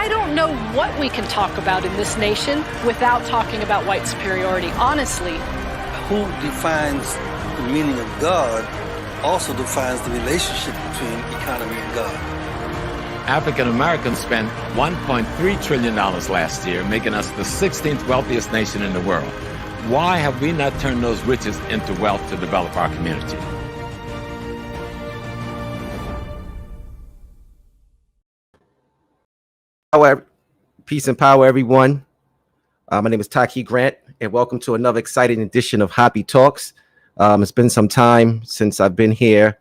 I don't know what we can talk about in this nation without talking about white superiority, honestly. Who defines the meaning of God also defines the relationship between economy and God. African Americans spent $1.3 trillion last year, making us the 16th wealthiest nation in the world. Why have we not turned those riches into wealth to develop our community? Peace and power, everyone. My name is Taki Grant, and welcome to another exciting edition of HAPI Talks. It's been some time since I've been here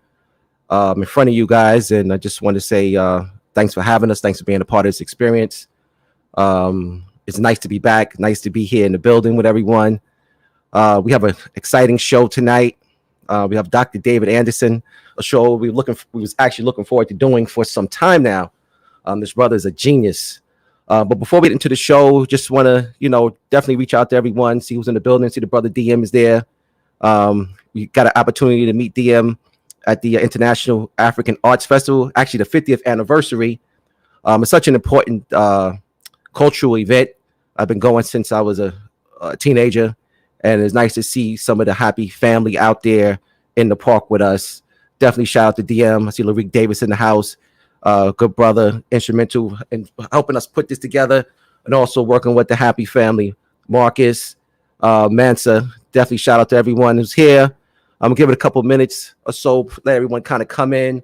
in front of you guys, and I just want to say thanks for having us. Thanks for being a part of this experience. It's nice to be back. Nice to be here in the building with everyone. We have an exciting show tonight. We have Dr. David Anderson, a show we was actually looking forward to doing for some time now. This brother is a genius. But before we get into the show, just want to, definitely reach out to everyone, see who's in the building, see the brother DM is there. We got an opportunity to meet DM at the International African Arts Festival, actually the 50th anniversary. It's such an important cultural event. I've been going since I was a teenager, and it's nice to see some of the HAPI family out there in the park with us. Definitely shout out to DM. I see Larique Davis in the house. Good brother, instrumental in helping us put this together, and also working with the HAPI family. Marcus, Mansa, definitely shout out to everyone who's here. I'm gonna give it a couple minutes or so, let everyone kind of come in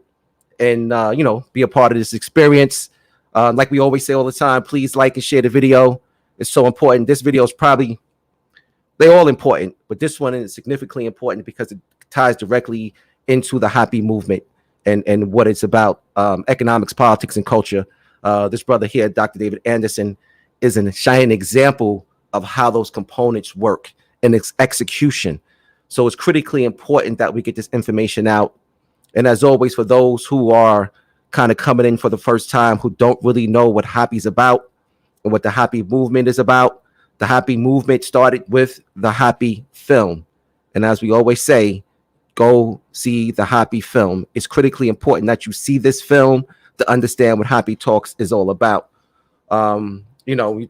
and be a part of this experience. Like we always say all the time, please like and share the video. It's so important. This video is they're all important, but this one is significantly important because it ties directly into the HAPI movement and what it's about, economics, politics, and culture. This brother here, Dr. David Anderson, is a shining example of how those components work and its execution. So it's critically important that we get this information out. And as always, for those who are kind of coming in for the first time, who don't really know what HAPI is about and what the HAPI movement is about, the HAPI movement started with the HAPI film. And as we always say, go see the HAPI film. It's critically important that you see this film to understand what HAPI Talks is all about. You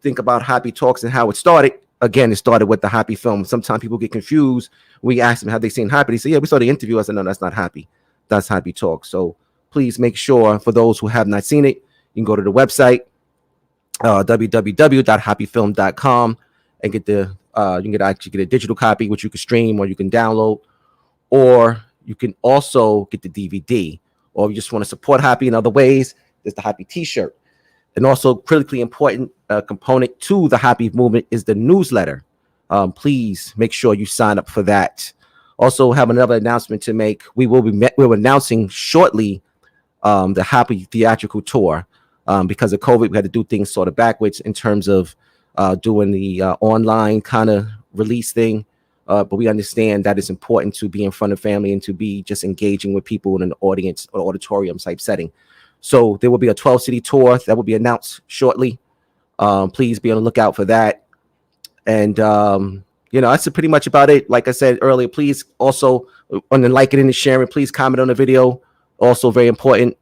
think about HAPI Talks and how it started. Again, it started with the HAPI film. Sometimes people get confused. We ask them, have they seen HAPI? They say, yeah, we saw the interview. I said, no, that's not HAPI. That's HAPI Talks. So please make sure, for those who have not seen it, you can go to the website, www.hapifilm.com, and get you can actually get a digital copy, which you can stream or you can download, or you can also get the DVD, or if you just want to support HAPI in other ways, there's the HAPI t-shirt. And also critically important component to the HAPI movement is the newsletter. Please make sure you sign up for that. Also have another announcement to make. We're announcing shortly the HAPI Theatrical tour. Because of COVID, we had to do things sort of backwards in terms of doing the online kind of release thing. But we understand that it's important to be in front of family and to be just engaging with people in an audience or auditorium type setting. So there will be a 12-city tour that will be announced shortly. Please be on the lookout for that. And, that's pretty much about it. Like I said earlier, please also, on the liking and the sharing, please comment on the video. Also very important.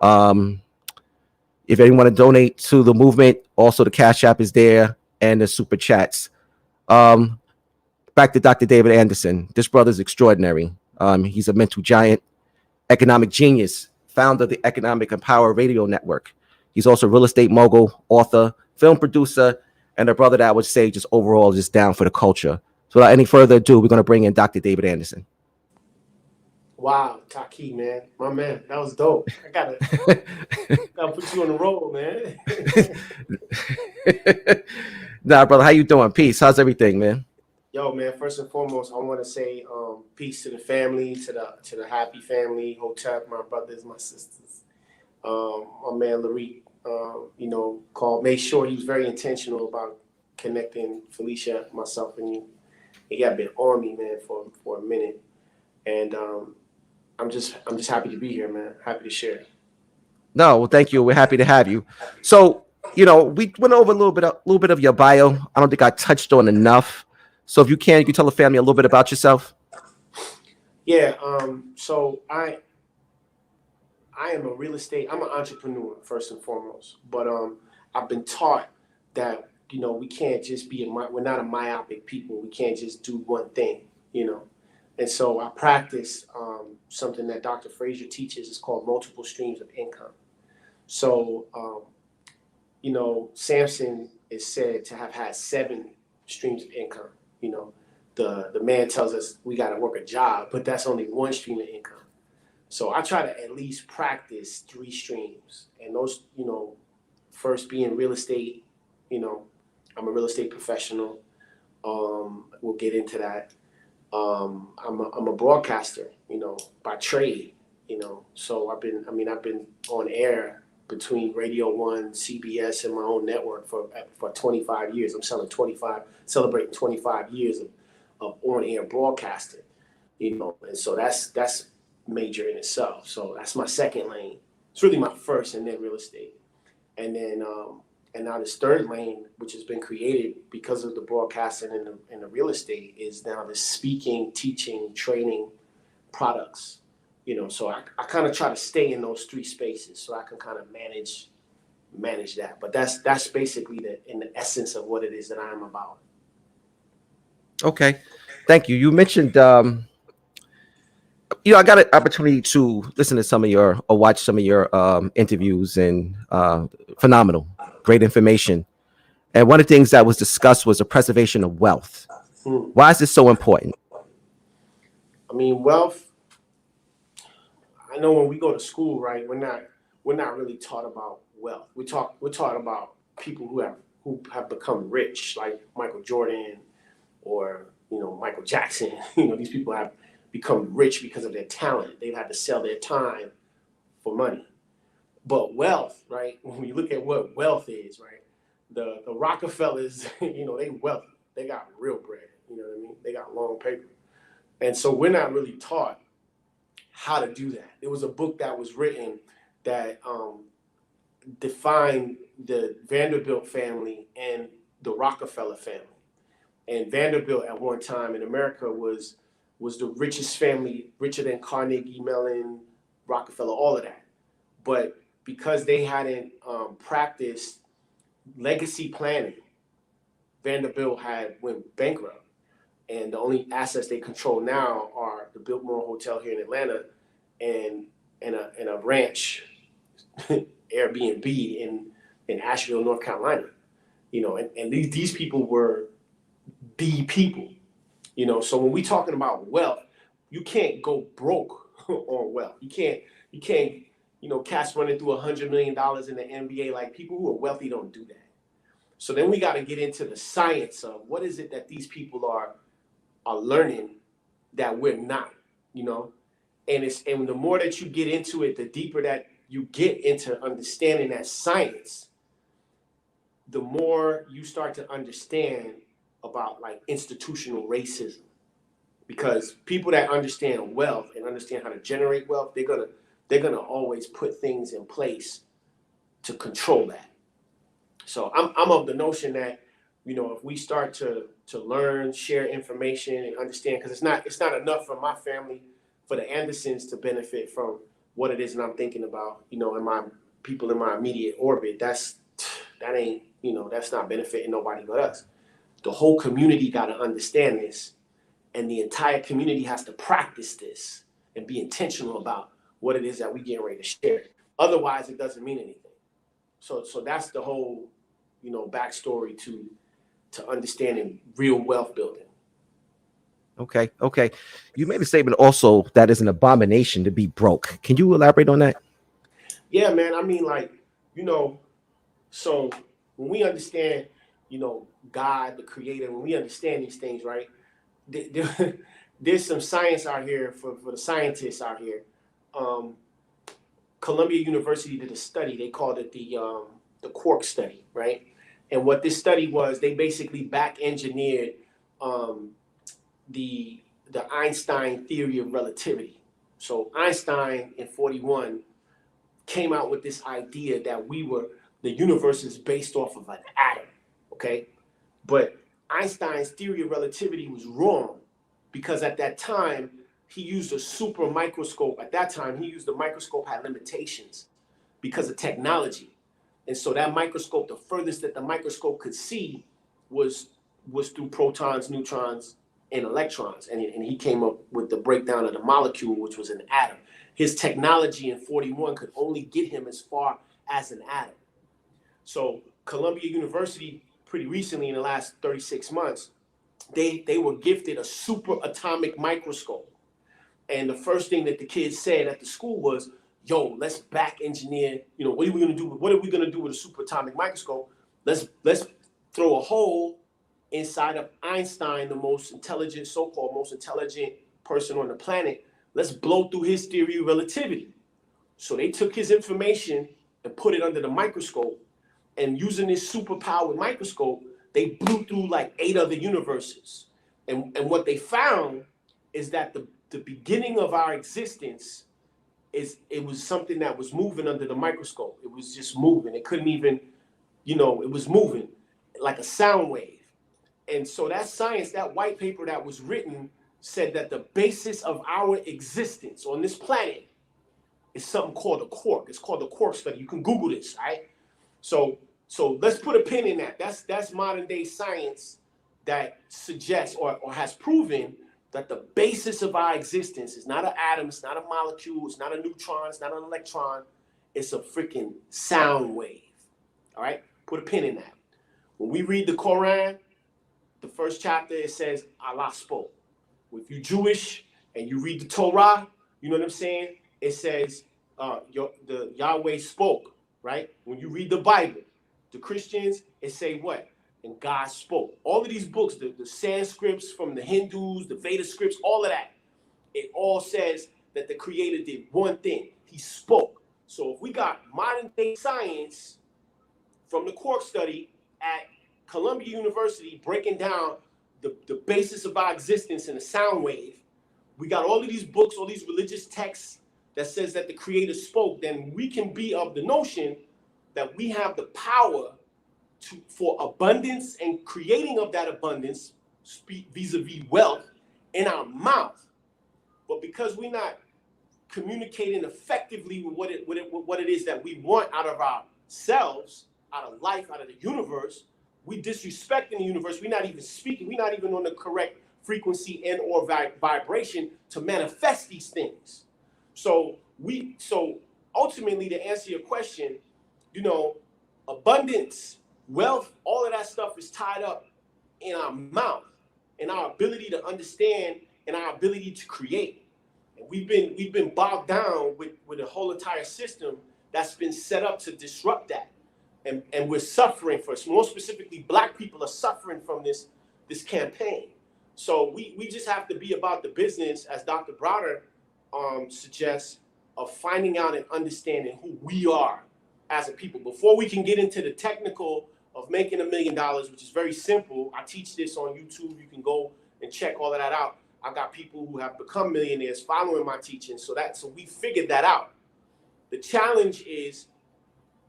If anyone want to donate to the movement, also the Cash App is there and the super chats. Back to Dr. David Anderson. This brother is extraordinary. He's a mental giant, economic genius, founder of the Economic and Power Radio Network. He's also a real estate mogul, author, film producer, and a brother that I would say just overall just down for the culture. So without any further ado, we're going to bring in Dr. David Anderson. Wow, Taki, man. My man, that was dope. I gotta put you on the roll, man. Nah, brother, how you doing? Peace. How's everything, man? Yo, man, first and foremost, I want to say peace to the family, to the HAPI family, Hotep, my brothers, my sisters. My man Larique, made sure he was very intentional about connecting Felicia, myself, and you. He got been on me, man, for a minute. And I'm just happy to be here, man. Happy to share. No, well, thank you. We're happy to have you. So, we went over a little bit of your bio. I don't think I touched on enough. So if you can tell the family a little bit about yourself. Yeah. So I am a real estate. I'm an entrepreneur first and foremost, but I've been taught that, you know, we can't just be we're not a myopic people. We can't just do one thing, you know. And so I practice something that Dr. Frazier teaches. It's called multiple streams of income. So, you know, Samson is said to have had 7 streams of income. You know, the man tells us we got to work a job, but that's only one stream of income. So I try to at least practice 3 streams. And those, you know, first being real estate. You know, I'm a real estate professional. We'll get into that. I'm a broadcaster, you know, by trade, you know. So I've been on air between Radio 1, CBS, and my own network for 25 years. I'm celebrating 25 years of on-air broadcasting, you know. And so that's major in itself. So that's my second lane. It's really my first, and then real estate. And then and now this third lane, which has been created because of the broadcasting and the real estate, is now the speaking, teaching, training products. You know, so I kind of try to stay in those 3 spaces so I can kind of manage that. But that's basically in the essence of what it is that I am about. Okay, thank you. You mentioned, you know, I got an opportunity to listen to some of your or watch some of your interviews, and phenomenal, great information. And one of the things that was discussed was the preservation of wealth. Why is this so important? I mean, wealth. I know when we go to school, right, we're not really taught about wealth. We're taught about people who have become rich, like Michael Jordan or, you know, Michael Jackson. You know, these people have become rich because of their talent. They've had to sell their time for money. But wealth, right? When you look at what wealth is, right? The Rockefellers, you know, they wealthy. They got real bread. You know what I mean? They got long paper. And so we're not really taught how to do that. There was a book that was written that defined the Vanderbilt family and the Rockefeller family. And Vanderbilt at one time in America was the richest family, richer than Carnegie Mellon, Rockefeller, all of that. But because they hadn't practiced legacy planning, Vanderbilt went bankrupt. And the only assets they control now are the Biltmore Hotel here in Atlanta and a ranch, Airbnb in Asheville, North Carolina. You know, and these people were the people. You know, so when we're talking about wealth, you can't go broke on wealth. You can't, you know, cats running through $100 million in the NBA. Like, people who are wealthy don't do that. So then we got to get into the science of what is it that these people are learning that we're not, you know. And the more that you get into it, the deeper that you get into understanding that science, the more you start to understand about, like, institutional racism. Because people that understand wealth and understand how to generate wealth, they're gonna always put things in place to control that. So I'm of the notion that, you know, if we start to learn, share information, and understand, because it's not enough for my family, for the Andersons to benefit from what it is that I'm thinking about, you know, and my people in my immediate orbit. That ain't, you know, that's not benefiting nobody but us. The whole community got to understand this, and the entire community has to practice this and be intentional about what it is that we getting ready to share. Otherwise, it doesn't mean anything. So that's the whole, you know, backstory to understanding real wealth building. Okay. You made a statement also that is an abomination to be broke. Can you elaborate on that? Yeah, man. I mean, like, you know, so when we understand, you know, God, the creator, when we understand these things, right, there's some science out here for the scientists out here. Columbia University did a study. They called it the Cork Study, right? And what this study was, they basically back engineered the Einstein theory of relativity. So Einstein in 1941 came out with this idea that the universe is based off of an atom, okay? But Einstein's theory of relativity was wrong, because at that time, he used a super microscope. At that time, he used the microscope had limitations because of technology. And so that microscope, the furthest that the microscope could see was through protons, neutrons, and electrons. And he came up with the breakdown of the molecule, which was an atom. His technology in 41 could only get him as far as an atom. So Columbia University, pretty recently in the last 36 months, they were gifted a super atomic microscope. And the first thing that the kids said at the school was, yo, let's back engineer, you know, what are we gonna do with a super atomic microscope? Let's throw a hole inside of Einstein, the so-called most intelligent person on the planet. Let's blow through his theory of relativity. So they took his information and put it under the microscope, and using this super powered microscope, they blew through like 8 other universes. And what they found is that the beginning of our existence it was something that was moving under the microscope. It was just moving. It couldn't even, you know, it was moving like a sound wave. And so that science, that white paper that was written, said that the basis of our existence on this planet is something called a quark. It's called the Cork Study. You can Google this, right? So let's put a pin in that. That's modern day science that suggests or has proven that the basis of our existence is not an atom, it's not a molecule, it's not a neutron, it's not an electron, it's a freaking sound wave. All right? Put a pin in that. When we read the Quran, the first chapter, it says Allah spoke. If you're Jewish and you read the Torah, you know what I'm saying? It says the Yahweh spoke, right? When you read the Bible, the Christians, it say what? And God spoke. All of these books, the Sanskrits from the Hindus, the Veda scripts, all of that, it all says that the Creator did one thing. He spoke. So if we got modern day science from the Cork Study at Columbia University breaking down the basis of our existence in a sound wave, we got all of these books, all these religious texts that says that the Creator spoke, then we can be of the notion that we have the power for abundance and creating of that abundance, vis-a-vis wealth, in our mouth. But because we're not communicating effectively with what it is that we want out of ourselves, out of life, out of the universe, we disrespecting the universe. We're not even speaking. We're not even on the correct frequency and or vibration to manifest these things. So ultimately, to answer your question, you know, abundance, wealth, all of that stuff is tied up in our mouth, in our ability to understand and our ability to create. And we've been bogged down with a whole entire system that's been set up to disrupt that. And we're suffering for it. More specifically, Black people are suffering from this campaign. So we just have to be about the business, as Dr. Browder suggests, of finding out and understanding who we are as a people. Before we can get into the technical of making $1 million, which is very simple. I teach this on YouTube. You can go and check all of that out. I've got people who have become millionaires following my teaching. So we figured that out. The challenge is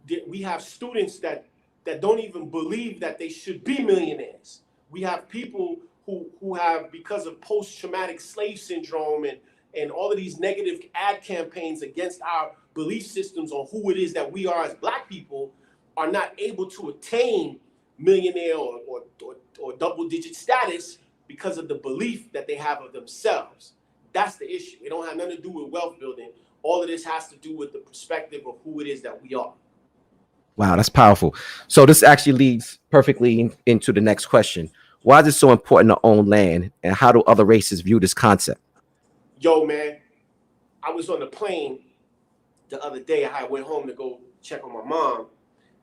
that we have students that don't even believe that they should be millionaires. We have people who have, because of post-traumatic slave syndrome and all of these negative ad campaigns against our belief systems on who it is that we are as Black people, are not able to attain millionaire or double-digit status because of the belief that they have of themselves. That's the issue. It don't have nothing to do with wealth building. All of this has to do with the perspective of who it is that we are. Wow, that's powerful. So this actually leads perfectly into the next question. Why is it so important to own land, and how do other races view this concept? Yo, man, I was on the plane the other day. I went home to go check on my mom,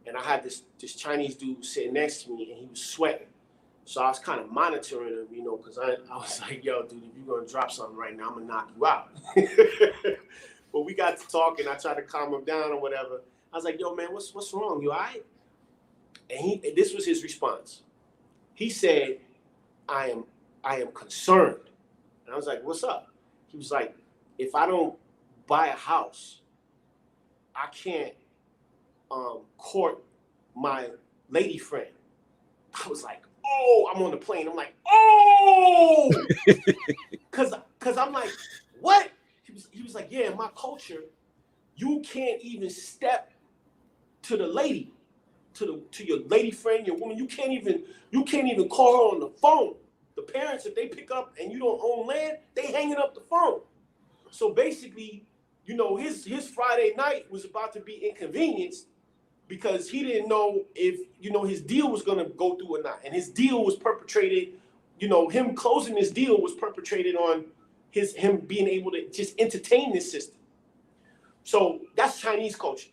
and I had this Chinese dude sitting next to me, and he was sweating. So I was kind of monitoring him, you know, because I was like, yo, dude, if you're going to drop something right now, I'm going to knock you out. But we got to talking. I tried to calm him down or whatever. I was like, yo, man, what's wrong? You all right? And this was his response. He said, I am concerned. And I was like, what's up? He was like, if I don't buy a house, I can't court my lady friend. I was like, oh, I'm on the plane. I'm like, oh, because I'm like, what? He was like, yeah, in my culture, you can't even step to the lady to your lady friend, your woman. You can't even call her on the phone. The parents, if they pick up and you don't own land, they hanging up the phone. So basically, you know, his Friday night was about to be inconvenienced because he didn't know if, you know, his deal was going to go through or not. And his deal was perpetrated, you know, him closing his deal was perpetrated on him being able to just entertain this system. So that's Chinese culture.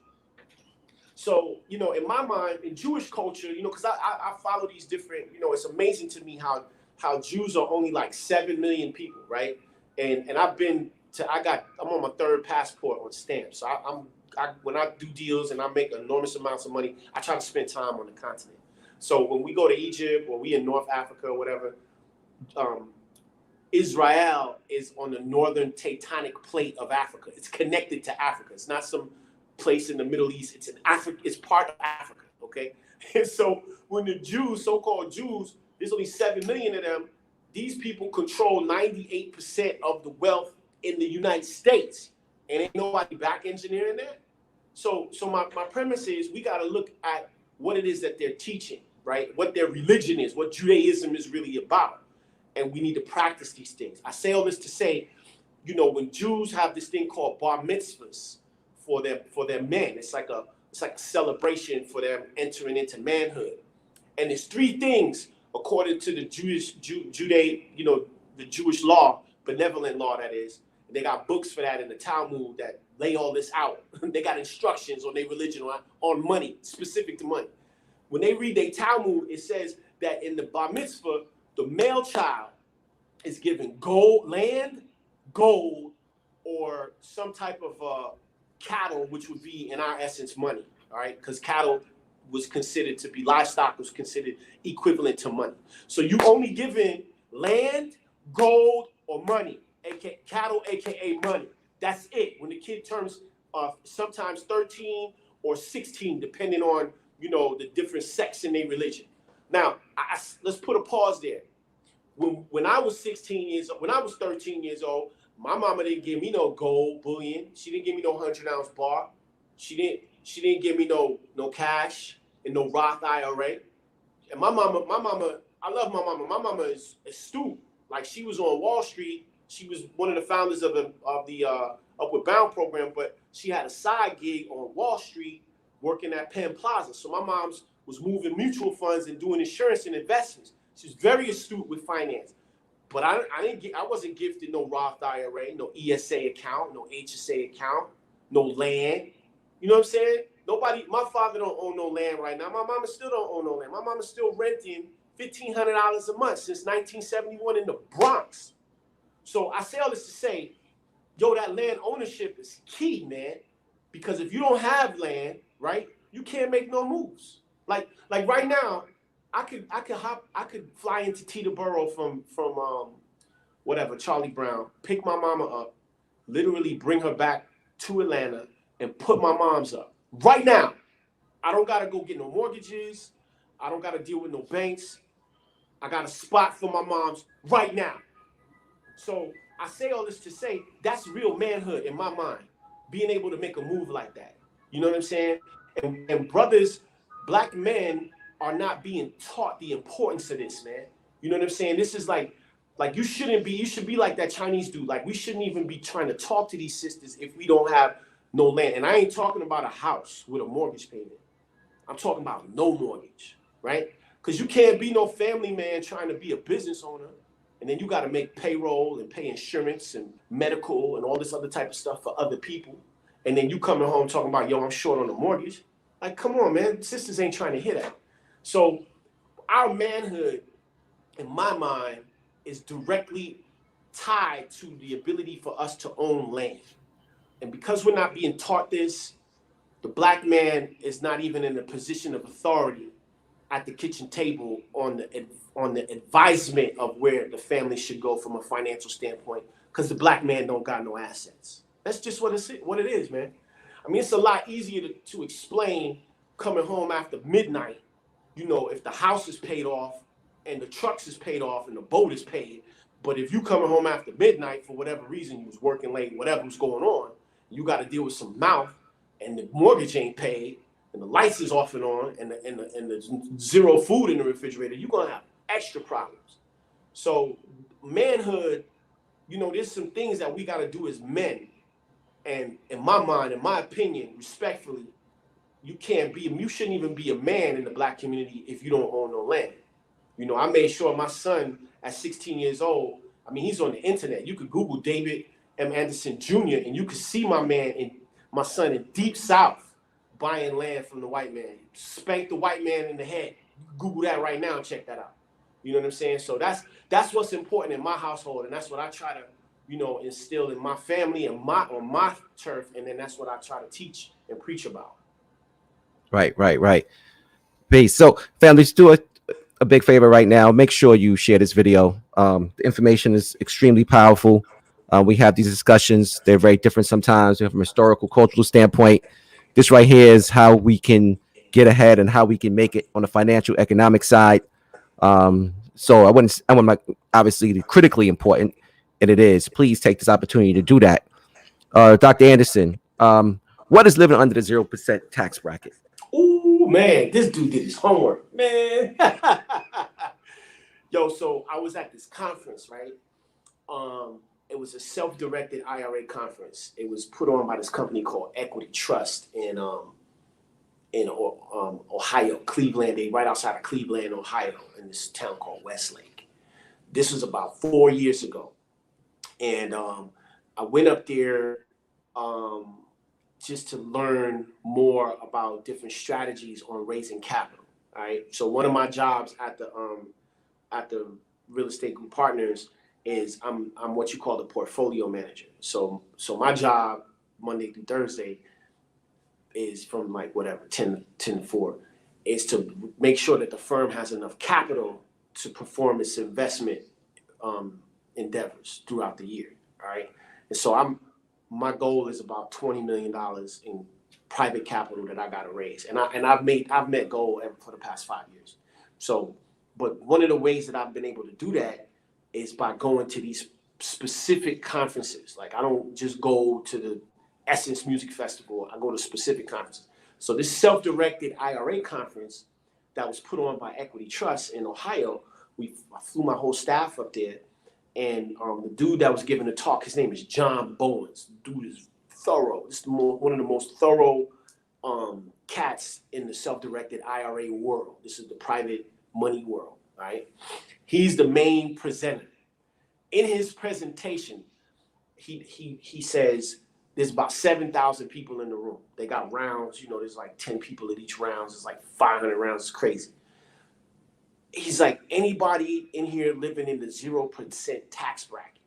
So, you know, in my mind, in Jewish culture, you know, because I follow these different, you know, it's amazing to me how Jews are only like 7 million people, right? And I'm on my third passport on stamps. So when I do deals and I make enormous amounts of money, I try to spend time on the continent. So when we go to Egypt or we in North Africa or whatever, Israel is on the northern tectonic plate of Africa. It's connected to Africa. It's not some place in the Middle East. It's in Africa. It's part of Africa. Okay. And so when the Jews, so-called Jews, there's only 7 million of them. These people control 98% of the wealth in the United States, and ain't nobody back engineering that. So my premise is we got to look at what it is that they're teaching, right? What their religion is, what Judaism is really about, and we need to practice these things. I say all this to say, you know, when Jews have this thing called bar mitzvahs for their men, it's like a celebration for them entering into manhood, and there's 3 things according to the the Jewish law, benevolent law that is. They got books for that in the Talmud that lay all this out. They got instructions on their religion on money, specific to money. When they read their Talmud, it says that in the bar mitzvah, the male child is given land, gold, or some type of cattle, which would be, in our essence, money, all right? Because cattle was considered to be, livestock was considered equivalent to money. So you only given land, gold, or money, aka cattle, aka money. That's it. When the kid turns sometimes 13 or 16, depending on, you know, the different sects in their religion. Now, let's put a pause there. When I was 16 years old, when I was 13 years old, my mama didn't give me no gold bullion. She didn't give me no 100-ounce bar. She didn't give me no cash and no Roth IRA. And my mama, I love my mama. My mama is astute. Like, she was on Wall Street. She was one of the founders of the Upward Bound program, but she had a side gig on Wall Street working at Penn Plaza. So my mom's was moving mutual funds and doing insurance and investments. She was very astute with finance. But I wasn't gifted no Roth IRA, no ESA account, no HSA account, no land. You know what I'm saying? My father don't own no land right now. My mama still don't own no land. My mama's still renting $1,500 a month since 1971 in the Bronx. So I say all this to say, yo, that land ownership is key, man. Because if you don't have land, right, you can't make no moves. Like right now, I could fly into Teterboro from whatever, Charlie Brown, pick my mama up, literally bring her back to Atlanta and put my mom's up. Right now. I don't gotta go get no mortgages. I don't gotta deal with no banks. I got a spot for my mom's right now. So I say all this to say that's real manhood in my mind, being able to make a move like that. You know what I'm saying? And brothers, black men are not being taught the importance of this, man. You know what I'm saying? This is like you should be like that Chinese dude. Like, we shouldn't even be trying to talk to these sisters if we don't have no land. And I ain't talking about a house with a mortgage payment. I'm talking about no mortgage, right? Because you can't be no family man trying to be a business owner. And then you got to make payroll and pay insurance and medical and all this other type of stuff for other people. And then you coming home talking about, yo, I'm short on the mortgage. Like, come on, man. Sisters ain't trying to hear that. So our manhood, in my mind, is directly tied to the ability for us to own land. And because we're not being taught this, the black man is not even in a position of authority at the kitchen table on the advisement of where the family should go from a financial standpoint, because the black man don't got no assets. That's just what it is, man. I mean, it's a lot easier to explain coming home after midnight, you know, if the house is paid off and the trucks is paid off and the boat is paid. But if you coming home after midnight for whatever reason, you was working late, whatever was going on, you got to deal with some mouth and the mortgage ain't paid, and the lights is off and on, and there's zero food in the refrigerator, you're gonna have extra problems. So manhood, you know, there's some things that we got to do as men. And in my mind, in my opinion, respectfully, you shouldn't even be a man in the black community if you don't own no land. You know, I made sure my son at 16 years old, I mean, he's on the internet. You could Google David M. Anderson Jr. and you could see my son in Deep South buying land from the white man. Spank the white man in the head. Google that right now and check that out. You know what I'm saying? So that's what's important in my household, and that's what I try to, you know, instill in my family and on my turf, and then that's what I try to teach and preach about. Right. Peace. So, families, do a big favor right now. Make sure you share this video. The information is extremely powerful. We have these discussions. They're very different sometimes from a historical, cultural standpoint. This right here is how we can get ahead and how we can make it on the financial, economic side. So I want obviously critically important, and it is. Please take this opportunity to do that. Dr. Anderson, what is living under the 0% tax bracket? Ooh, man, this dude did his homework, man. Yo, so I was at this conference, right? It was a self-directed IRA conference. It was put on by this company called Equity Trust in Ohio, Cleveland, right outside of Cleveland, Ohio, in this town called Westlake. This was about 4 years ago. And I went up there just to learn more about different strategies on raising capital. All right. So one of my jobs at the Real Estate Group Partners is I'm what you call the portfolio manager. So my job Monday through Thursday is from like whatever 10 to 4 is to make sure that the firm has enough capital to perform its investment endeavors throughout the year. All right. And so my goal is about $20 million in private capital that I got to raise. And I've met goal for the past 5 years. So, but one of the ways that I've been able to do that is by going to these specific conferences. Like I don't just go to the Essence Music Festival. I go to specific conferences. So this self-directed IRA conference that was put on by Equity Trust in Ohio, I flew my whole staff up there. And the dude that was giving the talk, his name is John Bowens. The dude is thorough. This is one of the most thorough cats in the self-directed IRA world. This is the private money world, right? He's the main presenter. In his presentation, he says there's about 7,000 people in the room. They got rounds, you know, there's like 10 people at each round. There's like 500 rounds. It's crazy. He's like, anybody in here living in the 0% tax bracket?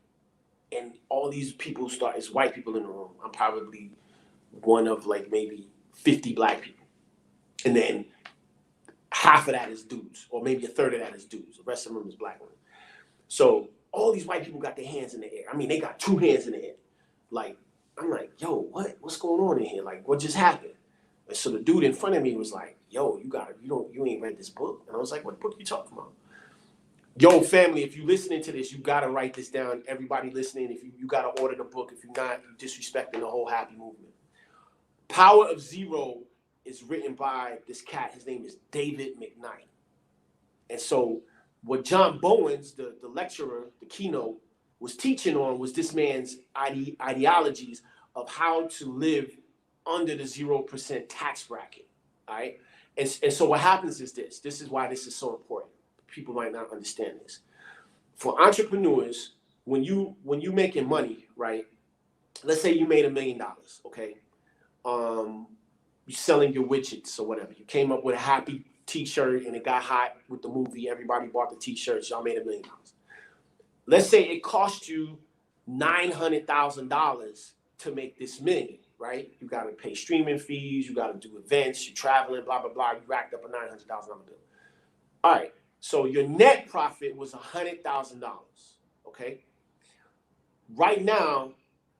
And all these people it's white people in the room. I'm probably one of like maybe 50 black people. And then half of that is dudes, or maybe a third of that is dudes. The rest of them is black women. So all these white people got their hands in the air. I mean, they got 2 hands in the air. Like, I'm like, yo, what's going on in here? Like, what just happened? And so the dude in front of me was like, yo, you ain't read this book. And I was like, what book you talking about? Yo, family, if you listening to this, you got to write this down. Everybody listening, if you got to order the book. If you're not, you're disrespecting the whole HAPI movement. Power of Zero is written by this cat. His name is David McKnight. And so what John Bowens, the lecturer, the keynote, was teaching on was this man's ideologies of how to live under the 0% tax bracket, all right? And so what happens is this is why this is so important. People might not understand this. For entrepreneurs, when you making money, right? Let's say you made $1 million, okay? You're selling your widgets or whatever. You came up with a HAPI t-shirt and it got hot with the movie. Everybody bought the t-shirts. Y'all made $1 million. Let's say it cost you $900,000 to make this $1 million, right? You got to pay streaming fees. You got to do events. You're traveling, blah, blah, blah. You racked up a $900,000 bill. All right. So your net profit was $100,000, okay? Right now,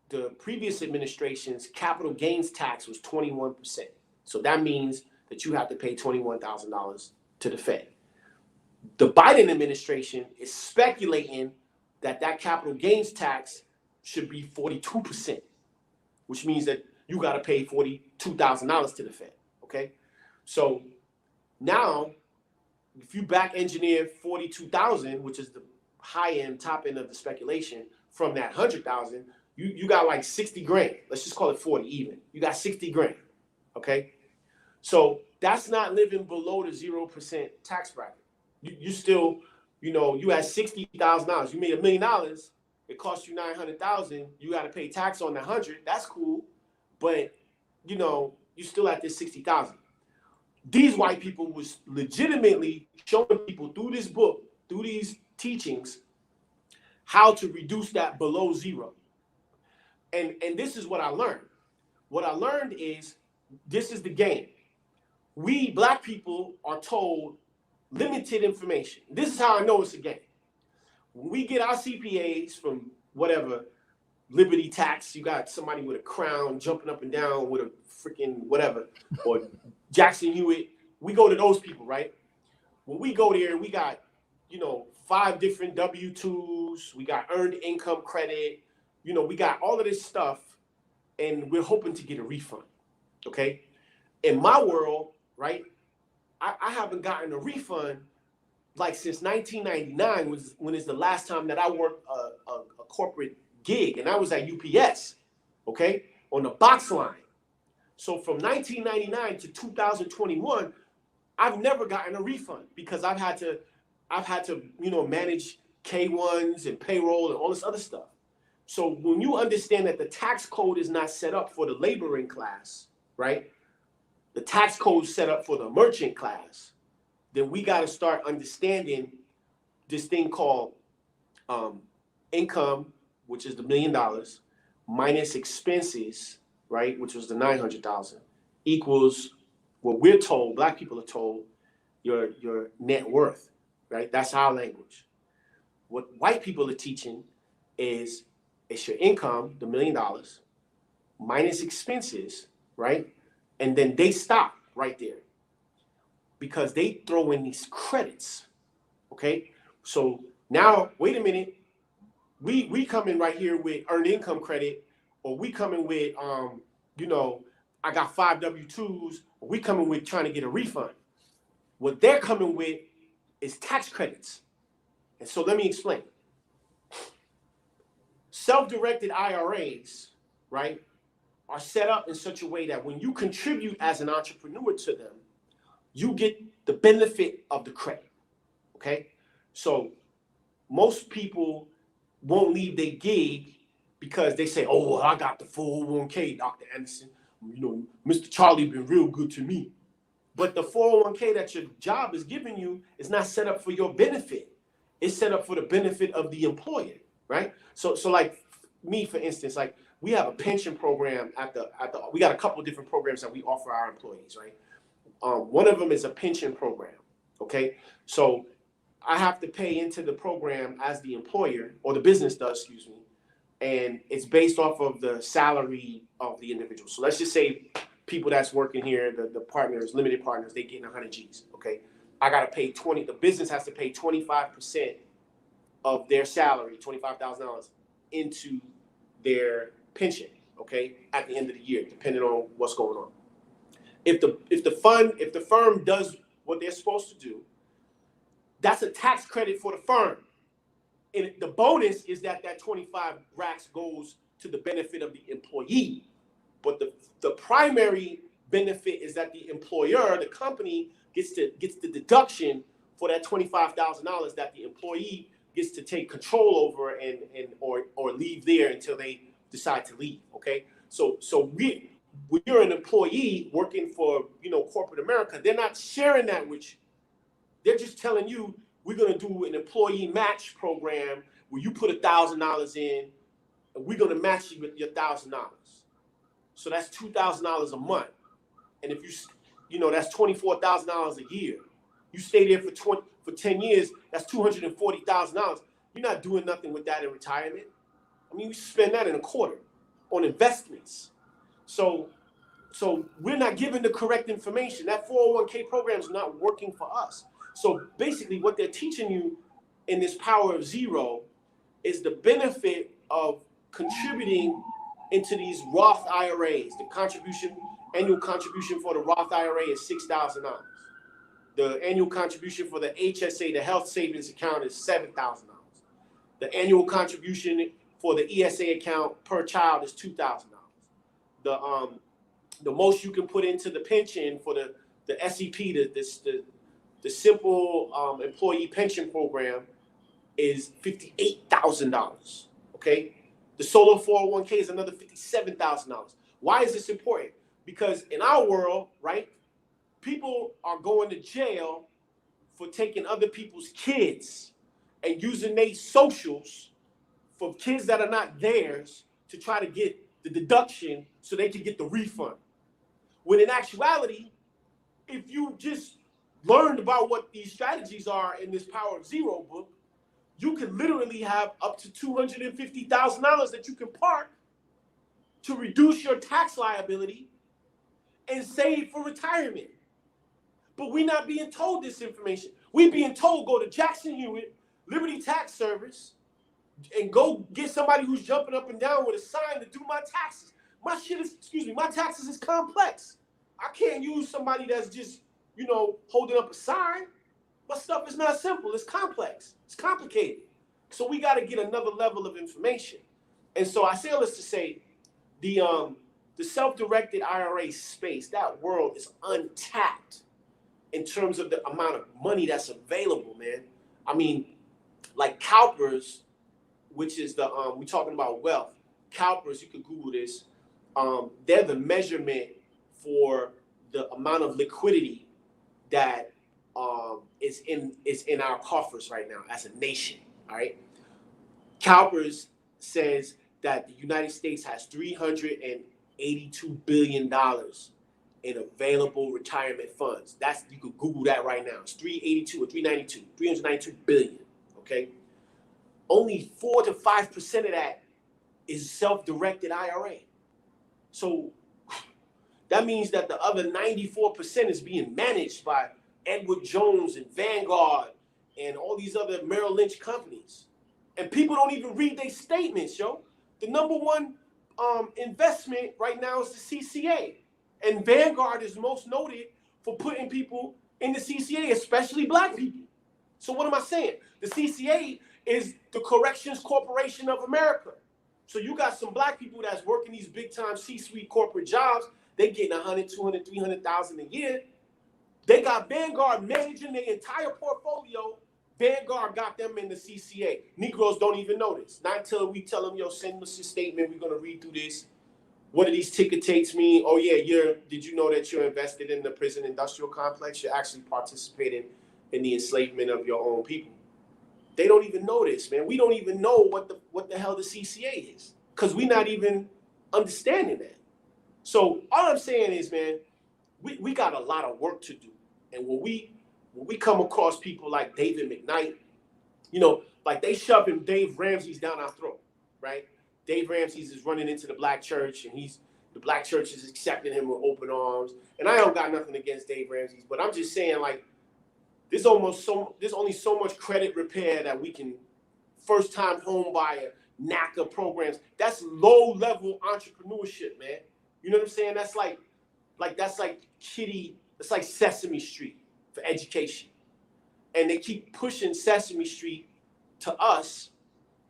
the previous administration's capital gains tax was 21%. So that means that you have to pay $21,000 to the Fed. The Biden administration is speculating that capital gains tax should be 42%, which means that you got to pay $42,000 to the Fed, okay? So now, if you back engineer 42,000, which is the high end, top end of the speculation from that 100,000, you got like 60 grand. Let's just call it 40 even. You got 60 grand. Okay. So that's not living below the 0% tax bracket. You still, you had $60,000. You made $1 million. It cost you 900,000. You got to pay tax on the 100. That's cool. But, you still at this 60,000. These white people was legitimately showing people through this book, through these teachings, how to reduce that below zero. And this is what I learned. What I learned is this is the game. We black people are told limited information. This is how I know it's a game. When we get our CPAs from whatever, Liberty Tax, you got somebody with a crown jumping up and down with a freaking whatever, or Jackson Hewitt, we go to those people, right? When we go there, we got, 5 different W-2s, we got earned income credit, we got all of this stuff, and we're hoping to get a refund, okay? In my world, right, I haven't gotten a refund like since 1999, when is the last time that I worked a corporate gig, and I was at UPS, okay, on the box line. So from 1999 to 2021, I've never gotten a refund because I've had to manage K1s and payroll and all this other stuff. So when you understand that the tax code is not set up for the laboring class, right? The tax code is set up for the merchant class. Then we got to start understanding this thing called income, which is the $1 million, minus expenses, right, which was the 900,000, equals what we're told, black people are told, your net worth, right? That's our language. What white people are teaching is it's your income, the $1 million, minus expenses, right? And then they stop right there because they throw in these credits, okay? So now, wait a minute, we come in right here with earned income credit, or we come in with, I got 5 W-2s, or we come in with trying to get a refund. What they're coming with is tax credits. And so let me explain. Self-directed IRAs, right, are set up in such a way that when you contribute as an entrepreneur to them, you get the benefit of the credit, okay? So most people won't leave their gig because they say, oh, well, I got the 401k, Dr. Anderson. Mr. Charlie been real good to me. But the 401k that your job is giving you is not set up for your benefit. It's set up for the benefit of the employer, right? So like me, for instance, like we have a pension program we got a couple of different programs that we offer our employees, right? One of them is a pension program, okay? So I have to pay into the program as the employer, or the business does, excuse me, and it's based off of the salary of the individual. So let's just say people that's working here, the partners, limited partners, they getting 100 G's, okay? I got to pay the business has to pay 25% of their salary, $25,000, into their pension, okay, at the end of the year, depending on what's going on. If the firm does what they're supposed to do, that's a tax credit for the firm. And the bonus is that 25 racks goes to the benefit of the employee. But the primary benefit is that the employer, the company, gets the deduction for that $25,000 that the employee gets to take control over or leave there until they decide to leave. Okay, so when you're an employee working for corporate America, they're not sharing that with you. They're just telling you, we're going to do an employee match program where you put $1,000 in, and we're going to match you with your $1,000. So that's $2,000 a month. And if that's $24,000 a year. You stay there for 10 years, that's $240,000. You're not doing nothing with that in retirement. I mean, you spend that in a quarter on investments. So we're not giving the correct information. That 401k program is not working for us. So basically what they're teaching you in this power of zero is the benefit of contributing into these Roth IRAs, the contribution annual contribution for the Roth IRA is $6,000. The annual contribution for the HSA, the health savings account, is $7,000. The annual contribution for the ESA account per child is $2,000. The most you can put into the pension for the SEP, the simple employee pension program, is $58,000. Okay, the solo 401k is another $57,000. Why is this important? Because in our world, right, people are going to jail for taking other people's kids and using their socials for kids that are not theirs to try to get the deduction so they can get the refund. When in actuality, if you just learned about what these strategies are in this Power of Zero book, you can literally have up to $250,000 that you can park to reduce your tax liability and save for retirement. But we're not being told this information. We're being told go to Jackson Hewitt, Liberty Tax Service, and go get somebody who's jumping up and down with a sign to do my taxes. My taxes is complex. I can't use somebody that's just, holding up a sign. My stuff is not simple. It's complex. It's complicated. So we got to get another level of information. And so I say all this to say, the self-directed IRA space, that world is untapped in terms of the amount of money that's available, man. I mean, like CalPERS, which is we're talking about wealth. CalPERS, you can Google this. They're the measurement for the amount of liquidity that is in our coffers right now as a nation. All right. CalPERS says that the United States has $382 billion in available retirement funds. You could Google that right now. It's 392 billion. Okay. Only 4 to 5% of that is self-directed IRA. So that means that the other 94% is being managed by Edward Jones and Vanguard and all these other Merrill Lynch companies. And people don't even read their statements, yo. The number one investment right now is the CCA. And Vanguard is most noted for putting people in the CCA, especially black people. So what am I saying? The CCA is the Corrections Corporation of America. So you got some black people that's working these big time C-suite corporate jobs. They getting 100, 200, 300,000 a year. They got Vanguard managing their entire portfolio. Vanguard got them in the CCA. Negroes don't even know this. Not until we tell them, yo, send us your statement. We're going to read through this. What do these ticker tapes mean? Oh, yeah, did you know that you're invested in the prison industrial complex? You're actually participating in the enslavement of your own people. They don't even know this, man. We don't even know what the hell the CCA is because we're not even understanding that. So all I'm saying is, man, we got a lot of work to do. And when we come across people like David McKnight, like they shoving Dave Ramsey's down our throat, right? Dave Ramsey's is running into the black church, and the black church is accepting him with open arms. And I don't got nothing against Dave Ramsey's, but I'm just saying, like, there's only so much credit repair that we can, first time home buyer, NACA programs. That's low level entrepreneurship, man. You know what I'm saying? That's like it's like Sesame Street for education. And they keep pushing Sesame Street to us,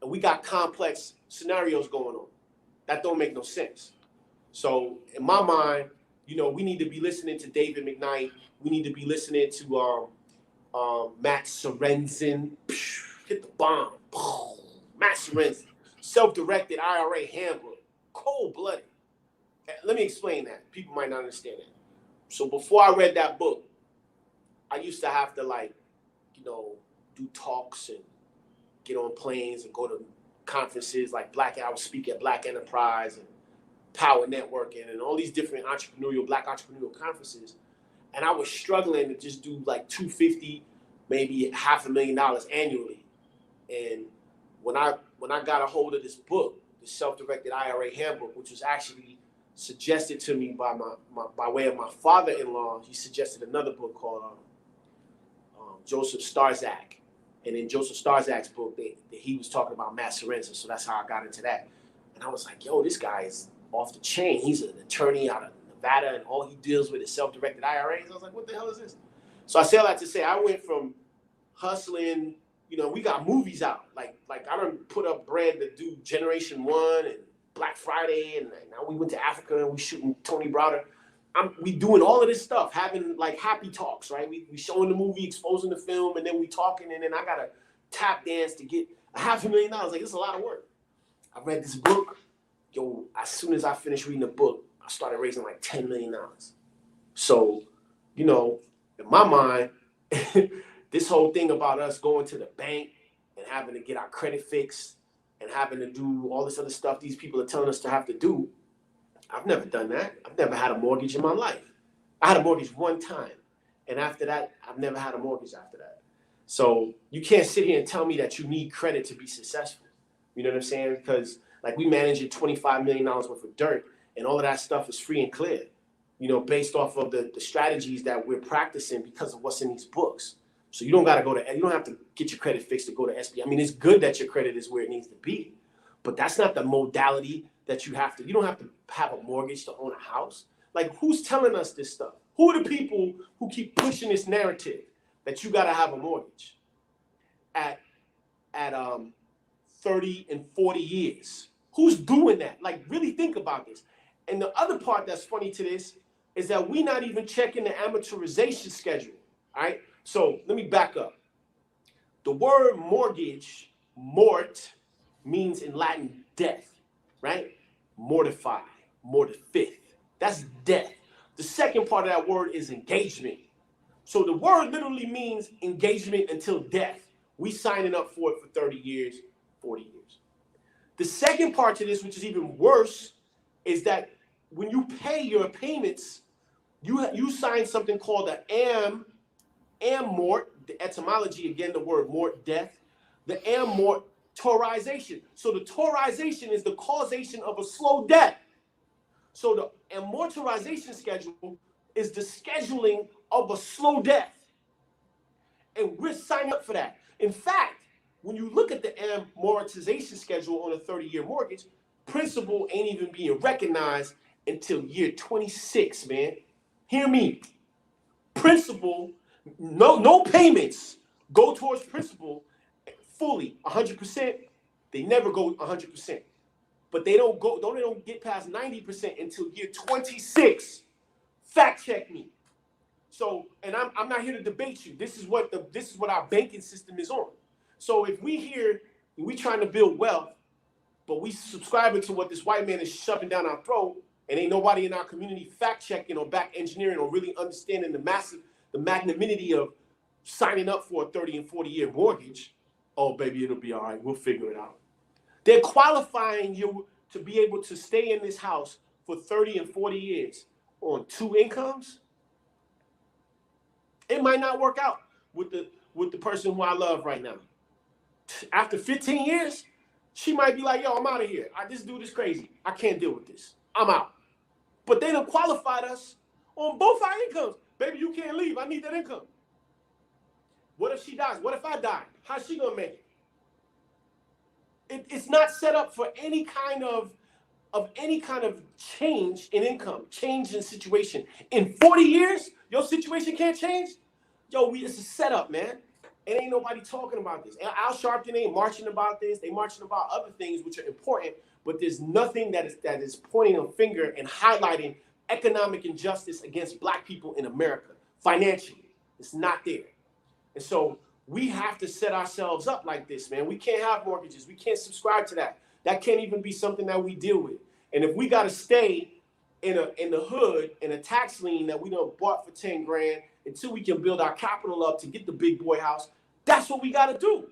and we got complex scenarios going on. That don't make no sense. So in my mind, we need to be listening to David McKnight. We need to be listening to Matt Sorensen. Hit the bomb. Matt Sorensen. Self-directed IRA handbook. Cold-blooded. Let me explain that. People might not understand that. So before I read that book, I used to have to do talks and get on planes and go to conferences like I would speak at Black Enterprise and Power Networking and all these different black entrepreneurial conferences. And I was struggling to just do like $250,000, maybe $500,000 annually. And when I got a hold of this book, the Self-Directed IRA Handbook, which was actually suggested to me by way of my father-in-law, he suggested another book called Joseph Starzak. And in Joseph Starzak's book, he was talking about Matt Sorensen, so that's how I got into that. And I was like, yo, this guy is off the chain. He's an attorney out of Nevada, and all he deals with is self-directed IRAs. I was like, what the hell is this? So I say all that to say I went from hustling, you know, we got movies out. Like I done put up bread to do Generation 1 and Black Friday, and now we went to Africa and we shooting Tony Browder. We doing all of this stuff, having like happy talks, right? We showing the movie, exposing the film, and then we talking, and then I got to tap dance to get $500,000. Like, it's a lot of work. I read this book. Yo, as soon as I finished reading the book, I started raising like $10 million. So, you know, in my mind, this whole thing about us going to the bank and having to get our credit fixed and having to do all this other stuff these people are telling us to have to do, I've never done that. I've never had a mortgage in my life. I had a mortgage one time. And after that, I've never had a mortgage after that. So you can't sit here and tell me that you need credit to be successful. You know what I'm saying? Because like we manage $25 million worth of dirt, and all of that stuff is free and clear, you know, based off of the strategies that we're practicing because of what's in these books. So you don't got to you don't have to get your credit fixed to go to SB. I mean, it's good that your credit is where it needs to be, but that's not the modality that you don't have to have a mortgage to own a house. Like, who's telling us this stuff? Who are the people who keep pushing this narrative that you got to have a mortgage at 30 and 40 years? Who's doing that? Like, really think about this. And the other part that's funny to this is that we're not even checking the amortization schedule, all right? So let me back up. The word mortgage, mort, means in Latin death, right? Mortify, mortifith. That's death. The second part of that word is engagement. So the word literally means engagement until death. We signing up for it for 30 years, 40 years. The second part to this, which is even worse, is that when you pay your payments, you sign something called the amort, the etymology, again, the word mort, death, the amortization. So the torization is the causation of a slow death. So the amortization schedule is the scheduling of a slow death. And we're signing up for that. In fact, when you look at the amortization schedule on a 30-year mortgage, principal ain't even being recognized until year 26, man. Hear me. Principal, no payments go towards principal fully, 100%. They never go 100%. But they don't get past 90% until year 26. Fact check me. So, and I'm not here to debate you. This is what our banking system is on. So if we trying to build wealth, but we subscribing to what this white man is shoving down our throat, and ain't nobody in our community fact checking or back engineering or really understanding the magnanimity of signing up for a 30 and 40-year mortgage, oh baby, it'll be all right. We'll figure it out. They're qualifying you to be able to stay in this house for 30 and 40 years on 2 incomes. It might not work out with the person who I love right now. After 15 years, she might be like, yo, I'm out of here. This dude is crazy. I can't deal with this. I'm out. But they done qualified us on both our incomes. Baby, you can't leave. I need that income. What if she dies? What if I die? How's she gonna make it? It's not set up for any kind of change in income, change in situation. In 40 years, your situation can't change? Yo, it's a setup, man. And ain't nobody talking about this. And Al Sharpton ain't marching about this. They marching about other things which are important, but there's nothing that is pointing a finger and highlighting economic injustice against Black people in America financially. It's not there. And so we have to set ourselves up like this, man. We can't have mortgages. We can't subscribe to that. That can't even be something that we deal with. And if we got to stay in the hood in a tax lien that we done bought for 10 grand until we can build our capital up to get the big boy house, that's what we got to do.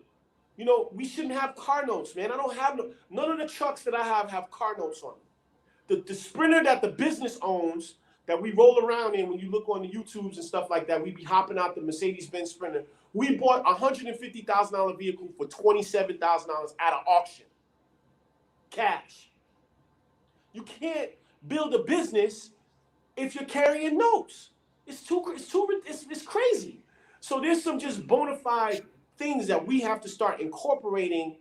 You know, we shouldn't have car notes, man. I don't have none of the trucks that I have car notes on them. The Sprinter that the business owns, that we roll around in when you look on the YouTubes and stuff like that, we be hopping out the Mercedes-Benz Sprinter. We bought a $150,000 vehicle for $27,000 at an auction. Cash. You can't build a business if you're carrying notes. It's crazy. So there's some just bona fide things that we have to start incorporating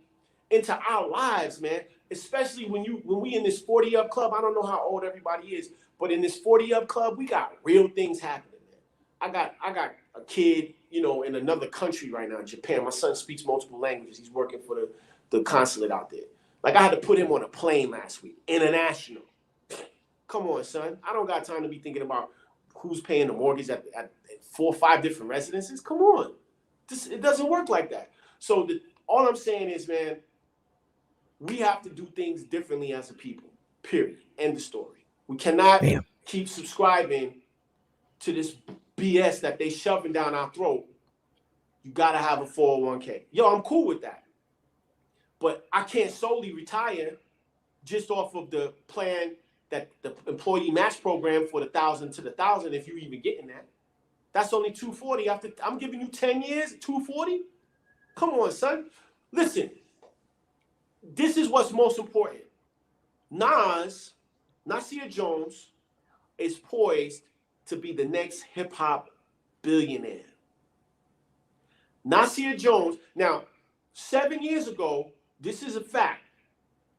into our lives, man. Especially when we in this 40 up club. I don't know how old everybody is, But in this 40 Up Club, we got real things happening, man. I got a kid, you know, in another country right now, Japan. My son speaks multiple languages. He's working for the consulate out there. Like, I had to put him on a plane last week, international. Come on, son. I don't got time to be thinking about who's paying the mortgage at 4 or 5 different residences. Come on. It doesn't work like that. So all I'm saying is, man, we have to do things differently as a people, period. End of story. We cannot keep subscribing to this BS that they shoving down our throat. You got to have a 401k. Yo, I'm cool with that. But I can't solely retire just off of the plan that the employee match program for the 1,000 to the 1,000, if you even getting that. That's only $240 after I'm giving you 10 years, $240. Come on, son. Listen, this is what's most important. Nasir Jones is poised to be the next hip hop billionaire. Nasir Jones. Now, 7 years ago, this is a fact.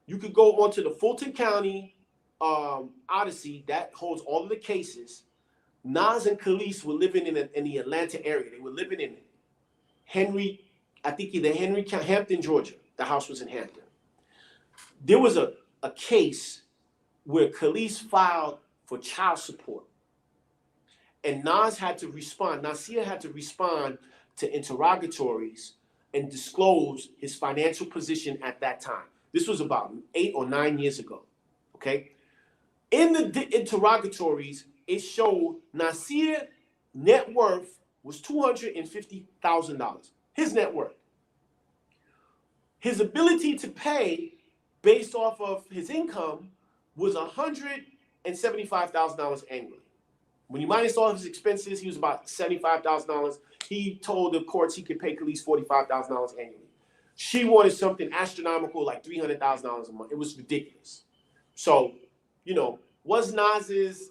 You could go onto the Fulton County Odyssey that holds all of the cases. Nas and Khalees were living in the Atlanta area. They were living in Hampton, Georgia. The house was in Hampton. There was a case where Khalees filed for child support. And Nasir had to respond to interrogatories and disclose his financial position at that time. This was about 8 or 9 years ago, okay? In the interrogatories, it showed Nasir's net worth was $250,000. His net worth. His ability to pay based off of his income was $175,000 annually. When you minus all of his expenses, he was about $75,000. He told the courts he could pay Khalees $45,000 annually. She wanted something astronomical like $300,000 a month. It was ridiculous. So, you know, was Nas's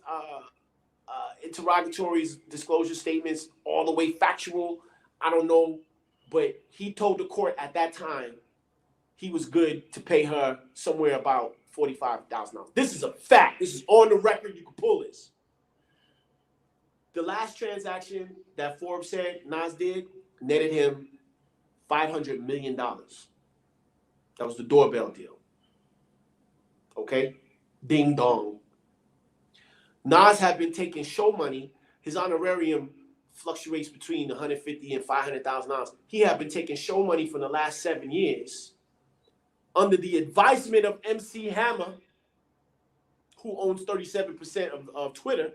interrogatories, disclosure statements all the way factual? I don't know. But he told the court at that time he was good to pay her somewhere about $45,000. This is a fact. This is on the record. You can pull this. The last transaction that Forbes said Nas did netted him $500 million. That was the doorbell deal. Okay? Ding dong. Nas had been taking show money. His honorarium fluctuates between $150,000 and $500,000. He had been taking show money for the last 7 years under the advisement of MC Hammer, who owns 37% of Twitter,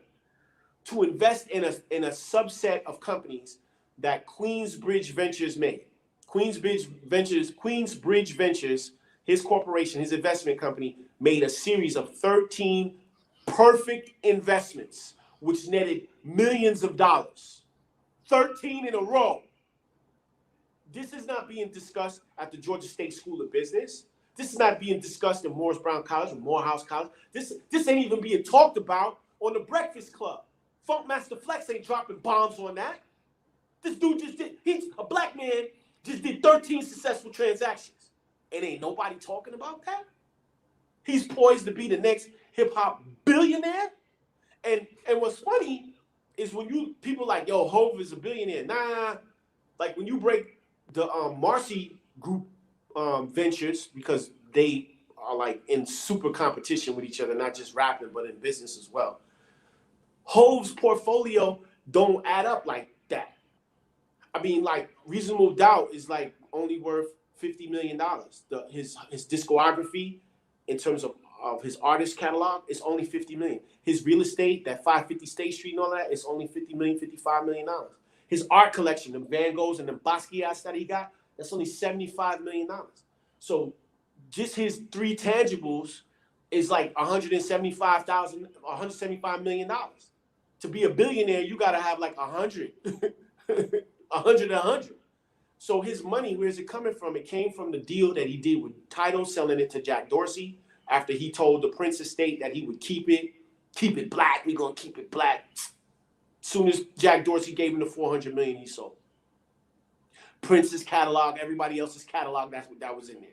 to invest in a subset of companies that Queensbridge Ventures made. Queensbridge Ventures, his corporation, his investment company, made a series of 13 perfect investments, which netted millions of dollars. 13 in a row. This is not being discussed at the Georgia State School of Business. This is not being discussed in Morris Brown College or Morehouse College. This ain't even being talked about on the Breakfast Club. Funkmaster Flex ain't dropping bombs on that. This dude a black man just did 13 successful transactions. And ain't nobody talking about that? He's poised to be the next hip-hop billionaire? And what's funny is when people like, yo, Hov is a billionaire. Nah, like when you break the Marcy Group ventures, because they are like in super competition with each other, not just rapping, but in business as well. Hov's portfolio don't add up like that. I mean, like Reasonable Doubt is like only worth $50 million. His discography in terms of his artist catalog is only $50 million. His real estate, that 550 State Street and all that, is only $50 million, $55 million. His art collection, the Van Goghs and the Basquiat's that he got, that's only $75 million. So just his 3 tangibles is like $175 million. To be a billionaire, you got to have like 100. 100. So his money, where's it coming from? It came from the deal that he did with Tidal, selling it to Jack Dorsey after he told the Prince estate that he would keep it black. We're going to keep it black. Soon as Jack Dorsey gave him the $400 million, he sold. Prince's catalog, everybody else's catalog, that was in there.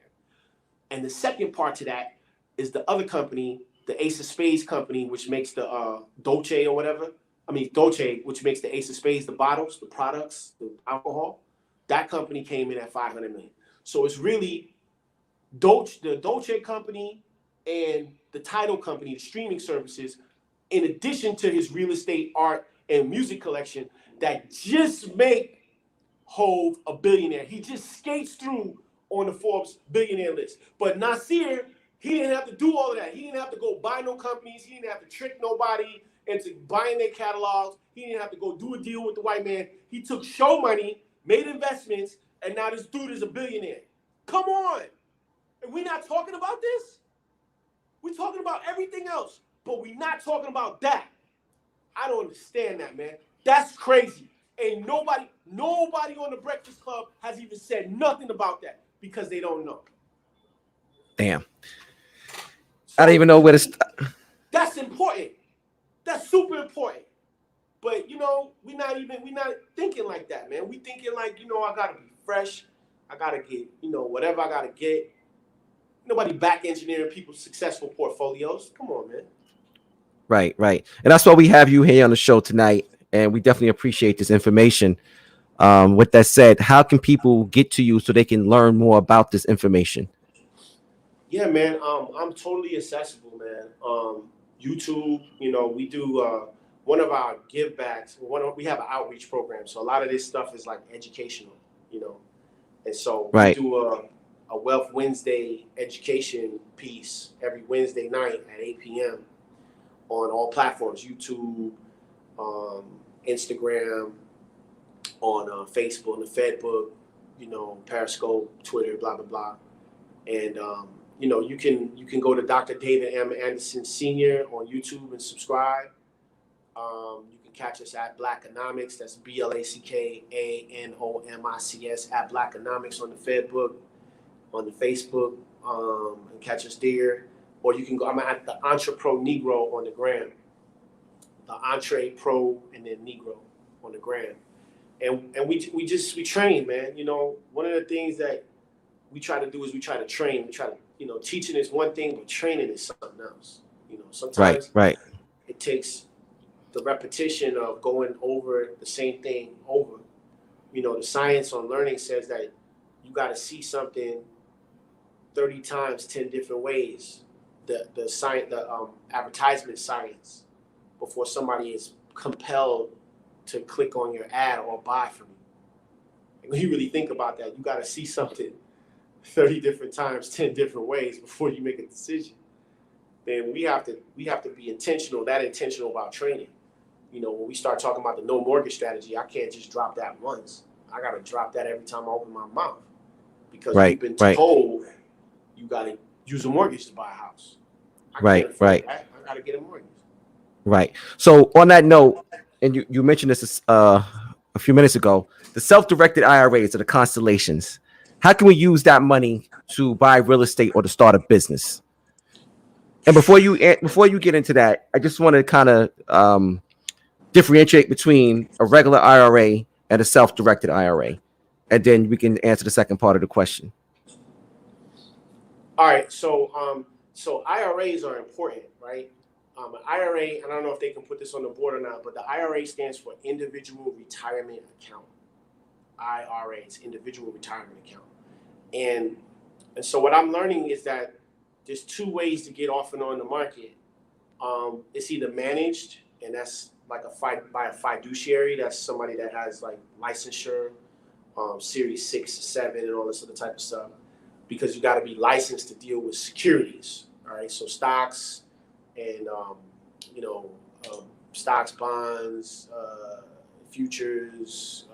And the second part to that is the other company the Ace of Spades company, which makes the Dolce or whatever. I mean, Dolce, which makes the Ace of Spades, the bottles, the products, the alcohol. That company came in at 500 million. So it's really the Dolce company and the title company, the streaming services, in addition to his real estate, art, and music collection, that just make Hove a billionaire. He just skates through on the Forbes billionaire list. But Nasir, he didn't have to do all of that. He didn't have to go buy no companies. He didn't have to trick nobody into buying their catalogs. He didn't have to go do a deal with the white man. He took show money, made investments, and now this dude is a billionaire. Come on. And we're not talking about this? We're talking about everything else, but we're not talking about that. I don't understand that, man. That's crazy. And nobody on the Breakfast Club has even said nothing about that because they don't know. Damn. I don't even know where to start. That's important. That's super important. But we're not thinking like that, man. We thinking like, I gotta be fresh. I gotta get, whatever I gotta get. Nobody back engineering people's successful portfolios. Come on, man. Right. And that's why we have you here on the show tonight. And we definitely appreciate this information. With that said, how can people get to you so they can learn more about this information? Yeah, man. I'm totally accessible, man. YouTube, we do one of our give backs. We have an outreach program. So a lot of this stuff is like educational, And so we do a Wealth Wednesday education piece every Wednesday night at 8 p.m. on all platforms, YouTube, Instagram, on Facebook, on the Fedbook, Periscope, Twitter, blah, blah, blah. And, you can go to Dr. David M. Anderson Sr. on YouTube and subscribe. You can catch us at Blackonomics. That's BLACKANOMICS at Blackonomics on the Fedbook, on the Facebook, and catch us there. Or you can go, I'm at the Entrepro Negro on the gram. The Entre Pro and then Negro on the gram. And we train, man. One of the things that we try to do is we try to train. We try to, teaching is one thing, but training is something else. Sometimes it takes the repetition of going over the same thing over. The science on learning says that you got to see something 30 times, 10 different ways. The science, the advertisement science, before somebody is compelled to click on your ad or buy from you. And when you really think about that, you got to see something 30 different times, 10 different ways before you make a decision. Then we have to be intentional about training. When we start talking about the no mortgage strategy, I can't just drop that once. I got to drop that every time I open my mouth because we've been told you got to use a mortgage to buy a house. I got to get a mortgage. Right. So on that note, and you mentioned this a few minutes ago, the self-directed IRAs are the constellations. How can we use that money to buy real estate or to start a business? And before you get into that, I just want to kind of differentiate between a regular IRA and a self-directed IRA, and then we can answer the second part of the question. All right. So IRAs are important, right? An IRA, and I don't know if they can put this on the board or not, but the IRA stands for Individual Retirement Account. IRA, it's Individual Retirement Account. And so what I'm learning is that there's two ways to get off and on the market. It's either managed, and that's like by a fiduciary. That's somebody that has like licensure, Series 6, 7, and all this other type of stuff, because you got to be licensed to deal with securities. All right, so stocks and stocks, bonds, futures,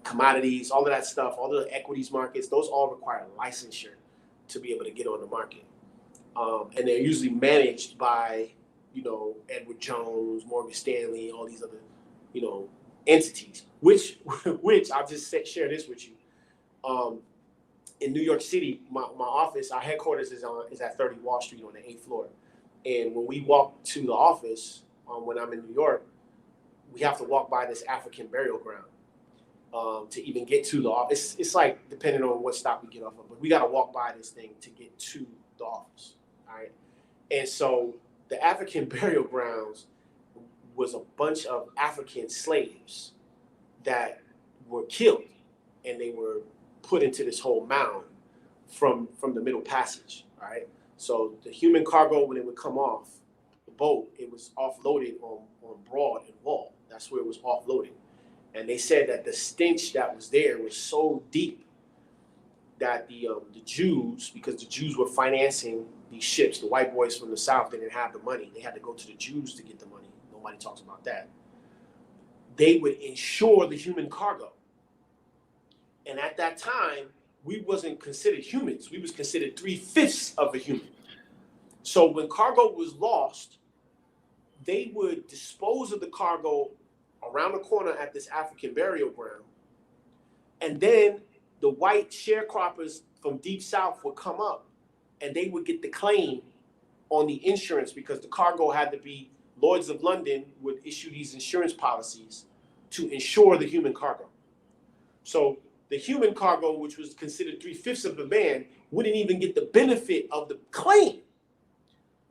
commodities, all of that stuff, all the equities markets, those all require licensure to be able to get on the market. And they're usually managed by, Edward Jones, Morgan Stanley, all these other, entities, which I'll just share this with you. In New York City, my office, our headquarters is at 30 Wall Street on the 8th floor. And when we walk to the office, when I'm in New York, we have to walk by this African burial ground to even get to the office. It's like depending on what stop we get off of, but we got to walk by this thing to get to the office. All right. And so the African burial grounds was a bunch of African slaves that were killed, and they were put into this whole mound from the Middle Passage, right? So the human cargo, when it would come off the boat, it was offloaded on Broad and Wall. That's where it was offloading. And they said that the stench that was there was so deep that the Jews, because the Jews were financing these ships, the white boys from the South didn't have the money. They had to go to the Jews to get the money. Nobody talks about that. They would insure the human cargo. And at that time, we wasn't considered humans. We was considered 3/5 of a human. So when cargo was lost, they would dispose of the cargo around the corner at this African burial ground. And then the white sharecroppers from deep south would come up and they would get the claim on the insurance, because the cargo had to be, Lloyd's of London would issue these insurance policies to insure the human cargo. So the human cargo, which was considered 3/5 of the man, wouldn't even get the benefit of the claim.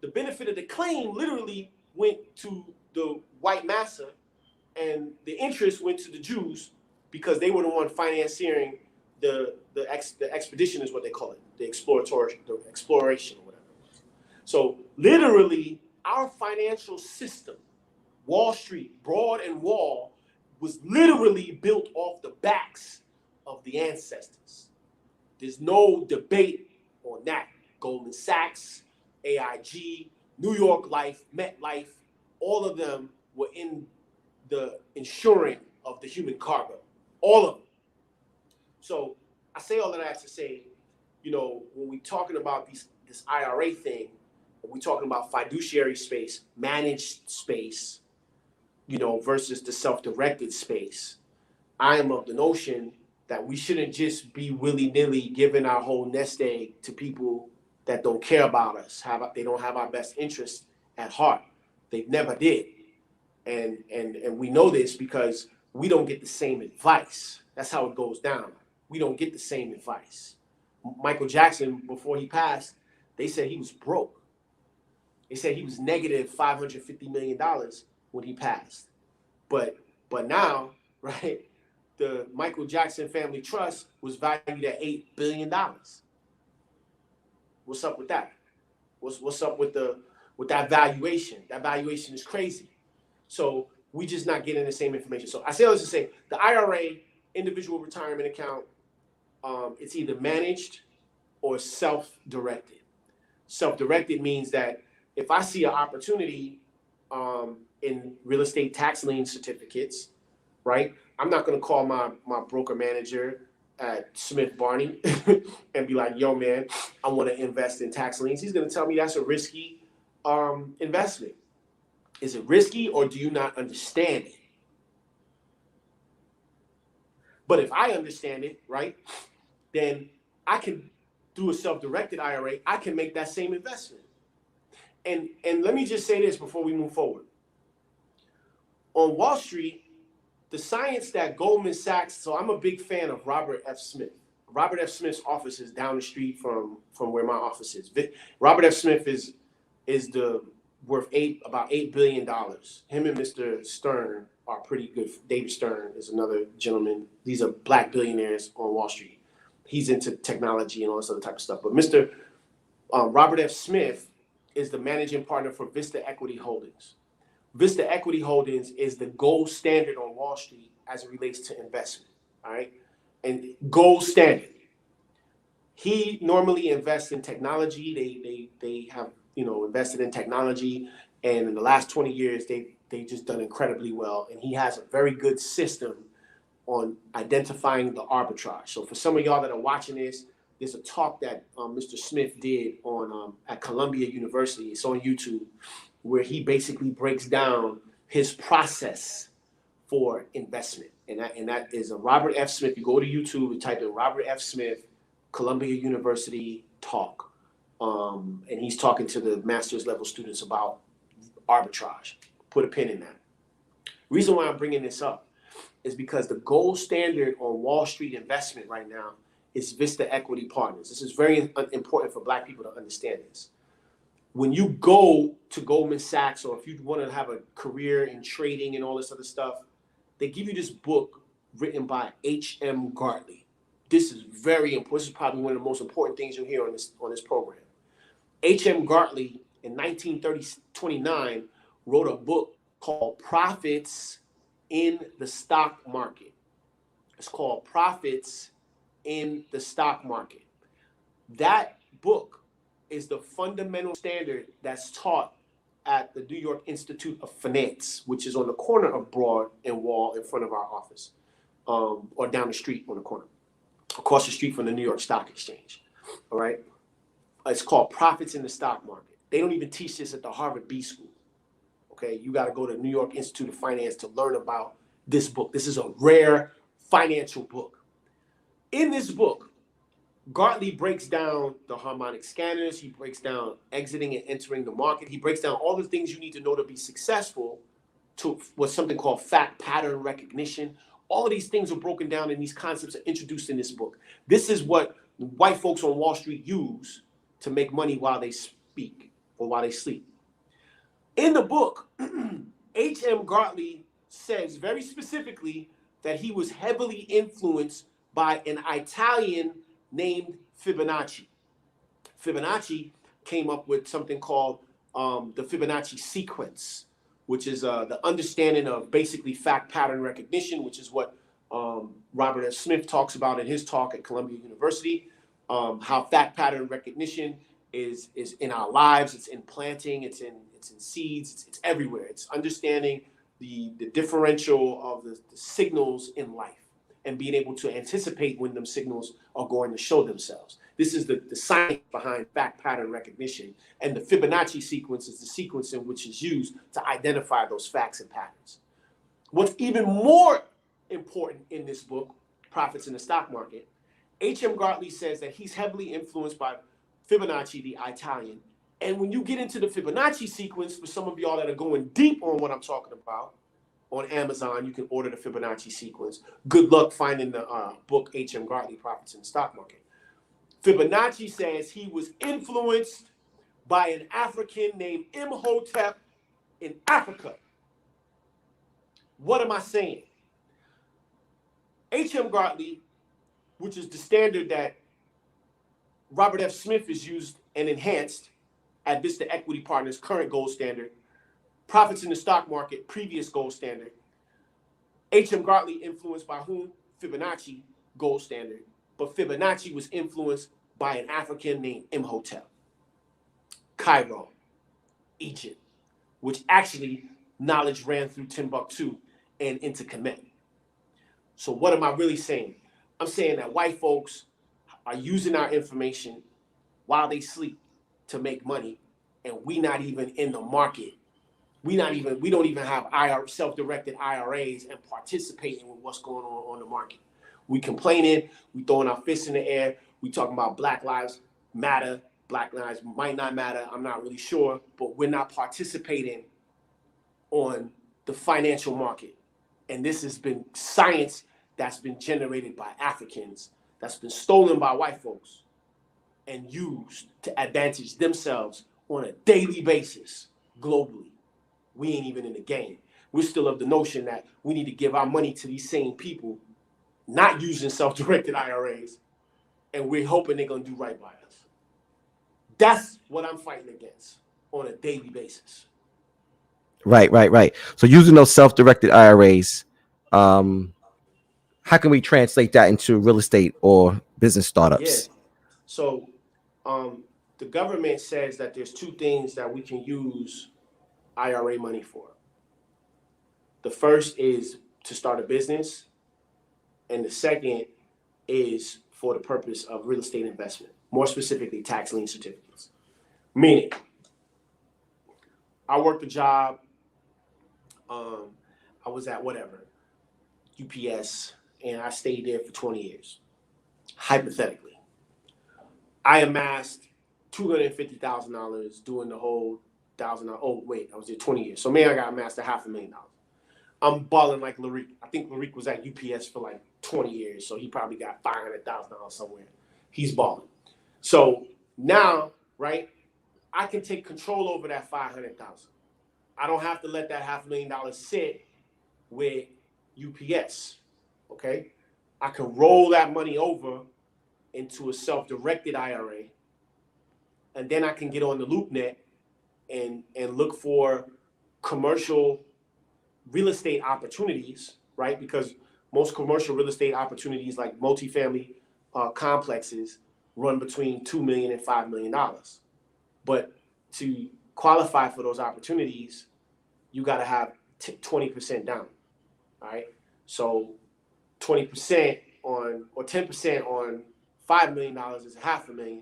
The benefit of the claim literally went to the white massa, and the interest went to the Jews, because they were the one financing the expedition, is what they call it, the exploration or whatever. So literally, our financial system, Wall Street, Broad and Wall, was literally built off the backs of the ancestors. There's no debate on that. Goldman Sachs, AIG, New York Life, MetLife, all of them were in the insuring of the human cargo. All of them. So I say all of that to say, you know, when we're talking about this IRA thing, we're talking about fiduciary space, managed space, you know, versus the self-directed space. I am of the notion that we shouldn't just be willy-nilly giving our whole nest egg to people that don't care about us. They don't have our best interests at heart. They never did. And we know this because we don't get the same advice. That's how it goes down. We don't get the same advice. Michael Jackson, before he passed, they said he was broke. They said he was negative $550 million when he passed. But now, right, the Michael Jackson Family Trust was valued at $8 billion. What's up with that? What's up with that valuation? That valuation is crazy. So we just not getting the same information. So I say all this to say, the IRA, individual retirement account, it's either managed or self-directed. Self-directed means that if I see an opportunity in real estate tax lien certificates, right, I'm not going to call my broker manager at Smith Barney and be like, yo, man, I want to invest in tax liens. He's going to tell me that's a risky investment. Is it risky, or do you not understand it? But if I understand it, right, then I can, through a self-directed IRA, I can make that same investment. And let me just say this before we move forward. On Wall Street, the science that Goldman Sachs, so I'm a big fan of Robert F. Smith. Robert F. Smith's office is down the street from where my office is. Robert F. Smith is worth about $8 billion. Him and Mr. Stern are pretty good. David Stern is another gentleman. These are black billionaires on Wall Street. He's into technology and all this other type of stuff. But Mr. Robert F. Smith is the managing partner for Vista Equity Holdings. Vista Equity Holdings is the gold standard on Wall Street as it relates to investment, all right? And gold standard. He normally invests in technology. They have, you know, invested in technology, and in the last 20 years, they just done incredibly well. And he has a very good system on identifying the arbitrage. So for some of y'all that are watching this, there's a talk that Mr. Smith did on at Columbia University. It's on YouTube, where he basically breaks down his process for investment. And that is a Robert F. Smith. You go to YouTube and type in Robert F. Smith, Columbia University talk. And he's talking to the master's level students about arbitrage. Put a pin in that. Reason why I'm bringing this up is because the gold standard on Wall Street investment right now is Vista Equity Partners. This is very important for black people to understand this. when you go to Goldman Sachs, or if you want to have a career in trading and all this other stuff, they give you this book written by H.M. Gartley. This is very important. This is probably one of the most important things you'll hear on this program. H.M. Gartley in 1929 wrote a book called Profits in the Stock Market. It's called Profits in the Stock Market. That book is the fundamental standard that's taught at the New York Institute of Finance, which is on the corner of Broad and Wall in front of our office, or down the street on the corner, across the street from the New York Stock Exchange. All right. It's called Profits in the Stock Market. They don't even teach this at the Harvard B School. Okay. You got to go to New York Institute of Finance to learn about this book. This is a rare financial book. In this book, Gartley breaks down the harmonic scanners. He breaks down exiting and entering the market. He breaks down all the things you need to know to be successful, to what's something called fact pattern recognition. All of these things are broken down, and these concepts are introduced in this book. This is what white folks on Wall Street use to make money while they speak or while they sleep. In the book, H.M. Gartley says very specifically that he was heavily influenced by an Italian named Fibonacci. Fibonacci came up with something called the Fibonacci Sequence, which is the understanding of basically fact pattern recognition, which is what Robert F. Smith talks about in his talk at Columbia University, how fact pattern recognition is in our lives. It's in planting, it's in seeds, it's everywhere. It's understanding the differential of the signals in life and being able to anticipate when them signals are going to show themselves. This is the science behind fact pattern recognition. And the Fibonacci sequence is the sequence in which is used to identify those facts and patterns. What's even more important in this book, Profits in the Stock Market, H.M. Gartley says that he's heavily influenced by Fibonacci, the Italian. And when you get into the Fibonacci sequence, for some of y'all that are going deep on what I'm talking about, on Amazon, you can order the Fibonacci sequence. Good luck finding the book H.M. Gartley, Profits in the Stock Market. Fibonacci says he was influenced by an African named Imhotep in Africa. What am I saying? H.M. Gartley, which is the standard that Robert F. Smith has used and enhanced at Vista Equity Partners' current gold standard, Profits in the Stock Market, previous gold standard. H.M. Gartley influenced by whom? Fibonacci, gold standard. But Fibonacci was influenced by an African named Imhotep. Cairo, Egypt, which actually knowledge ran through Timbuktu and into Kemet. So what am I really saying? I'm saying that white folks are using our information while they sleep to make money, and we not even in the market. We don't even have self-directed IRAs and participating with what's going on the market. We complaining, we throwing our fists in the air, we talking about Black Lives Matter, Black Lives might not matter, I'm not really sure, but we're not participating on the financial market. And this has been science that's been generated by Africans, that's been stolen by white folks and used to advantage themselves on a daily basis globally. We ain't even in the game. We're still of the notion that we need to give our money to these same people, not using self-directed IRAs, and we're hoping they're going to do right by us. That's what I'm fighting against on a daily basis. Right. So using those self-directed IRAs, how can we translate that into real estate or business startups? Yeah. So the government says that there's two things that we can use IRA money for. The first is to start a business, and the second is for the purpose of real estate investment, more specifically tax lien certificates. Meaning, I worked a job, I was at UPS, and I stayed there for 20 years. Hypothetically, I amassed $250,000 doing the whole $1,000. Oh wait, I was there 20 years. So maybe I got amassed $500,000. I'm balling like Lariq. I think Lariq was at UPS for like 20 years, so he probably got $500,000 somewhere. He's balling. So now, right, I can take control over that 500,000. I don't have to let that $500,000 sit with UPS. Okay, I can roll that money over into a self-directed IRA, and then I can get on the LoopNet and look for commercial real estate opportunities, right? Because most commercial real estate opportunities, like multifamily complexes, run between $2 million and $5 million. But to qualify for those opportunities, you got to have 20% down, all right? So 20% on, or 10% on $5 million is $500,000.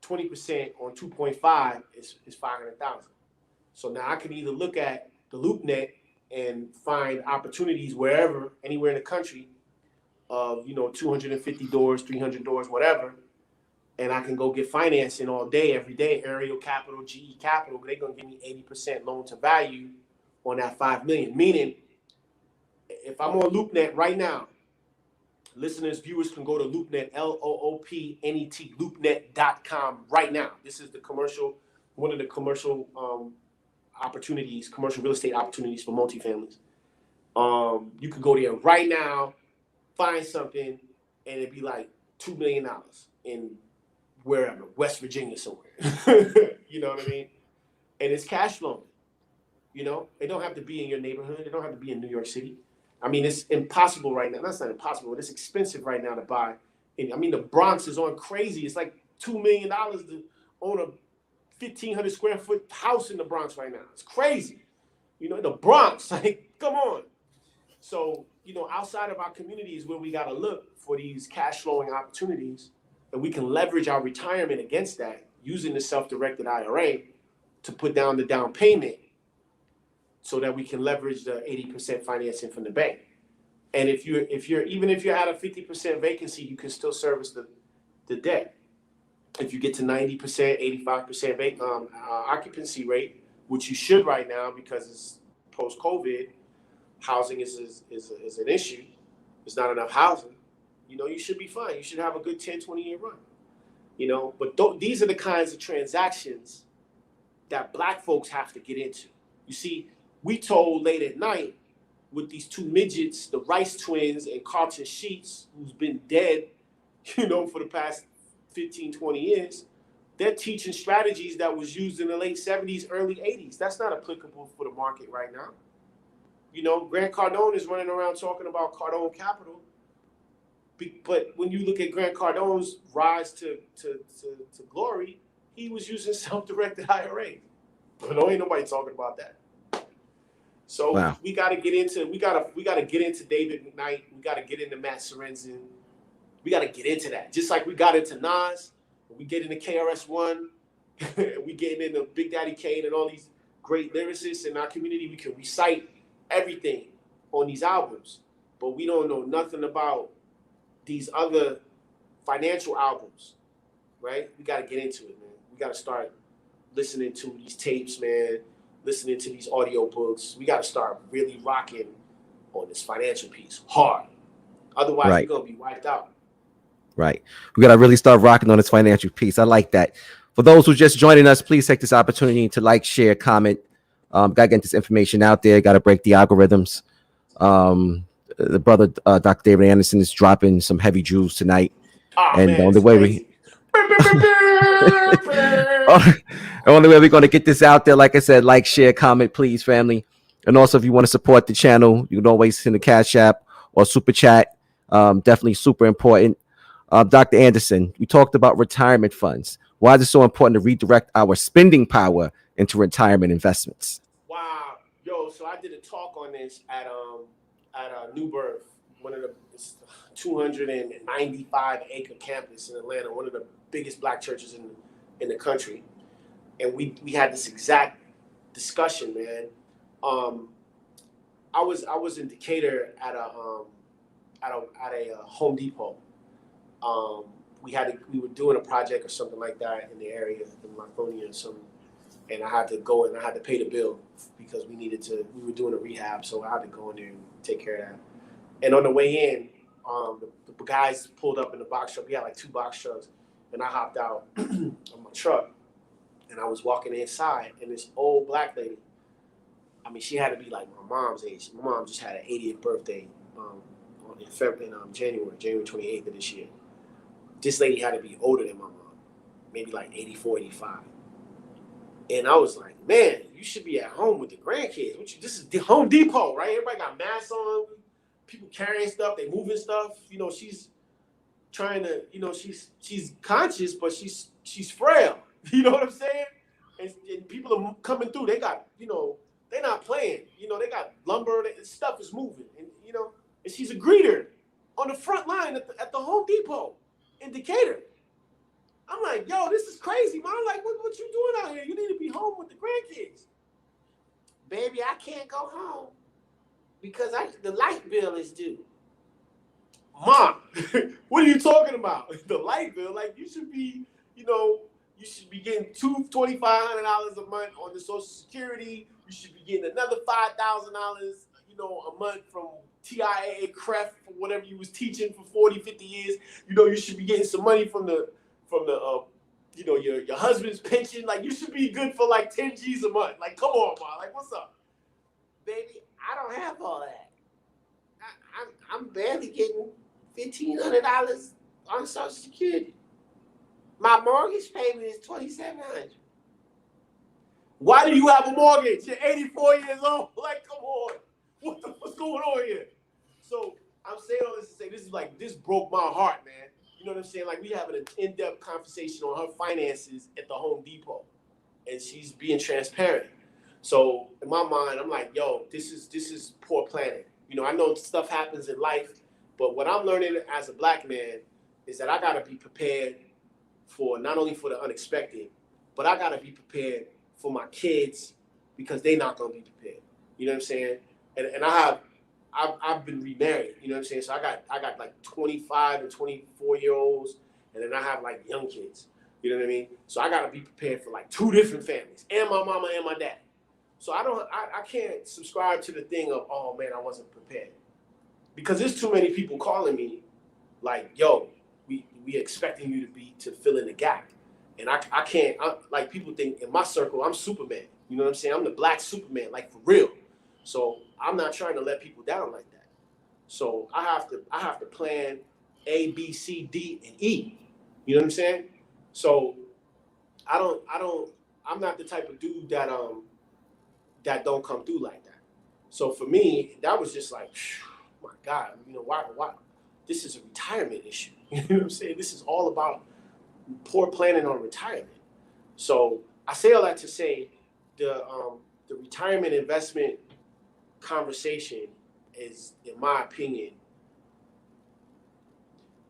20% on 2.5 is 500,000. So now I can either look at the LoopNet and find opportunities wherever, anywhere in the country, of 250 doors, 300 doors, whatever, and I can go get financing all day, every day. Ariel Capital, GE Capital, they're gonna give me 80% loan to value on that 5 million. Meaning, if I'm on LoopNet right now, listeners, viewers can go to LoopNet, LoopNet, LoopNet.com right now. This is the commercial, one of the commercial opportunities, commercial real estate opportunities for multifamilies. You can go there right now, find something, and it'd be like $2 million in wherever, West Virginia somewhere. You know what I mean? And it's cash flowing. It don't have to be in your neighborhood. It don't have to be in New York City. I mean, it's impossible right now. That's not impossible, but it's expensive right now to buy. And I mean, the Bronx is on crazy. It's like $2 million to own a 1,500 square foot house in the Bronx right now. It's crazy. The Bronx, like, come on. So, outside of our communities where we got to look for these cash flowing opportunities, and we can leverage our retirement against that using the self-directed IRA to put down the down payment so that we can leverage the 80% financing from the bank. And if you're at a 50% vacancy, you can still service the debt. If you get to 90%, 85% occupancy rate, which you should right now because it's post-COVID, housing is an issue. There's not enough housing. You should be fine. You should have a good 10, 20-year run. But these are the kinds of transactions that Black folks have to get into. You see, we told late at night with these two midgets, the Rice twins and Carlton Sheets, who's been dead, for the past 15, 20 years, they're teaching strategies that was used in the late 70s, early 80s. That's not applicable for the market right now. Grant Cardone is running around talking about Cardone Capital. But when you look at Grant Cardone's rise to glory, he was using self-directed IRA. But no, ain't nobody talking about that. So wow. we got to get into David McKnight. We got to get into Matt Sorensen. We got to get into that. Just like we got into Nas, we get into KRS-One, we getting into Big Daddy Kane and all these great lyricists in our community. We can recite everything on these albums, but we don't know nothing about these other financial albums, right? We got to get into it, man. We got to start listening to these tapes, man, listening to these audio books. We got to start really rocking on this financial piece hard. Otherwise, we're going to be wiped out. Right. We got to really start rocking on this financial piece. I like that. For those who just joining us, please take this opportunity to like, share, comment. Got to get this information out there. Got to break the algorithms. The brother, Dr. David Anderson, is dropping some heavy jewels tonight. And the only way we're going to get this out there, like I said, like, share, comment, please, family. And also, if you want to support the channel, you can always send a Cash App or Super Chat. Definitely super important. Dr. Anderson, we talked about retirement funds. Why is it so important to redirect our spending power into retirement investments? Wow. Yo, so I did a talk on this at New Birth, one of the 295-acre campus in Atlanta, one of the biggest Black churches in the country. And we had this exact discussion, man. I was in Decatur at a Home Depot. We were doing a project or something like that in the area in Lithonia or something, and I had to go and I had to pay the bill because we were doing a rehab, so I had to go in there and take care of that. And on the way in, the guys pulled up in the box truck. We had like 2 box trucks, and I hopped out of my truck, And I was walking inside, and this old black lady, I mean, she had to be like my mom's age. My mom just had an 80th birthday in January 28th of this year. This lady had to be older than my mom, maybe like 84, 85. And I was like, man, you should be at home with the grandkids. This is the Home Depot, right? Everybody got masks on, people carrying stuff, they moving stuff. You know, she's trying to, you know, she's conscious, but she's frail. You know what I'm saying? And people are coming through. They got, you know, they're not playing. You know, they got lumber, stuff is moving. And, you know, and she's a greeter on the front line at the Home Depot in Decatur. I'm like, yo, this is crazy, man. I'm like, what you doing out here? You need to be home with the grandkids. Baby, I can't go home because the light bill is due. Mom, what are you talking about? The light bill? Like, you should be, you know, you should be getting $2,500 a month on the Social Security. You should be getting another $5,000, you know, a month from TIAA CREF for whatever you was teaching for 40, 50 years. You know, you should be getting some money from the you know, your husband's pension. Like, you should be good for like 10 G's a month. Like, come on, Mom. Like, what's up? Baby, I don't have all that. I'm barely getting $1,500 on Social Security. My mortgage payment is $2,700. Why do you have a mortgage? You're 84 years old. Like, come on. What's going on here? So I'm saying all this to say this broke my heart, man. You know what I'm saying? Like, we having an in-depth conversation on her finances at the Home Depot, and she's being transparent. So in my mind, I'm like, yo, this is poor planning. You know, I know stuff happens in life, but what I'm learning as a black man is that I gotta be prepared for not only for the unexpected, but I gotta be prepared for my kids because they're not gonna be prepared. You know what I'm saying? And I've been remarried, you know what I'm saying? So I got like 25 and 24-year-olds, and then I have like young kids, you know what I mean? So I gotta be prepared for like two different families, and my mama and my dad. So I can't subscribe to the thing of, oh man, I wasn't prepared. Because there's too many people calling me like, yo, we expecting you to fill in the gap. And I can't, like, people think in my circle, I'm Superman. You know what I'm saying? I'm the black Superman, like, for real. So I'm not trying to let people down like that. So I have to plan A, B, C, D, and E. You know what I'm saying? So I'm not the type of dude that don't come through like that. So for me, that was just like, my God, you know, why? This is a retirement issue. You know what I'm saying? This is all about poor planning on retirement. So I say all that to say the retirement investment conversation is, in my opinion,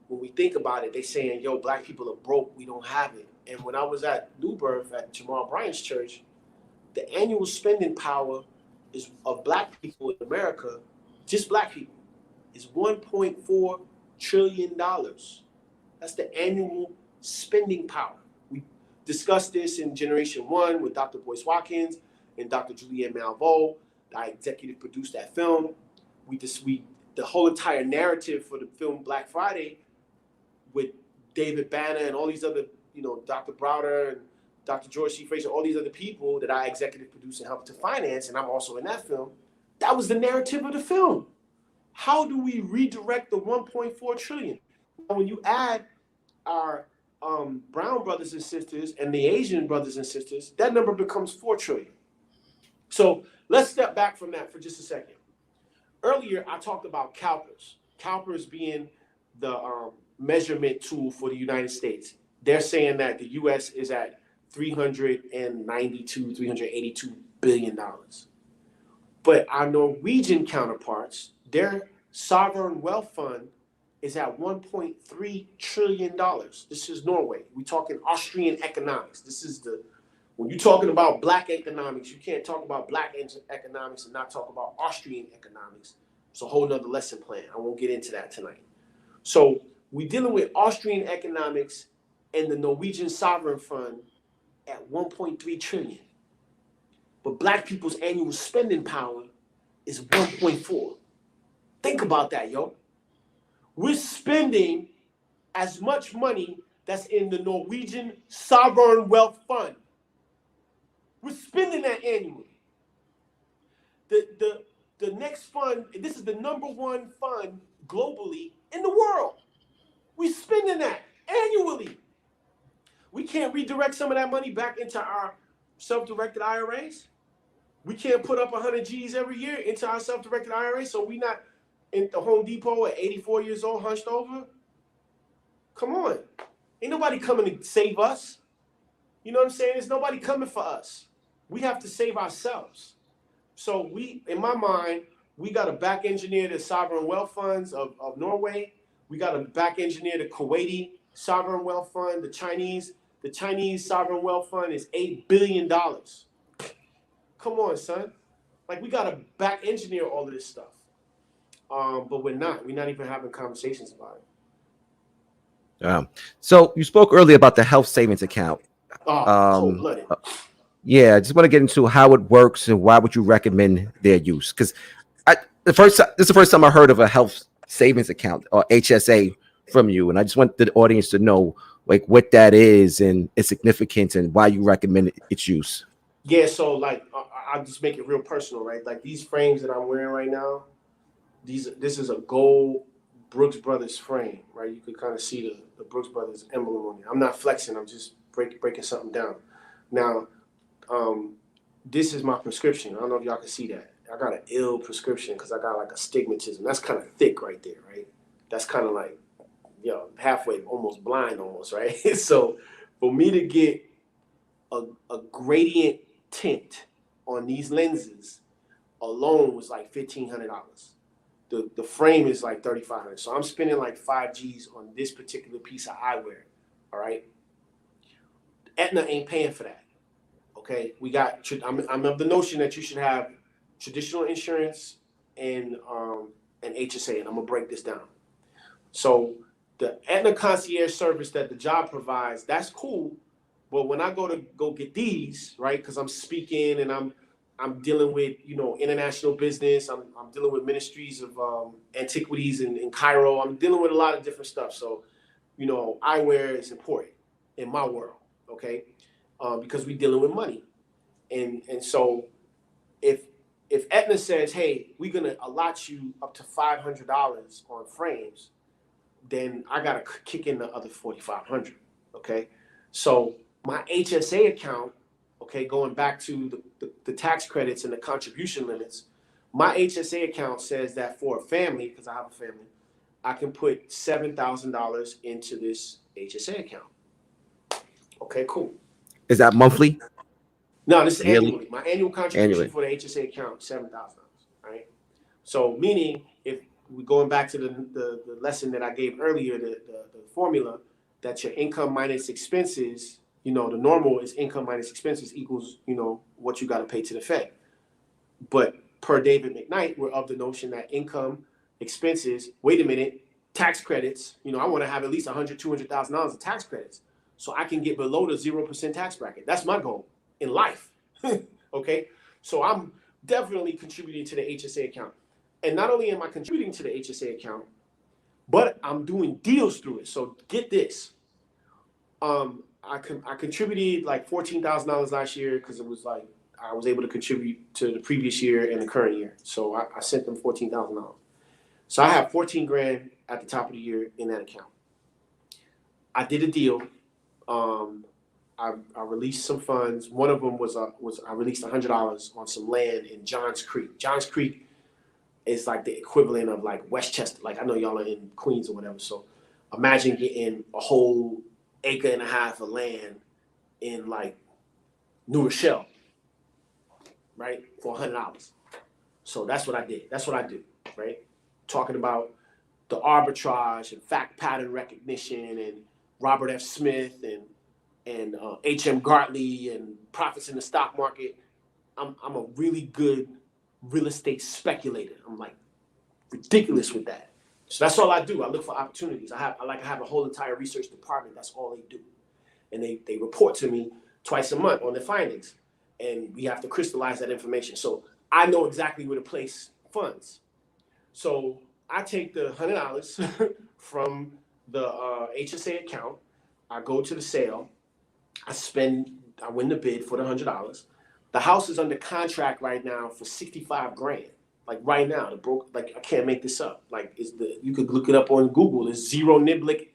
when we think about it, they saying, yo, black people are broke, we don't have it. And when I was at New Birth at Jamal Bryant's church, the annual spending power of black people in America, just black people, is $1.4 trillion. That's the annual spending power. We discussed this in Generation 1 with Dr. Boyce Watkins and Dr. Julianne Malveaux. I executive produced that film. The whole entire narrative for the film Black Friday with David Banner and all these other, you know, Dr. Browder and Dr. George C. Fraser, all these other people that I executive produced and helped to finance, and I'm also in that film. That was the narrative of the film. How do we redirect the 1.4 trillion? When you add our brown brothers and sisters and the Asian brothers and sisters, that number becomes 4 trillion. So let's step back from that for just a second. Earlier, I talked about CalPERS. CalPERS being the measurement tool for the United States. They're saying that the U.S. is at $382 billion. But our Norwegian counterparts, their sovereign wealth fund is at $1.3 trillion. This is Norway. We're talking Austrian economics. This is when you're talking about black economics, you can't talk about black economics and not talk about Austrian economics. It's a whole nother lesson plan. I won't get into that tonight. So we're dealing with Austrian economics and the Norwegian sovereign fund at 1.3 trillion. But black people's annual spending power is 1.4. Think about that, yo. We're spending as much money that's in the Norwegian sovereign wealth fund. We're spending that annually. The next fund, this is the #1 fund globally in the world. We're spending that annually. We can't redirect some of that money back into our self-directed IRAs. We can't put up 100 G's every year into our self-directed IRA, so we not in the Home Depot at 84 years old, hunched over. Come on. Ain't nobody coming to save us. You know what I'm saying? There's nobody coming for us. We have to save ourselves. So we, in my mind, we got to back engineer the sovereign wealth funds of Norway. We got to back engineer the Kuwaiti sovereign wealth fund. The Chinese sovereign wealth fund is $8 billion. Come on, son. Like, we got to back engineer all of this stuff. But we're not. We're not even having conversations about it. So you spoke earlier about the health savings account. Cold-blooded. Yeah, I just want to get into how it works and why would you recommend their use? Because this is the first time I heard of a health savings account or HSA from you, and I just want the audience to know like what that is and its significance and why you recommend its use. Yeah, so like I'll just make it real personal, right? Like these frames that I'm wearing right now, this is a gold Brooks Brothers frame, right? You could kind of see the Brooks Brothers emblem on it. I'm not flexing. I'm just breaking something down. Now, this is my prescription. I don't know if y'all can see that. I got an ill prescription because I got like astigmatism. That's kind of thick right there, right? That's kind of like, halfway, almost blind almost, right? So for me to get a gradient tint on these lenses alone was like $1,500. The frame is like $3,500. So I'm spending like 5 G's on this particular piece of eyewear, all right? Aetna ain't paying for that, okay? I'm of the notion that you should have traditional insurance and HSA, and I'm gonna break this down. So the Aetna concierge service that the job provides, that's cool, but when I go get these, right, because I'm speaking and I'm dealing with, international business. I'm dealing with ministries of antiquities in Cairo. I'm dealing with a lot of different stuff. So, eyewear is important in my world, okay? Because we're dealing with money. And so if Aetna says, hey, we're going to allot you up to $500 on frames, then I got to kick in the other $4,500, okay? So my HSA account, okay, going back to the tax credits and the contribution limits, my HSA account says that for a family, because I have a family, I can put $7,000 into this HSA account. Okay, cool. Is that monthly? No, this is Yearly? annually. My annual contribution for the HSA account, $7,000, right? So meaning, if we're going back to the lesson that I gave earlier, the formula that your income minus expenses, the normal is income minus expenses equals, what you got to pay to the Fed. But per David McKnight, we're of the notion that income, expenses, wait a minute, tax credits, I want to have at least $100,000, $200,000 of tax credits so I can get below the 0% tax bracket. That's my goal in life. Okay. So I'm definitely contributing to the HSA account. And not only am I contributing to the HSA account, but I'm doing deals through it. So get this. I contributed like $14,000 last year because it was like I was able to contribute to the previous year and the current year. So I sent them $14,000. So I have 14 grand at the top of the year in that account. I did a deal. I released some funds. One of them was I released $100 on some land in Johns Creek. Johns Creek is like the equivalent of like Westchester. Like I know y'all are in Queens or whatever. So imagine getting a whole 1.5 acres of land in like New Rochelle, right, for $100. So that's what I did. That's what I do, right? Talking about the arbitrage and fact pattern recognition and Robert F. Smith and H.M. Gartley and profits in the stock market. I'm a really good real estate speculator. I'm like ridiculous with that. So that's all I do. I look for opportunities. I have a whole entire research department. That's all they do. And they report to me twice a month on their findings. And we have to crystallize that information. So I know exactly where to place funds. So I take the $100 from the HSA account. I go to the sale. I win the bid for the $100. The house is under contract right now for 65 grand. Like right now, like I can't make this up. Like you could look it up on Google. It's Zero Niblick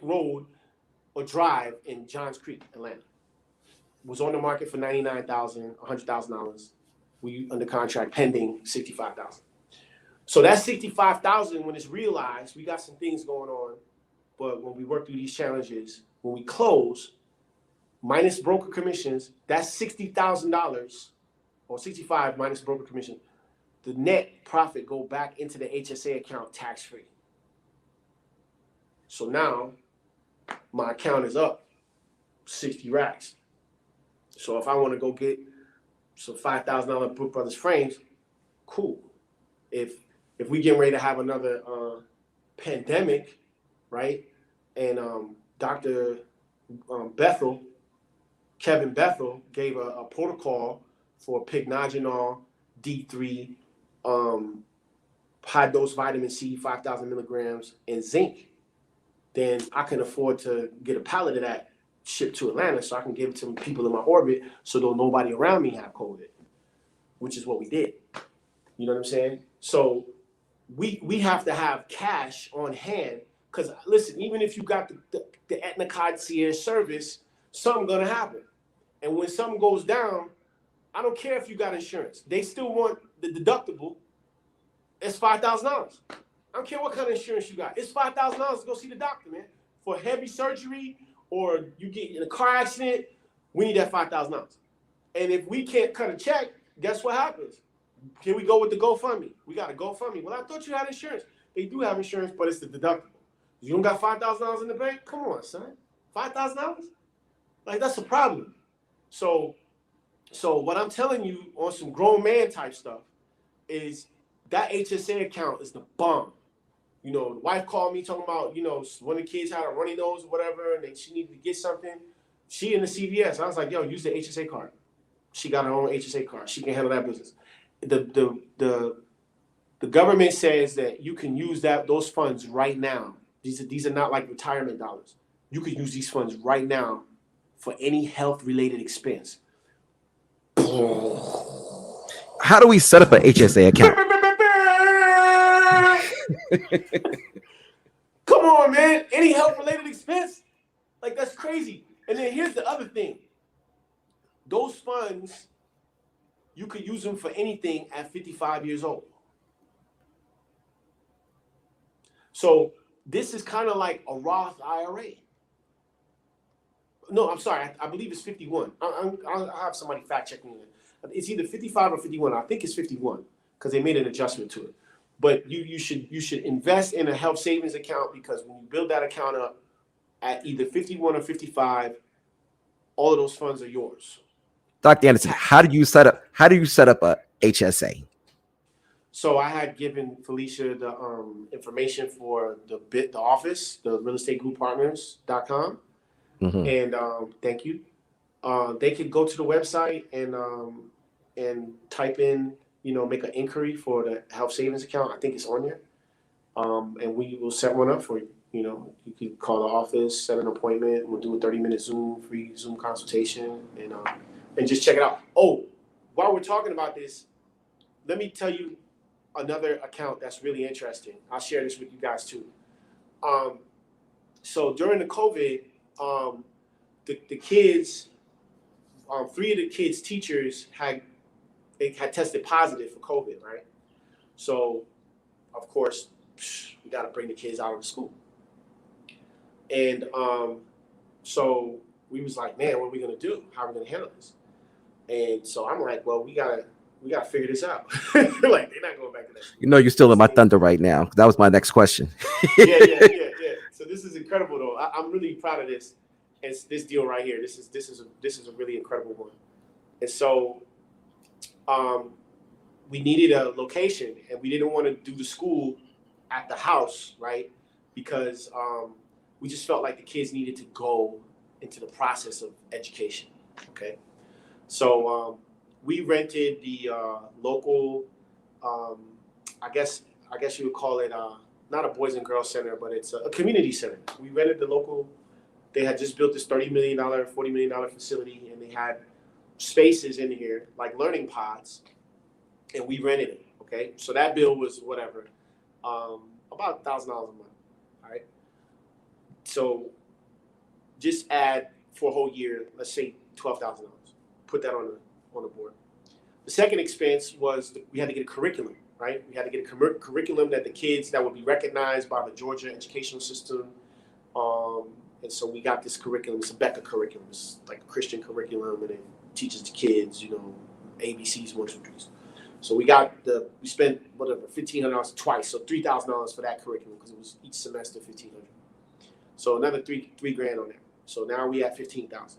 Road or Drive in Johns Creek, Atlanta. Was on the market for $99,000, $100,000. We under contract pending $65,000. So that $65,000, when it's realized, we got some things going on. But when we work through these challenges, when we close, minus broker commissions, that's $60,000 or 65 minus broker commission. The net profit go back into the HSA account tax-free. So now my account is up 60 racks. So if I want to go get some $5,000 Brook Brothers frames, cool. If we get ready to have another pandemic, right? And Dr. Kevin Bethel gave a protocol for pycnogenol, D3, high dose vitamin C, 5,000 milligrams, and zinc, then I can afford to get a pallet of that shipped to Atlanta so I can give it to people in my orbit so that nobody around me have COVID, which is what we did. You know what I'm saying? So we have to have cash on hand because, listen, even if you got the Aetna concierge service, something going to happen. And when something goes down, I don't care if you got insurance. They still want the deductible. It's $5,000. I don't care what kind of insurance you got. It's $5,000 to go see the doctor, man. For heavy surgery or you get in a car accident, we need that $5,000. And if we can't cut a check, guess what happens? Here we go with the GoFundMe. We got a GoFundMe. Well, I thought you had insurance. They do have insurance, but it's the deductible. You don't got $5,000 in the bank? Come on, son. $5,000? Like, that's a problem. So what I'm telling you on some grown man type stuff is that HSA account is the bomb. You know, the wife called me talking about, you know, one of the kids had a runny nose or whatever, and she needed to get something. She in the CVS. I was like, yo, use the HSA card. She got her own HSA card. She can handle that business. The government says that you can use those funds right now. These are not like retirement dollars. You can use these funds right now for any health-related expense. How do we set up an HSA account? Come on, man. Any health-related expense? Like, that's crazy. And then here's the other thing. Those funds, you could use them for anything at 55 years old. So this is kind of like a Roth IRA. No, I'm sorry. I believe it's 51. I'll have somebody fact check me. It's either 55 or 51. I think it's 51 because they made an adjustment to it. But you should invest in a health savings account because when you build that account up at either 51 or 55, all of those funds are yours. Dr. Anderson, how do you set up a HSA? So I had given Felicia the information for the office, the realestategrouppartners.com. Mm-hmm. And thank you. They could go to the website and type in, you know, make an inquiry for the health savings account. I think it's on there. And we will set one up for you. You know, you can call the office, set an appointment. We'll do a 30-minute free Zoom consultation, and just check it out. Oh, while we're talking about this, let me tell you another account that's really interesting. I'll share this with you guys too. So during the COVID, the kids, 3 of the kids' teachers had tested positive for COVID, right? So, of course, we got to bring the kids out of the school. And so we was like, man, what are we gonna do? How are we gonna handle this? And so I'm like, well, we gotta figure this out. Like, they're not going back to that. You know, you're still in my thunder right now. That was my next question. Yeah. So this is incredible, though. I'm really proud of this. It's this deal right here. This is a really incredible one. And so, we needed a location, and we didn't want to do the school at the house, right? Because we just felt like the kids needed to go into the process of education. Okay, so we rented the local, I guess you would call it not a boys and girls center, but it's a community center. We rented the local. They had just built this $30 million, $40 million facility, and they had spaces in here, like learning pods, and we rented it. Okay, so that bill was whatever, about $1,000 a month. All right, so just add for a whole year, let's say $12,000. Put that on the board. The second expense was we had to get a curriculum, right? We had to get a curriculum that the kids that would be recognized by the Georgia educational system. And so we got this curriculum. It's a Becca curriculum. It's like a Christian curriculum, and it teaches the kids, you know, ABCs, 1, 2, 3. So we spent whatever $1,500 twice, so $3,000 for that curriculum because it was each semester $1,500. So another three grand on there. So now we have $15,000.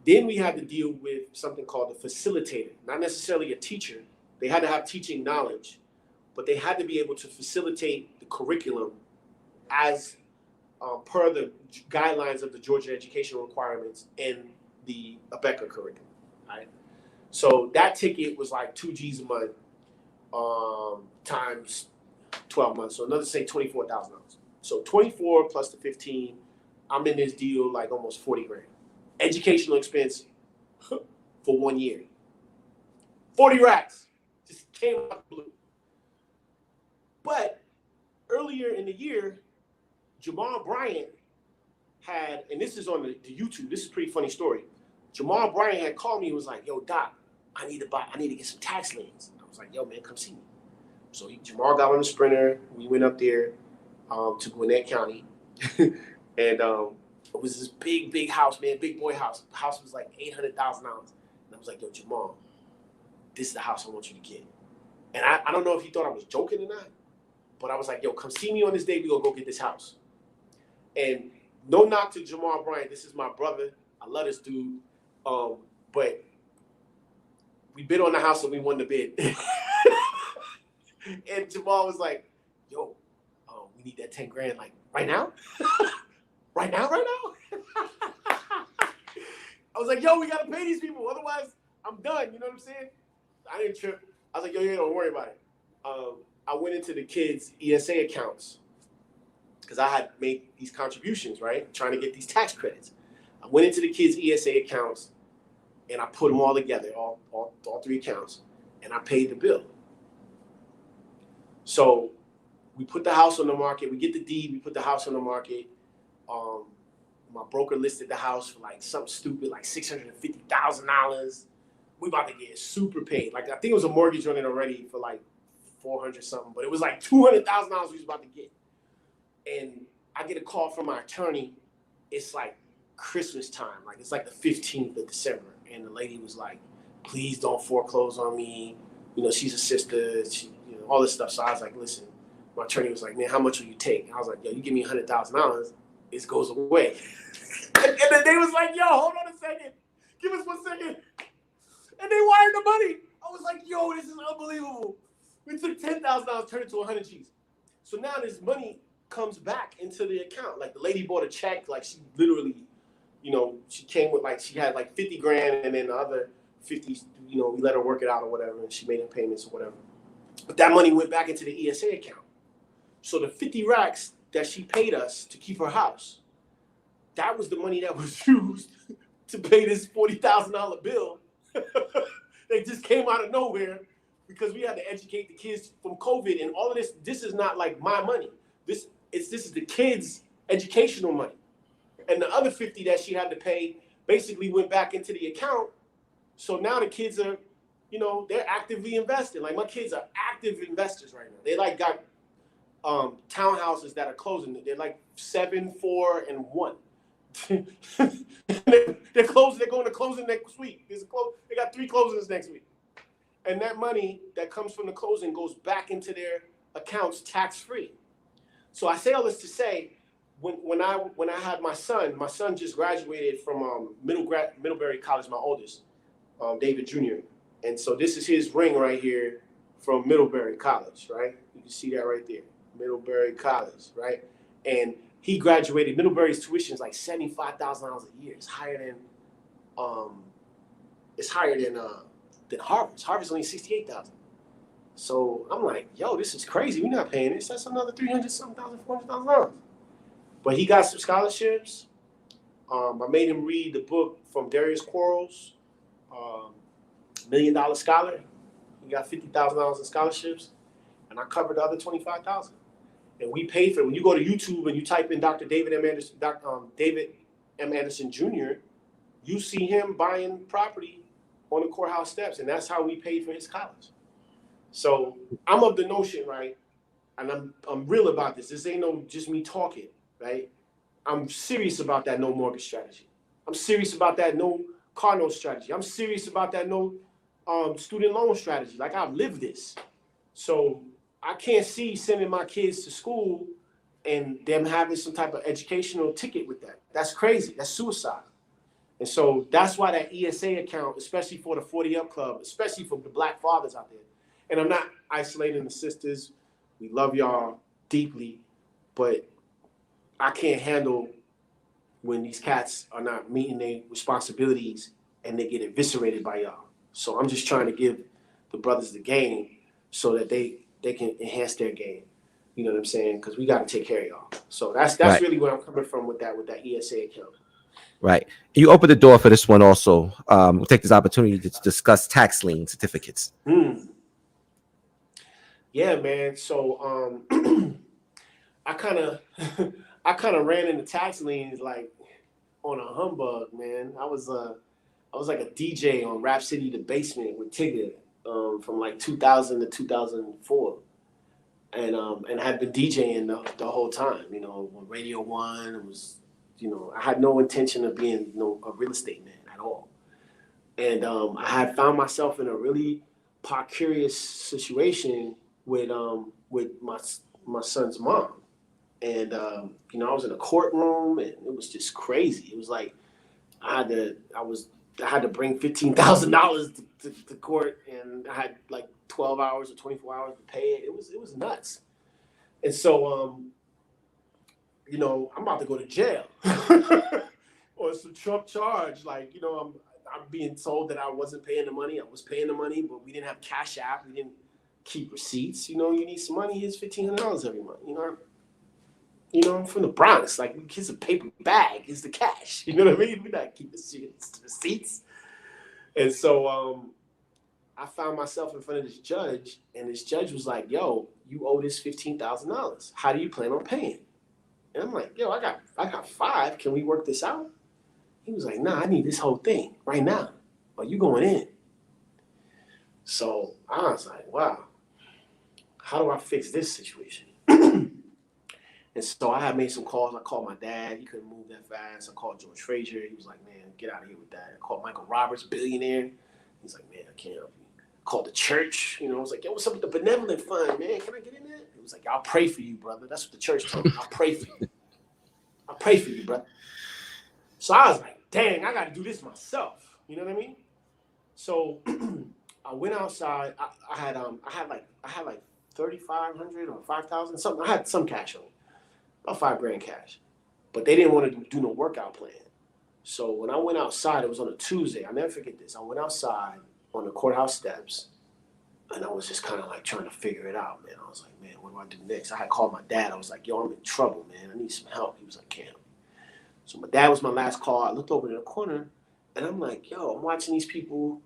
Then we had to deal with something called the facilitator, not necessarily a teacher. They had to have teaching knowledge, but they had to be able to facilitate the curriculum as per the guidelines of the Georgia educational requirements in the Becca curriculum. Right? So that ticket was like 2 G's a month times 12 months. So another say $24,000. So 24 plus the 15, I'm in this deal like almost 40 grand. Educational expense for 1 year. 40 racks just came out of the blue. But earlier in the year, Jamal Bryant had, and this is on the YouTube, this is a pretty funny story. Jamal Bryant had called me and was like, yo, Doc, I need to get some tax liens. I was like, yo, man, come see me. So Jamal got on the Sprinter. We went up there to Gwinnett County. And it was this big house, man, big boy house. The house was like $800,000. And I was like, yo, Jamal, this is the house I want you to get. And I don't know if he thought I was joking or not, but I was like, yo, come see me on this day. We're going to go get this house. And no knock to Jamal Bryant. This is my brother. I love this dude. But we bid on the house and we won the bid. And Jamal was like, yo, we need that 10 grand, like right now? Right now? I was like, yo, we got to pay these people. Otherwise, I'm done. You know what I'm saying? I didn't trip. I was like, yo, yeah, don't worry about it. I went into the kids' ESA accounts because I had made these contributions, right? Trying to get these tax credits. I went into the kids' ESA accounts and I put them all together, all 3 accounts, and I paid the bill. So we put the house on the market. We get the deed. We put the house on the market. My broker listed the house for like something stupid, like $650,000. We about to get super paid. Like I think it was a mortgage on it already for like 400 something, but it was like $200,000 we was about to get. And I get a call from my attorney. It's like Christmas time, like it's like the 15th of December, and the lady was like, "Please don't foreclose on me. You know, she's a sister. She, you know, all this stuff." So I was like, "Listen." My attorney was like, "Man, how much will you take?" I was like, "Yo, you give me $100,000, it goes away." And then they was like, "Yo, hold on a second. Give us 1 second." And they wired the money. I was like, "Yo, this is unbelievable." We took $10,000, turned it to 100 G's. So now this money comes back into the account. Like the lady bought a check, like she literally, you know, she came with like, she had like 50 grand and then the other 50, you know, we let her work it out or whatever, and she made her payments or whatever. But that money went back into the ESA account. So the 50 racks that she paid us to keep her house, that was the money that was used to pay this $40,000 bill. They just came out of nowhere because we had to educate the kids from COVID and all of this. This is not like my money. This is the kids' educational money. And the other 50 that she had to pay basically went back into the account. So now the kids are, you know, they're actively investing. Like my kids are active investors right now. They like got townhouses that are closing. They're like 7, 4, and 1. They're closing. They're going to closing next week. They got 3 closings next week. And that money that comes from the closing goes back into their accounts tax-free. So I say all this to say, when I had my son just graduated from Middlebury College, my oldest, David Jr. And so this is his ring right here from Middlebury College, right? You can see that right there, Middlebury College, right? And he graduated. Middlebury's tuition is like $75,000 a year. It's higher than Harvard's. Harvard's only $68,000. So I'm like, yo, this is crazy. We're not paying this. That's another $300,000, $400,000. But he got some scholarships. I made him read the book from Darius Quarles, $1 million scholar. He got $50,000 in scholarships, and I covered the other $25,000. And we paid for it. When you go to YouTube and you type in Dr. David M. Anderson, David M. Anderson Jr., you see him buying property on the courthouse steps, and that's how we paid for his college. So I'm of the notion, right, and I'm real about this. This ain't no just me talking, right? I'm serious about that no mortgage strategy. I'm serious about that no car note strategy. I'm serious about that no student loan strategy. Like, I've lived this. So I can't see sending my kids to school and them having some type of educational ticket with that. That's crazy. That's suicide. And so that's why that ESA account, especially for the 40 Up Club, especially for the Black fathers out there. And I'm not isolating the sisters. We love y'all deeply, but I can't handle when these cats are not meeting their responsibilities and they get eviscerated by y'all. So I'm just trying to give the brothers the game so that they can enhance their game. You know what I'm saying? Because we got to take care of y'all. So that's Right. really where I'm coming from with that ESA account. Right. You opened the door for this one also. We'll take this opportunity to discuss tax lien certificates. Yeah, man. So I kind of ran into tax liens like on a humbug, man. I was like a DJ on Rap City The Basement with Tigger from like 2000 to 2004. And I had been DJing the whole time, you know, on Radio 1. It was, you know, I had no intention of being a real estate man at all. And I had found myself in a really precarious situation with my son's mom. And, you know, I was in a courtroom and it was just crazy. It was like I had to bring $15,000 to court, and I had like 12 hours or 24 hours to pay it. It was nuts. And so, you know, I'm about to go to jail or some Trump charge. Like, you know, I'm being told that I wasn't paying the money. I was paying the money, but we didn't have Cash App. We didn't keep receipts. You know, you need some money. Here's $1,500 every month. You know, I'm from the Bronx. Like, it's a paper bag. It's the cash. You know what I mean? We're not keeping receipts. And so I found myself in front of this judge, and this judge was like, yo, you owe this $15,000. How do you plan on paying? And I'm like, yo, I got 5. Can we work this out? He was like, nah, I need this whole thing right now. But you going in. So I was like, wow, how do I fix this situation? And so I had made some calls. I called my dad. He couldn't move that fast. I called George Frazier. He was like, man, get out of here with that. I called Michael Roberts, billionaire. He's like, man, I can't help you. I called the church. You know, I was like, yo, what's up with the benevolent fund, man? Can I get in there? He was like, I'll pray for you, brother. That's what the church told me. I'll pray for you. I'll pray for you, brother. So I was like, dang, I got to do this myself. You know what I mean? So I went outside. I had like 3,500 or 5,000, something. I had some cash on me. About $5,000 cash, but they didn't want to do no workout plan. So when I went outside, it was on a Tuesday. I'll never forget this. I went outside on the courthouse steps, and I was just kind of like trying to figure it out, man. I was like, man, what do I do next? I had called my dad. I was like, yo, I'm in trouble, man. I need some help. He was like, can't. So my dad was my last call. I looked over in the corner, and I'm like, yo, I'm watching these people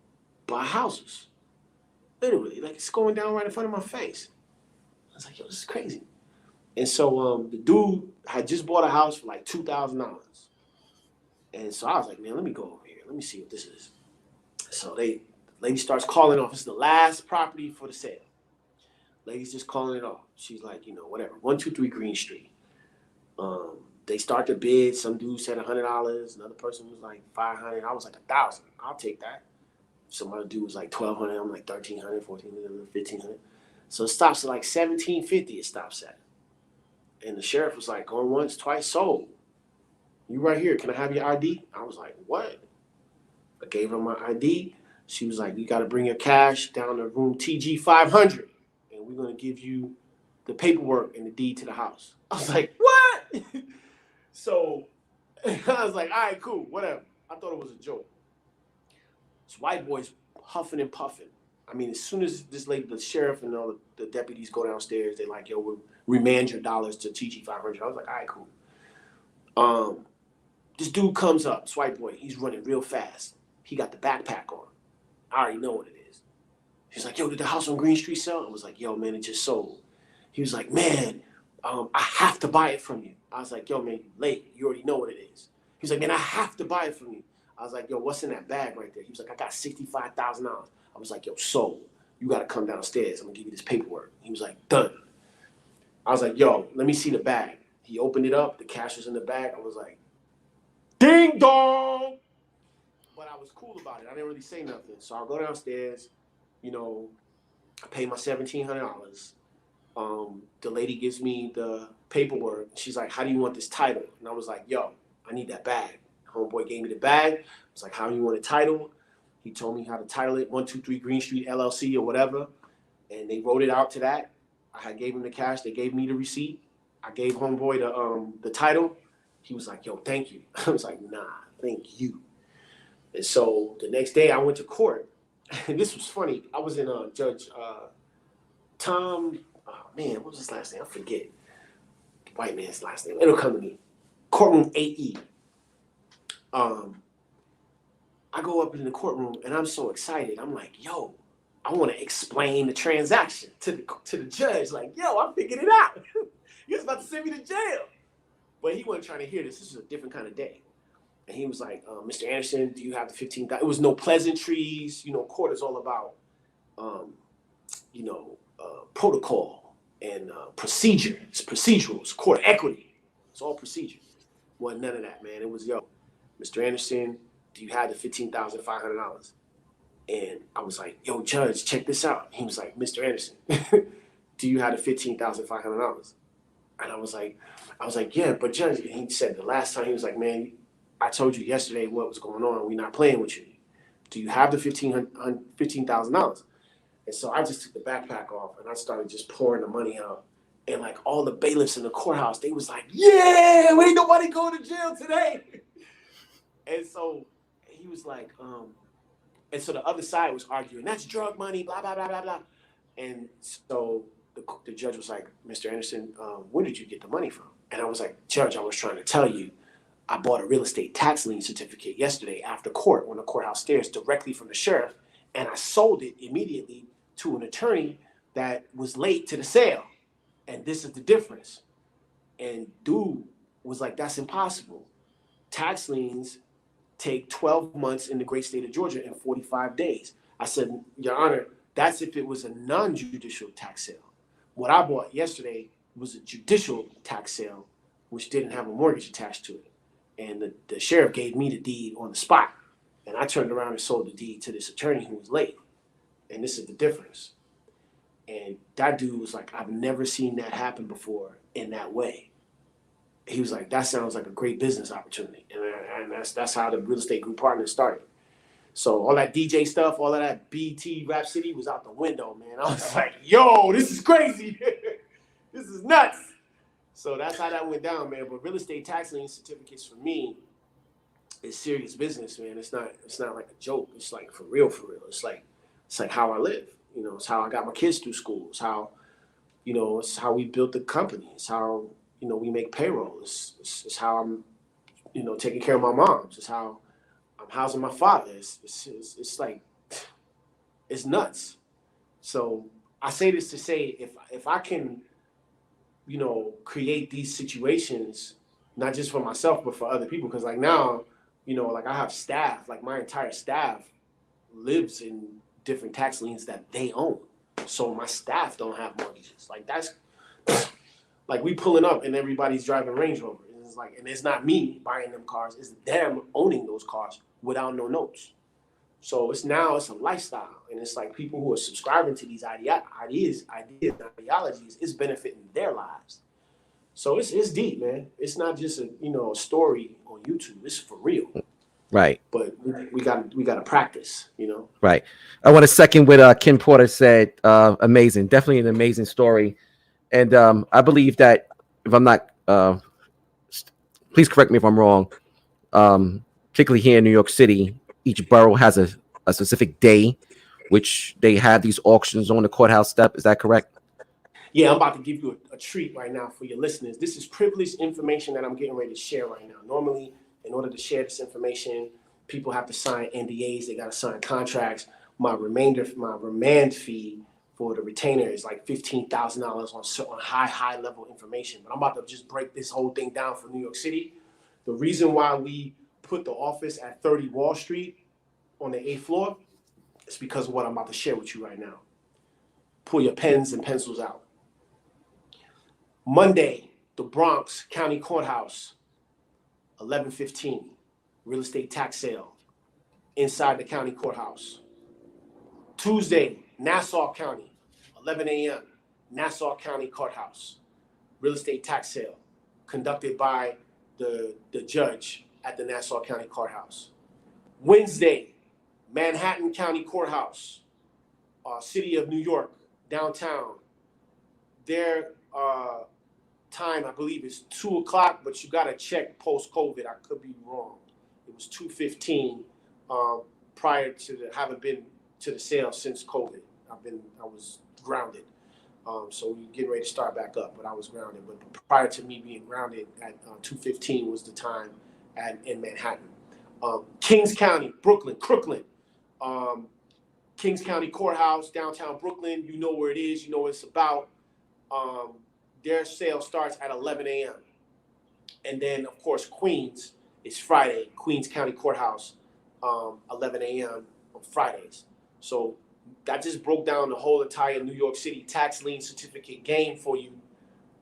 buy houses. Literally, like, it's going down right in front of my face. I was like, yo, this is crazy. And so the dude had just bought a house for like $2,000. And so I was like, man, let me go over here. Let me see what this is. So the lady starts calling off. It's the last property for the sale. Lady's just calling it off. She's like, you know, whatever, 123 Green Street. They start to bid. Some dude said $100. Another person was like $500. I was like $1,000. I'll take that. Some other dude was like $1,200. I'm like $1,300, $1,400, $1,500. So it stops at like $1,750. It stops at. And the sheriff was like, going once, twice, sold. You right here. Can I have your ID? I was like, what? I gave her my ID. She was like, you got to bring your cash down to room TG 500. And we're going to give you the paperwork and the deed to the house. I was like, what? So I was like, all right, cool, whatever. I thought it was a joke. This white boy's huffing and puffing. I mean, as soon as this lady, the sheriff and all the deputies go downstairs, they're like, yo, we'll remand your dollars to TG 500. I was like, all right, cool. This dude comes up, this white boy, he's running real fast. He got the backpack on. I already know what it is. He's like, yo, did the house on Green Street sell? I was like, yo, man, it just sold. He was like, man, I have to buy it from you. I was like, yo, man, you late. You already know what it is. He was like, man, I have to buy it from you. I was like, yo, what's in that bag right there? He was like, I got $65,000. I was like, yo, sold. You got to come downstairs. I'm going to give you this paperwork. He was like, done. I was like, yo, let me see the bag. He opened it up. The cash was in the bag. I was like, ding dong. But I was cool about it. I didn't really say nothing. So I'll go downstairs. You know, I pay my $1,700. The lady gives me the paperwork. She's like, how do you want this title? And I was like, yo, I need that bag. Homeboy gave me the bag. I was like, how do you want it titled? He told me how to title it, 123 Green Street LLC or whatever. And they wrote it out to that. I gave him the cash. They gave me the receipt. I gave homeboy the title. He was like, yo, thank you. I was like, nah, thank you. And so the next day I went to court. And this was funny. I was in Judge Tom, oh man, what was his last name? I forget. The white man's last name. It'll come to me. Courtroom 8E. I go up in the courtroom and I'm so excited. I'm like, yo, I want to explain the transaction to the judge. Like, yo, I figured it out. He was about to send me to jail. But he wasn't trying to hear this. This was a different kind of day. And he was like, Mr. Anderson, do you have the 15,000? It was no pleasantries. You know, court is all about, protocol and procedure. It's procedural. It's court equity. It's all procedure. Wasn't none of that, man. It was, yo, Mr. Anderson, do you have the $15,500? And I was like, yo, judge, check this out. He was like, Mr. Anderson, do you have the $15,500? And I was like, yeah, but judge, and he said the last time, he was like, man, I told you yesterday what was going on. We're not playing with you. Do you have the $15,000? And so I just took the backpack off and I started just pouring the money out. And like all the bailiffs in the courthouse, they was like, yeah, ain't nobody going to jail today. And so he was like, and so the other side was arguing, that's drug money, blah, blah, blah, blah, blah. And so the judge was like, Mr. Anderson, where did you get the money from? And I was like, Judge, I was trying to tell you, I bought a real estate tax lien certificate yesterday after court on the courthouse stairs directly from the sheriff, and I sold it immediately to an attorney that was late to the sale. And this is the difference. And dude was like, that's impossible. Tax liens take 12 months in the great state of Georgia and 45 days. I said, Your Honor, that's if it was a non-judicial tax sale. What I bought yesterday was a judicial tax sale, which didn't have a mortgage attached to it. And the sheriff gave me the deed on the spot. And I turned around and sold the deed to this attorney who was late. And this is the difference. And that dude was like, I've never seen that happen before in that way. He was like, that sounds like a great business opportunity. And that's how the real estate group partners started. So all that DJ stuff, all of that BT Rap City was out the window, man. I was like, yo, this is crazy. This is nuts. So that's how that went down, man. But real estate tax lien certificates for me is serious business, man. It's not like a joke. It's like for real, for real. It's like how I live. You know, it's how I got my kids through school. It's how, you know, it's how we built the company. It's how, you know, we make payroll. It's how I'm, you know, taking care of my moms. It's how I'm housing my father. It's like, it's nuts. So I say this to say, if I can, you know, create these situations, not just for myself, but for other people. Because like now, you know, like I have staff, like my entire staff lives in different tax liens that they own. So my staff don't have mortgages. Like that's, like we pulling up and everybody's driving Range Rover. It's like, and it's not me buying them cars. It's them owning those cars without no notes. So it's a lifestyle. And it's like people who are subscribing to these ideas, ideologies, it's benefiting their lives. So it's deep, man. It's not just a story on YouTube. It's for real. Right. But we got to practice, you know. Right. I want to second what Ken Porter said. Amazing. Definitely an amazing story. And I believe that if I'm not, please correct me if I'm wrong. Particularly here in New York City, each borough has a specific day which they have these auctions on the courthouse step. Is that correct? Yeah, I'm about to give you a treat right now for your listeners. This is privileged information that I'm getting ready to share right now. Normally, in order to share this information, people have to sign NDAs. They got to sign contracts. my remand fee for the retainer is like $15,000 on high level information. But I'm about to just break this whole thing down for New York City. The reason why we put the office at 30 Wall Street on the 8th floor is because of what I'm about to share with you right now. Pull your pens and pencils out. Monday, the Bronx County Courthouse, 11:15, real estate tax sale inside the county courthouse. Tuesday, Nassau County, 11 a.m., Nassau County Courthouse, real estate tax sale conducted by the judge at the Nassau County Courthouse. Wednesday, Manhattan County Courthouse, City of New York, downtown. Their time, I believe, is 2 o'clock, but you got to check post-COVID. I could be wrong. It was 2:15 prior to having been to the sale since COVID. I was grounded. So we're getting ready to start back up, but I was grounded. But prior to me being grounded at 2:15 was the time in Manhattan. Kings County, Brooklyn, Kings County Courthouse, downtown Brooklyn. You know where it is. You know what it's about. Their sale starts at 11 a.m. And then, of course, Queens is Friday. Queens County Courthouse, 11 a.m. on Fridays. So that just broke down the whole entire New York City tax lien certificate game for you.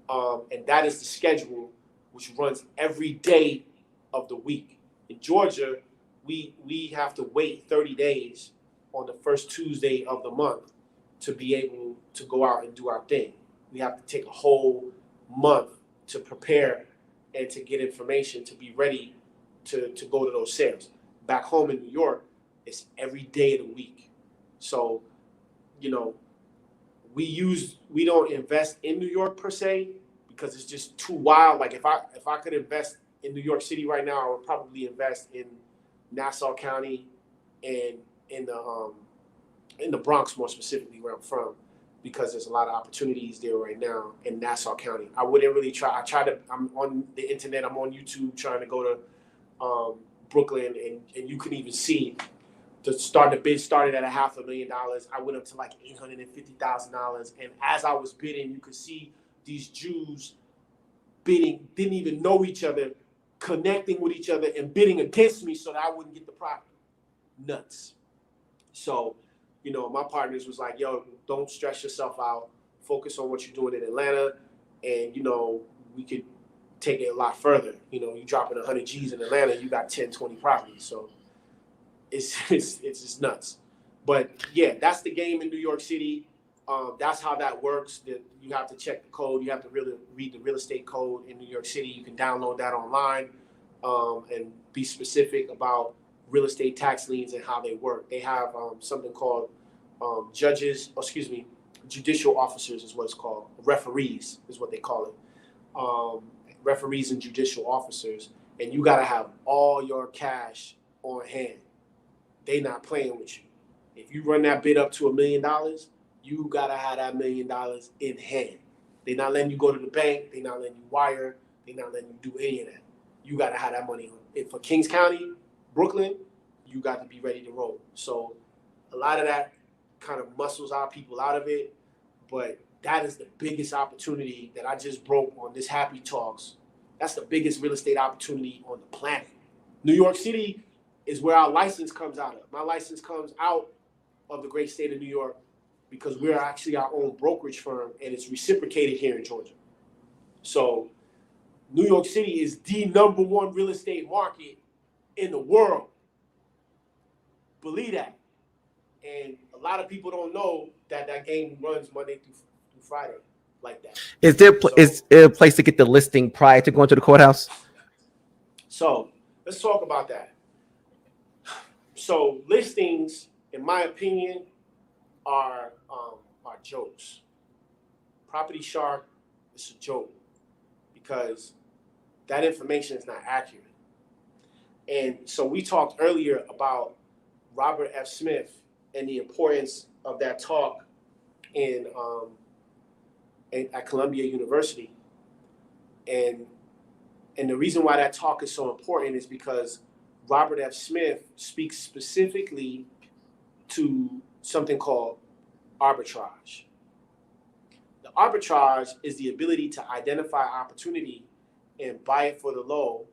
And that is the schedule, which runs every day of the week. In Georgia, we have to wait 30 days on the first Tuesday of the month to be able to go out and do our thing. We have to take a whole month to prepare and to get information to be ready to go to those sales. Back home in New York, it's every day of the week. So, you know, we don't invest in New York per se because it's just too wild. Like if I could invest in New York City right now, I would probably invest in Nassau County and in the Bronx, more specifically where I'm from, because there's a lot of opportunities there right now in Nassau County. I wouldn't really try. I'm on the internet. I'm on YouTube trying to go to Brooklyn, and you can even see the bid started at $500,000. I went up to like $850,000, and as I was bidding, you could see these Jews bidding, didn't even know each other, connecting with each other and bidding against me so that I wouldn't get the property. Nuts. So, you know, my partners was like, yo, don't stress yourself out. Focus on what you're doing in Atlanta. And, you know, we could take it a lot further. You know, you dropping 100 G's in Atlanta, you got 10, 20 properties. So it's just nuts. But yeah, that's the game in New York City. That's how that works. That you have to check the code. You have to really read the real estate code in New York City. You can download that online and be specific about real estate tax liens and how they work. They have something called judicial officers is what it's called. Referees is what they call it. Referees and judicial officers. And you got to have all your cash on hand. They not playing with you. If you run that bid up to $1 million, you got to have that $1 million in hand. They're not letting you go to the bank. They're not letting you wire. They're not letting you do any of that. You got to have that money on. And for Kings County, Brooklyn, you got to be ready to roll. So a lot of that kind of muscles our people out of it. But that is the biggest opportunity that I just broke on this HAPI Talks. That's the biggest real estate opportunity on the planet. New York City is where our license comes out of. My license comes out of the great state of New York because we're actually our own brokerage firm, and it's reciprocated here in Georgia. So New York City is the #1 real estate market in the world. Believe that. And a lot of people don't know that game runs Monday through Friday like that. Is there a place to get the listing prior to going to the courthouse? So let's talk about that. So listings, in my opinion, are jokes. Property Shark is a joke because that information is not accurate. And so we talked earlier about Robert F. Smith and the importance of that talk at Columbia University. And the reason why that talk is so important is because Robert F. Smith speaks specifically to something called arbitrage. The arbitrage is the ability to identify opportunity and buy it for the low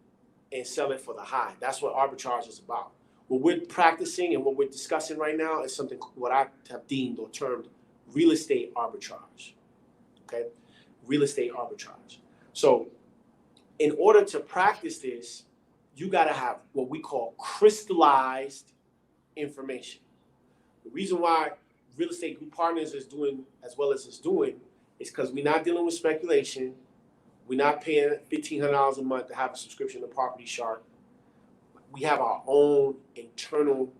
and sell it for the high. That's what arbitrage is about. What we're practicing and what we're discussing right now is something what I have deemed or termed real estate arbitrage. Okay, real estate arbitrage. So in order to practice this, you got to have what we call crystallized information. The reason why Real Estate Group Partners is doing as well as it's doing is because we're not dealing with speculation. We're not paying $1,500 a month to have a subscription to Property Shark. We have our own internal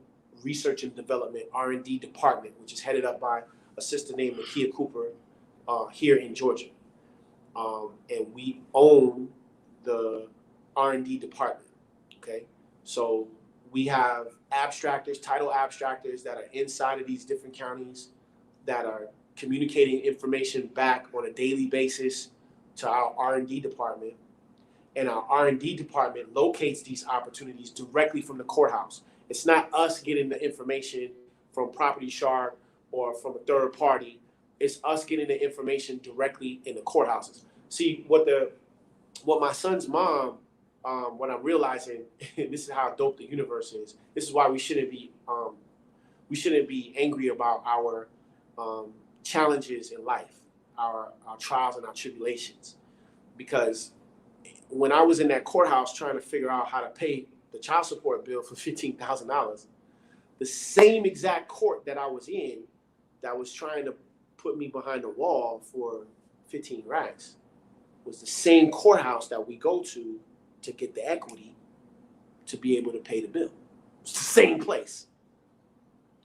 research and development R&D department, which is headed up by a sister named Makia Cooper here in Georgia. And we own the R&D department, okay? So we have abstractors, title abstractors that are inside of these different counties that are communicating information back on a daily basis to our R&D department. And our R&D department locates these opportunities directly from the courthouse. It's not us getting the information from Property Shark or from a third party. It's us getting the information directly in the courthouses. See, what my son's mom, what I'm realizing, this is how dope the universe is. This is why we shouldn't be angry about our challenges in life, our trials and our tribulations. Because when I was in that courthouse trying to figure out how to pay the child support bill for $15,000, the same exact court that I was in that was trying to put me behind a wall for 15 racks was the same courthouse that we go to get the equity to be able to pay the bill. It's the same place.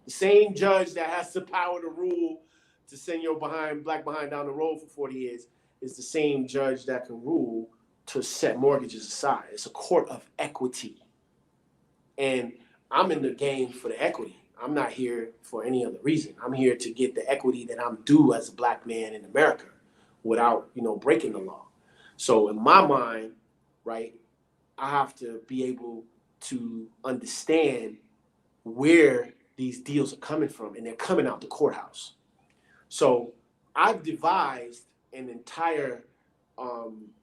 The same judge that has the power to rule to send your black behind down the road for 40 years is the same judge that can rule to set mortgages aside. It's a court of equity. And I'm in the game for the equity. I'm not here for any other reason. I'm here to get the equity that I'm due as a black man in America without, breaking the law. So in my mind, right, I have to be able to understand where these deals are coming from, and they're coming out the courthouse. So I've devised an entire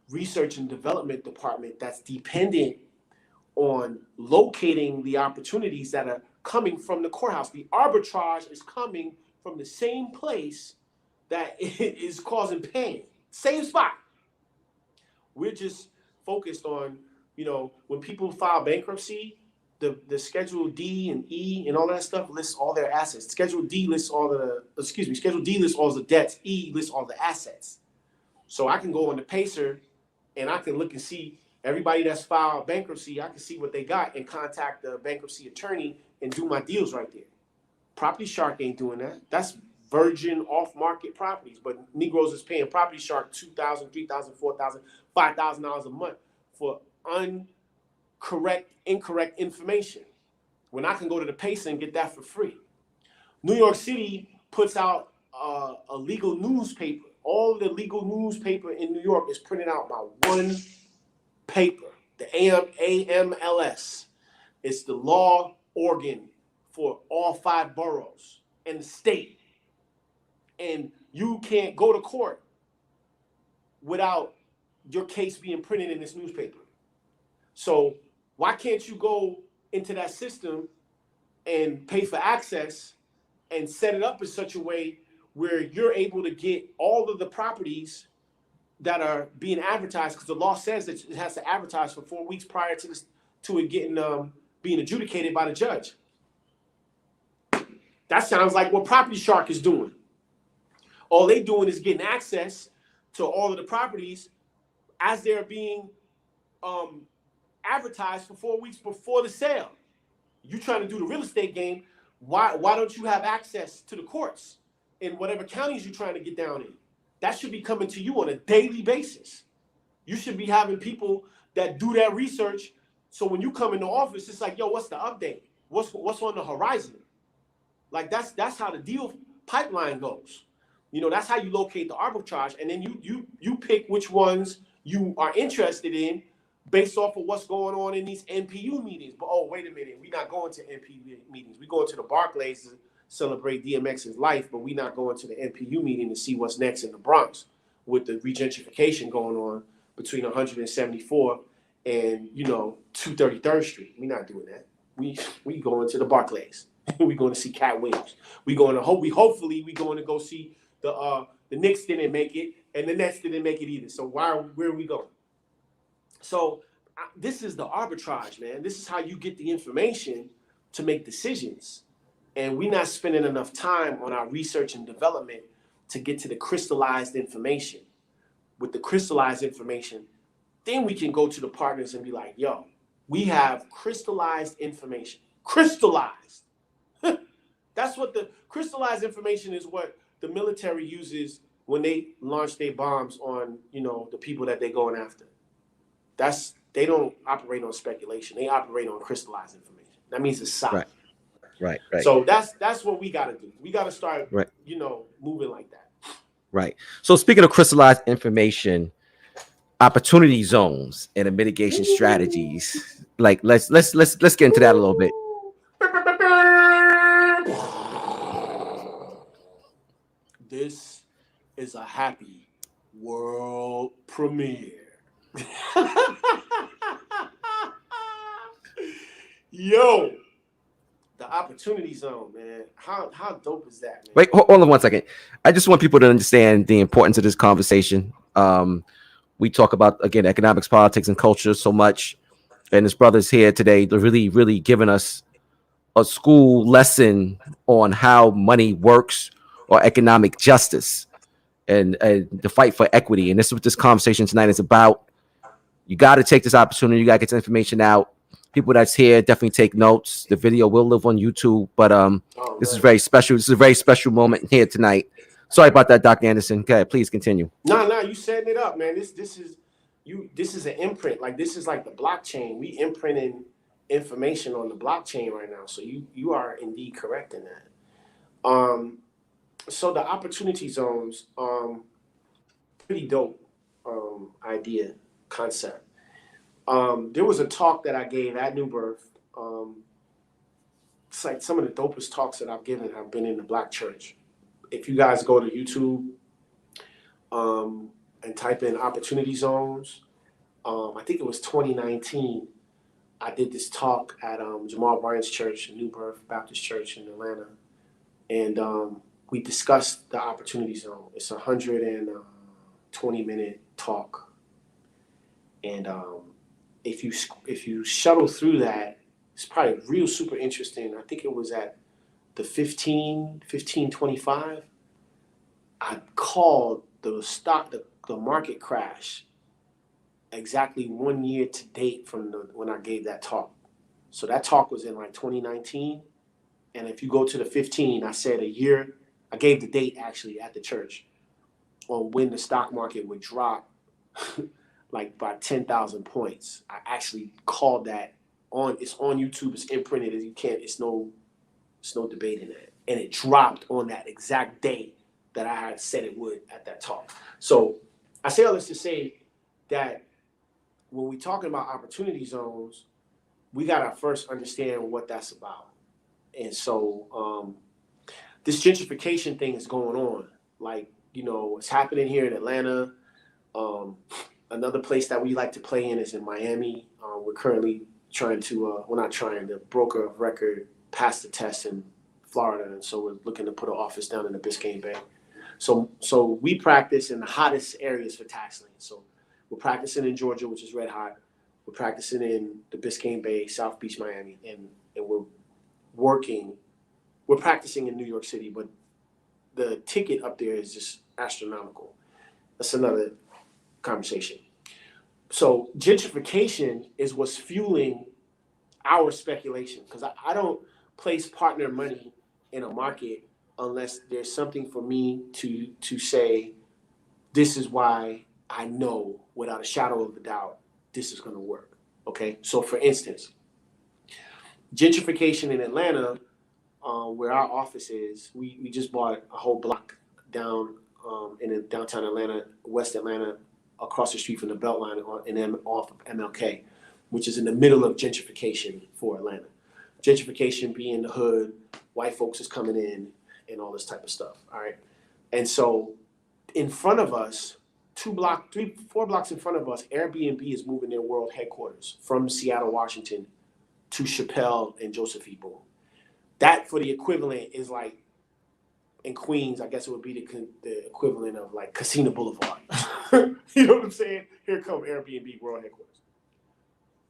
research and development department that's dependent on locating the opportunities that are coming from the courthouse. The arbitrage is coming from the same place that is causing pain. Same spot. We're just focused on, when people file bankruptcy, the Schedule D and E and all that stuff lists all their assets. Schedule D lists all the debts. E lists all the assets. So I can go on the Pacer and I can look and see everybody that's filed bankruptcy. I can see what they got and contact the bankruptcy attorney and do my deals right there. Property Shark ain't doing that. That's virgin off-market properties. But Negroes is paying Property Shark $2,000, $3,000, $4,000, $5,000 a month for incorrect information, when I can go to the Pacer and get that for free. New York City puts out a legal newspaper. All the legal newspaper in New York is printed out by one paper, the AMLS. It's the law organ for all 5 boroughs and the state. And you can't go to court without your case being printed in this newspaper. So why can't you go into that system and pay for access and set it up in such a way where you're able to get all of the properties that are being advertised? Because the law says that it has to advertise for 4 weeks prior to it getting being adjudicated by the judge. That sounds like what Property Shark is doing. All they doing is getting access to all of the properties as they're being advertised for 4 weeks before the sale. You trying to do the real estate game. Why don't you have access to the courts in whatever counties you're trying to get down in? That should be coming to you on a daily basis. You should be having people that do that research. So when you come into office, it's like, yo, what's the update? What's on the horizon? Like that's how the deal pipeline goes. That's how you locate the arbitrage, and then you pick which ones you are interested in based off of what's going on in these NPU meetings. But oh, wait a minute, we're not going to NPU meetings. We're going to the Barclays celebrate DMX's life, but we not going to the NPU meeting to see what's next in the Bronx with the regentrification going on between 174 and 233rd Street. We not doing that. We going to the Barclays. We going to see Cat Williams. We going to hopefully we going to go see the Knicks didn't make it and the Nets didn't make it either. So where are we going? So this is the arbitrage, man. This is how you get the information to make decisions. And we're not spending enough time on our research and development to get to the crystallized information. With the crystallized information, then we can go to the partners and be like, yo, we have crystallized information. Crystallized. That's what the crystallized information is, what the military uses when they launch their bombs on, the people that they're going after. They don't operate on speculation. They operate on crystallized information. That means it's solid. Right. So that's what we got to do. We got to start, moving like that. Right. So speaking of crystallized information, opportunity zones and the mitigation strategies, like let's get into that a little bit. This is a HAPI world premiere. Yo, the opportunity zone, man. How dope is that, man? Wait, hold on 1 second. I just want people to understand the importance of this conversation. We talk about, again, economics, politics, and culture so much. And his brother's here today to really, really giving us a school lesson on how money works or economic justice and the fight for equity. And this is what this conversation tonight is about. You got to take this opportunity. You got to get this information out. People that's here definitely take notes. The video will live on YouTube, but this is very special. This is a very special moment here tonight. Sorry about that, Dr. Anderson. Okay, please continue. No, you setting it up, man. This is an imprint. Like, this is like the blockchain. We imprinting information on the blockchain right now. So you are indeed correct in that. So the opportunity zones, pretty dope idea, concept. There was a talk that I gave at New Birth. It's like some of the dopest talks that I've given have been in the Black church. If you guys go to YouTube and type in opportunity zones, I think it was 2019, I did this talk at Jamal Bryant's church, New Birth Baptist Church in Atlanta. And we discussed the opportunity zone. It's a 120-minute talk. And if you shuttle through that, it's probably real super interesting. I think it was at the 1525. I called the market crash exactly 1 year to date from when I gave that talk. So that talk was in like 2019. And if you go to the 15, I said a year, I gave the date actually at the church on when the stock market would drop like by 10,000 points. I actually called that it's on YouTube, it's imprinted, you can't, it's no debating that. And it dropped on that exact day that I had said it would at that talk. So I say all this to say that when we're talking about opportunity zones, we gotta first understand what that's about. And so this gentrification thing is going on. Like, it's happening here in Atlanta. Another place that we like to play in is in Miami. We're currently trying to, the broker of record passed the test in Florida. And so we're looking to put an office down in the Biscayne Bay. So we practice in the hottest areas for tax liens. So we're practicing in Georgia, which is red hot. We're practicing in the Biscayne Bay, South Beach, Miami. And we're practicing in New York City, but the ticket up there is just astronomical. That's another conversation. So gentrification is what's fueling our speculation, because I don't place partner money in a market unless there's something for me to say, this is why I know without a shadow of a doubt this is going to work. Okay, so for instance, gentrification in Atlanta, where our office is, we just bought a whole block down in downtown Atlanta, West Atlanta, across the street from the Beltline off of MLK, which is in the middle of gentrification for Atlanta. Gentrification being the hood, white folks is coming in, and all this type of stuff. All right. And so in front of us, 4 blocks in front of us, Airbnb is moving their world headquarters from Seattle, Washington to Chappelle and Joseph E. Boone. That, for the equivalent, is like in Queens, I guess it would be the equivalent of like Casino Boulevard. You know what I'm saying? Here come Airbnb world headquarters.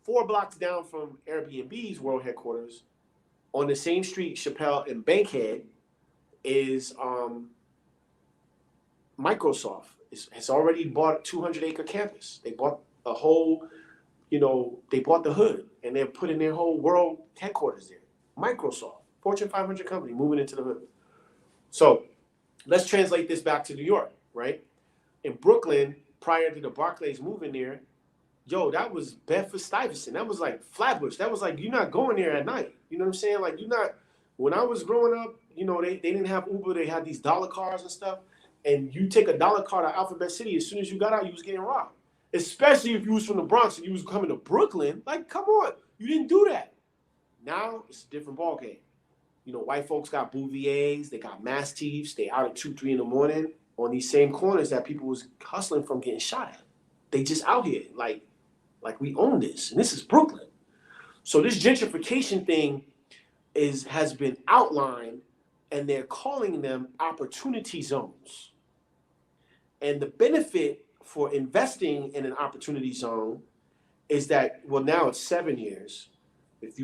4 blocks down from Airbnb's world headquarters, on the same street, Chappelle and Bankhead, is Microsoft. Has already bought a 200-acre campus. They bought a whole, they bought the hood, and they're putting their whole world headquarters there. Microsoft, Fortune 500 company, moving into the hood. So let's translate this back to New York, right? In Brooklyn, prior to the Barclays moving there, that was Bedford-Stuyvesant. That was like Flatbush. That was like, you're not going there at night. You know what I'm saying? Like, when I was growing up, they didn't have Uber. They had these dollar cars and stuff. And you take a dollar car to Alphabet City, as soon as you got out, you was getting robbed. Especially if you was from the Bronx and you was coming to Brooklyn. Like, come on. You didn't do that. Now, it's a different ballgame. White folks got Bouviers. They got Mastiffs. They out at 2, 3 in the morning on these same corners that people was hustling from getting shot at. They just out here. Like we own this. And this is Brooklyn. So this gentrification thing has been outlined, and they're calling them opportunity zones. And the benefit for investing in an opportunity zone is that, now it's 7 years,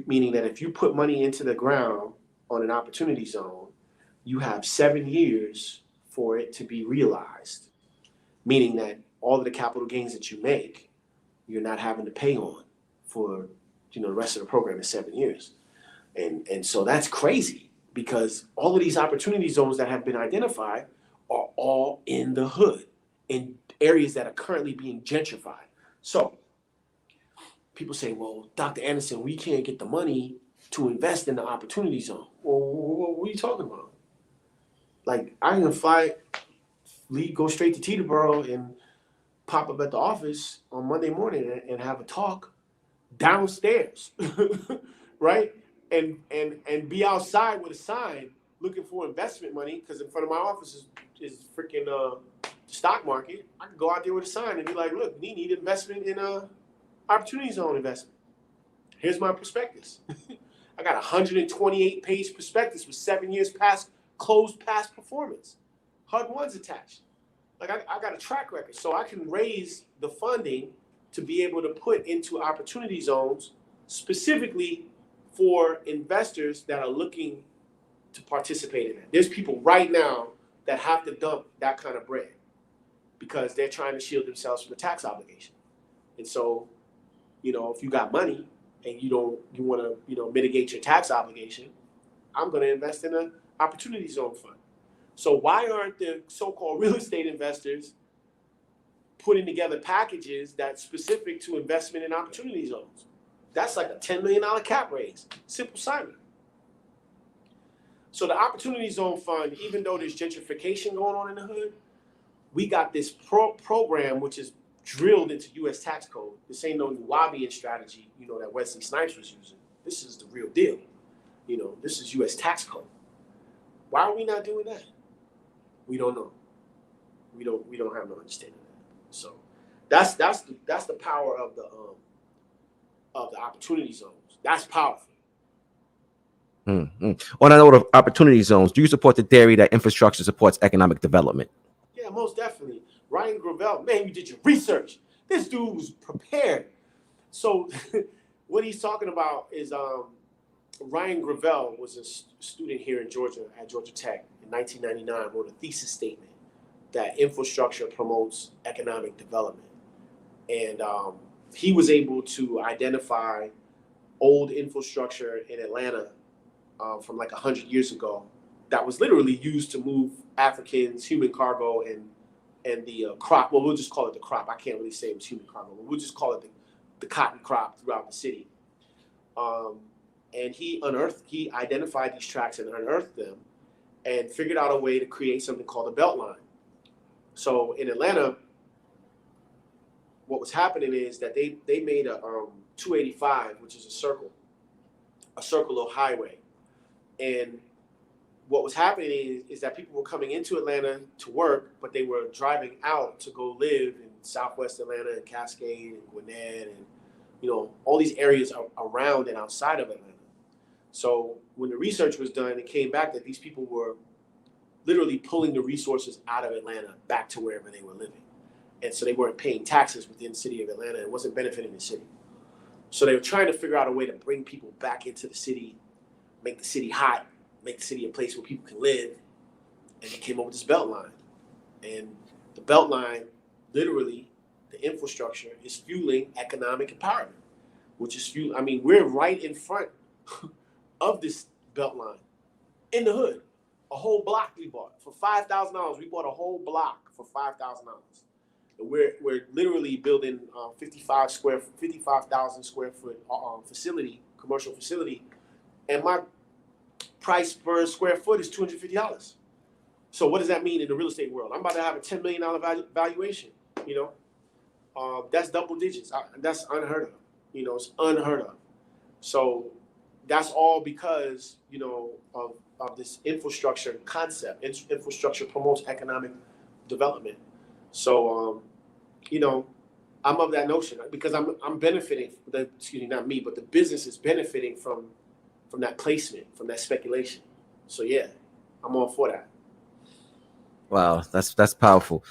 meaning that if you put money into the ground on an opportunity zone, you have 7 years for it to be realized, meaning that all of the capital gains that you make, you're not having to pay on for the rest of the program in 7 years. And so that's crazy, because all of these opportunity zones that have been identified are all in the hood, in areas that are currently being gentrified. So people say, well, Dr. Anderson, we can't get the money to invest in the opportunity zone. Well, what are you talking about? Like, I can go straight to Teterboro and pop up at the office on Monday morning and have a talk downstairs, right? And be outside with a sign looking for investment money, because in front of my office is freaking stock market. I can go out there with a sign and be like, look, we need investment in opportunity zone investment. Here's my prospectus. I got a 128-page prospectus with 7 years past performance. HUD-1's attached. Like, I got a track record, so I can raise the funding to be able to put into opportunity zones specifically for investors that are looking to participate in it. There's people right now that have to dump that kind of bread because they're trying to shield themselves from the tax obligation. And so, if you got money and you want to, mitigate your tax obligation, I'm going to invest in an opportunity zone fund. So why aren't the so-called real estate investors putting together packages that's specific to investment in opportunity zones? That's like a $10 million cap raise. Simple Simon. So the Opportunity Zone Fund, even though there's gentrification going on in the hood, we got this program which is drilled into U.S. tax code. This ain't no lobbying strategy, that Wesley Snipes was using. This is the real deal. This is U.S. tax code. Why are we not doing that? We don't know. We don't have no understanding of that. So that's the power of the opportunity zones. That's powerful. Mm-hmm. On a note of opportunity zones, do you support the theory that infrastructure supports economic development? Yeah, most definitely. Ryan Gravel, man, you did your research. This dude was prepared. So what he's talking about is Ryan Gravel was a student here in Georgia at Georgia Tech in 1999, wrote a thesis statement that infrastructure promotes economic development. And he was able to identify old infrastructure in Atlanta from like 100 years ago that was literally used to move Africans, human cargo, and the crop. Well, we'll just call it the crop. I can't really say it was human cargo, but we'll just call it the cotton crop throughout the city. And he identified these tracks and unearthed them and figured out a way to create something called a Beltline. So in Atlanta, what was happening is that they made a 285, which is a circle, a circular highway. And what was happening is that people were coming into Atlanta to work, but they were driving out to go live in Southwest Atlanta and Cascade and Gwinnett and, you know, all these areas around and outside of Atlanta. So when the research was done, it came back that these people were literally pulling the resources out of Atlanta back to wherever they were living. And so they weren't paying taxes within the city of Atlanta. It wasn't benefiting the city. So they were trying to figure out a way to bring people back into the city, make the city hot, make the city a place where people can live. And they came up with this Beltline. And the Beltline, literally, the infrastructure is fueling economic empowerment, which is fueling, I mean, we're right in front of this Beltline in the hood. A whole block we bought for $5,000. We bought a whole block for $5,000. And we're literally building 55,000 square foot facility, commercial facility, and my price per square foot is $250. So what does that mean in the real estate world? I'm about to have a $10 million valuation. You know, that's double digits. That's unheard of. You know, it's unheard of. So that's all because, you know, of this infrastructure concept. Infrastructure promotes economic development. So, you know, I'm of that notion because I'm benefiting. Excuse me, not me, but the business is benefiting from that placement, from that speculation. So yeah, I'm all for that. Wow, that's powerful.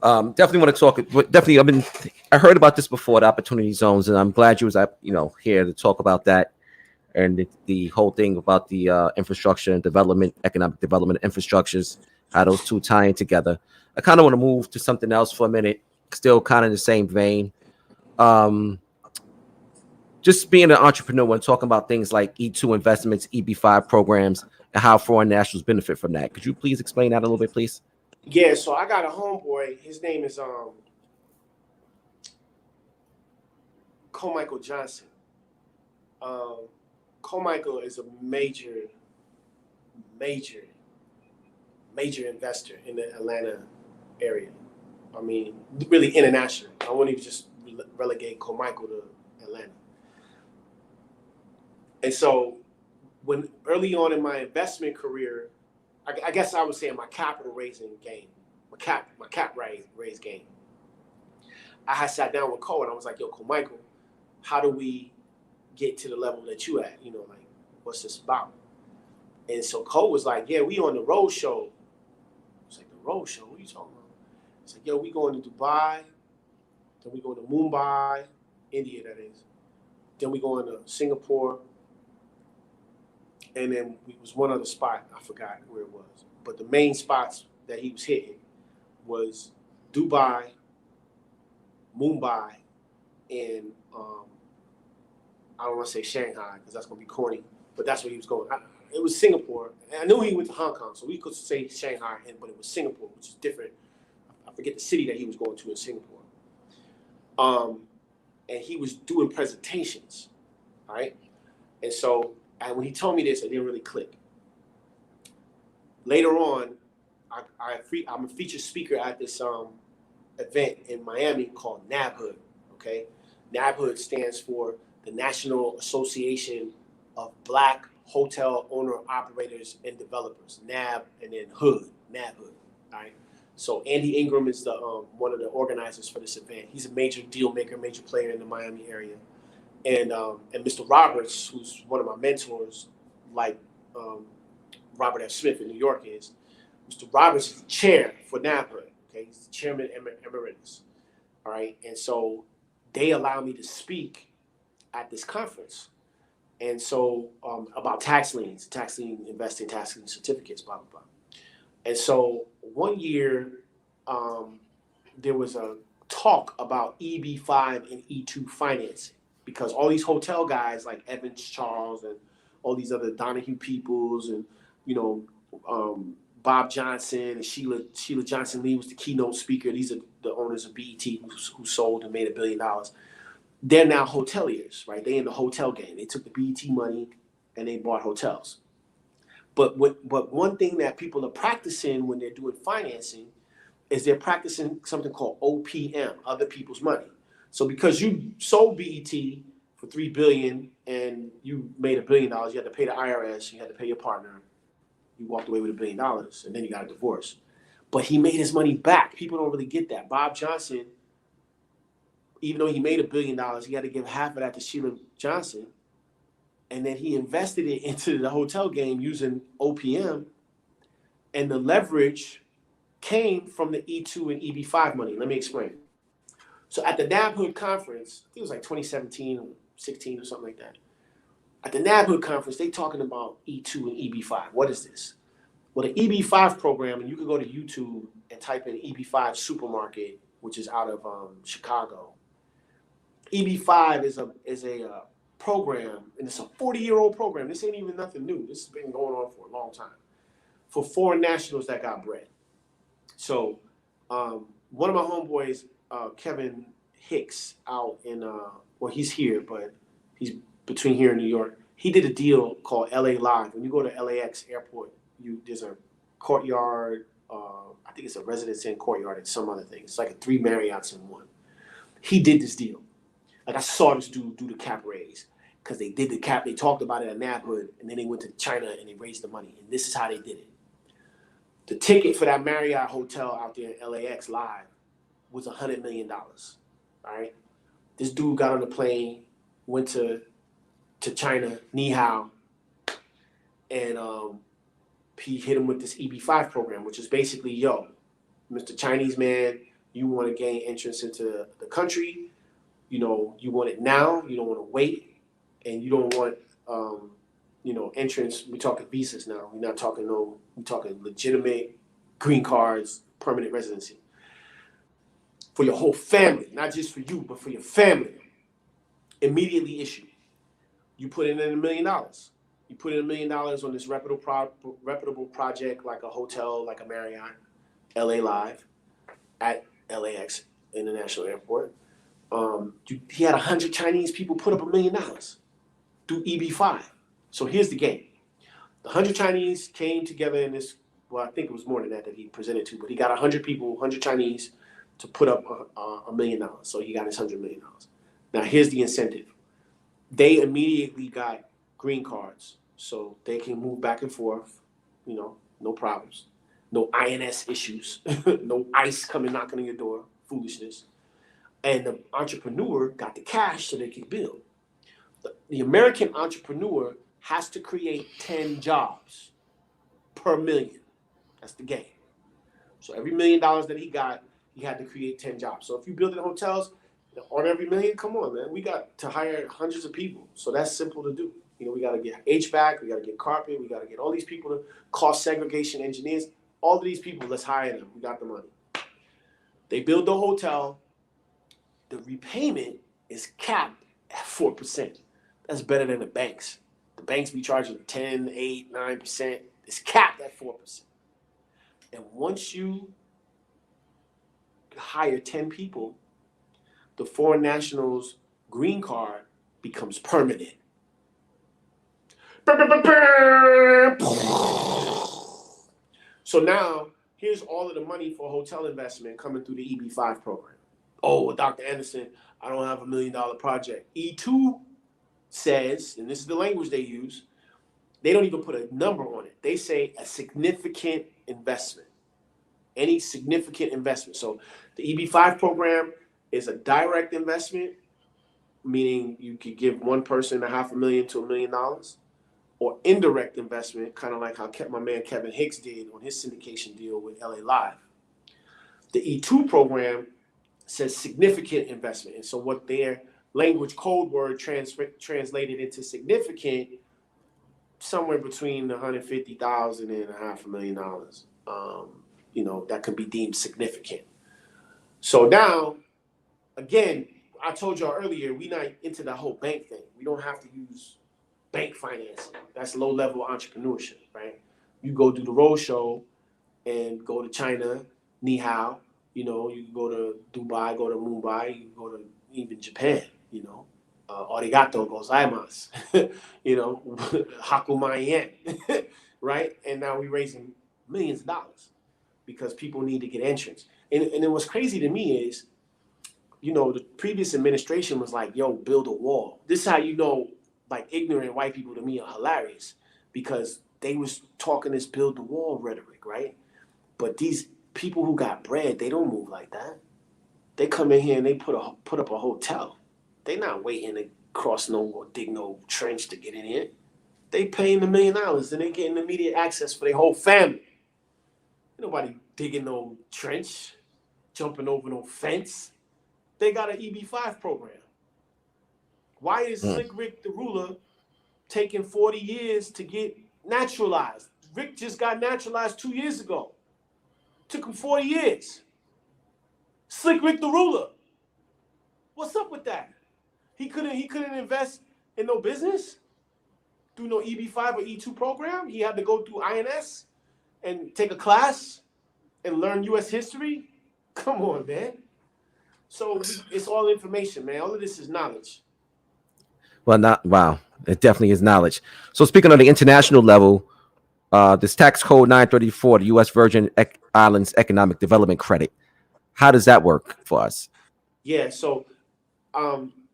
Definitely want to talk. Definitely, I heard about this before, the opportunity zones, and I'm glad you was here to talk about that and the whole thing about the infrastructure and development, economic development infrastructures, how those two tie in together. I kind of want to move to something else for a minute, still kind of in the same vein. Just being an entrepreneur and talking about things like E2 investments, EB5 programs, and how foreign nationals benefit from that. Could you please explain that a little bit, please? Yeah, so I got a homeboy. His name is Carmichael Johnson. Carmichael is a major investor in the Atlanta area. I mean, really international. I wouldn't even just relegate Carmichael to Atlanta. And so when early on in my investment career, I guess I would say in my capital raising game, my cap raise game, I had sat down with Cole and I was like, yo, Carmichael, how do we get to the level that you at? You know, like, what's this about? And so Cole was like, yeah, we on the road show. I was like, the road show? What are you talking about? It's like, yo, we going to Dubai, then we going to Mumbai, India, that is. Then we going to Singapore. And then it was one other spot, I forgot where it was. But the main spots that he was hitting was Dubai, Mumbai, and I don't want to say Shanghai because that's going to be corny, but that's where he was going. It was Singapore. And I knew he went to Hong Kong, so we could say Shanghai, but it was Singapore, which is different. I forget the city that he was going to in Singapore. And he was doing presentations, all right? And so, and when he told me this, it didn't really click. Later on, I'm a featured speaker at this event in Miami called NABHOOD, okay? NABHOOD stands for the National Association of Black Hotel Owner Operators and Developers, NAB, and then HOOD, NABHOOD, all right? So Andy Ingram is the one of the organizers for this event. He's a major deal maker, major player in the Miami area. And Mr. Roberts, who's one of my mentors, like Robert F. Smith in New York is, Mr. Roberts is the chair for NABHOOD, okay? He's the chairman emeritus, all right? And so they allow me to speak at this conference. And so about tax liens, tax lien investing, tax lien certificates, blah, blah, blah. And so one year there was a talk about EB5 and E2 financing because all these hotel guys like Evans Charles and all these other Donahue Peoples and, you know, Bob Johnson and Sheila Johnson Lee was the keynote speaker. These are the owners of BET who sold and made $1 billion. They're now hoteliers, right? They in the hotel game. They took the BET money and they bought hotels. But one thing that people are practicing when they're doing financing is they're practicing something called OPM, other people's money. So because you sold BET for $3 billion and you made $1 billion, you had to pay the IRS, you had to pay your partner. You walked away with $1 billion, and then you got a divorce. But he made his money back. People don't really get that. Bob Johnson, even though he made $1 billion, he had to give half of that to Sheila Johnson. And then he invested it into the hotel game using OPM. And the leverage came from the E2 and EB5 money. Let me explain. So at the NABHood conference, I think it was like 2017 or 16 or something like that. At the NABHood conference, they talking about E2 and EB5. What is this? Well, the EB5 program, and you can go to YouTube and type in EB5 supermarket, which is out of Chicago. EB5 is a program, and it's a 40-year-old program. This ain't even nothing new. This has been going on for a long time. For foreign nationals that got bread. So one of my homeboys, Kevin Hicks, out in, well, he's here, but he's between here and New York. He did a deal called LA Live. When you go to LAX airport, there's a courtyard, I think it's a Residence Inn courtyard and some other thing. It's like a 3 Marriotts in one. He did this deal. Like I saw this dude do the cap raise because they did the cap. They talked about it at NABHood, and then they went to China and they raised the money. And this is how they did it. The ticket for that Marriott hotel out there in LAX Live was $100 million. All right. This dude got on the plane, went to China, ni hao, and he hit him with this EB5 program, which is basically, yo, Mr. Chinese man, you want to gain entrance into the country. You know, you want it now. You don't want to wait, and you don't want, entrance. We're talking visas now. We're not talking we're talking legitimate green cards, permanent residency for your whole family, not just for you, but for your family. Immediately issued. You put in $1 million. You put in $1 million on this reputable project like a hotel, like a Marriott, LA Live, at LAX International Airport. He had 100 Chinese people put up $1 million through EB5. So here's the game. The 100 Chinese came together in this, well, I think it was more than that he presented to, but he got 100 people, 100 Chinese to put up $1 million. So he got his $100 million. Now here's the incentive. They immediately got green cards, so they can move back and forth, no problems. No INS issues, no ICE coming knocking on your door, foolishness. And the entrepreneur got the cash so they could build. The American entrepreneur has to create 10 jobs per million. That's the game. So every $1 million that he got, he had to create 10 jobs. So if you build in hotels, on every million, come on, man. We got to hire hundreds of people. So that's simple to do. We got to get HVAC, we got to get carpet, we got to get all these people to cost segregation engineers. All of these people, let's hire them. We got the money. They build the hotel. The repayment is capped at 4%. That's better than the banks. The banks be charging 10, 8, 9%. It's capped at 4%. And once you hire 10 people, the foreign nationals' green card becomes permanent. So now, here's all of the money for hotel investment coming through the EB5 program. Oh, well, Dr. Anderson, I don't have $1 million project. E2 says, and this is the language they use, they don't even put a number on it. They say a significant investment. Any significant investment. So the EB5 program is a direct investment, meaning you could give one person $500,000 to $1 million, or indirect investment, kind of like how my man Kevin Hicks did on his syndication deal with LA Live. The E2 program says significant investment. And so what their language code word translated into significant, somewhere between $150,000 and $500,000, that could be deemed significant. So now, again, I told y'all earlier, we're not into the whole bank thing. We don't have to use bank financing. That's low-level entrepreneurship, right? You go do the road show and go to China, ni hao. You can go to Dubai, go to Mumbai, you can go to even Japan, arigato gozaimasu, hakumayen, right? And now we're raising millions of dollars because people need to get entrance. And then what's crazy to me is, you know, the previous administration was like, yo, build a wall. This is how you know, like, ignorant white people to me are hilarious, because they was talking this build the wall rhetoric, right? But these people who got bread, they don't move like that. They come in here and they put up a hotel. They not waiting to cross no or dig no trench to get in here. They paying $1 million and they getting immediate access for their whole family. Ain't nobody digging no trench, jumping over no fence. They got an EB-5 program. Why is Slick Rick the ruler taking 40 years to get naturalized? Rick just got naturalized 2 years ago. Took him 40 years. Slick Rick the ruler. What's up with that? He couldn't invest in no business through no EB-5 or E2 program. He had to go through INS and take a class and learn U.S. history. Come on, man. So it's all information, man. All of this is knowledge. Well, wow. It definitely is knowledge. So speaking on the international level, this tax code 934, the U.S. Virgin Islands Economic Development Credit. How does that work for us? Yeah, so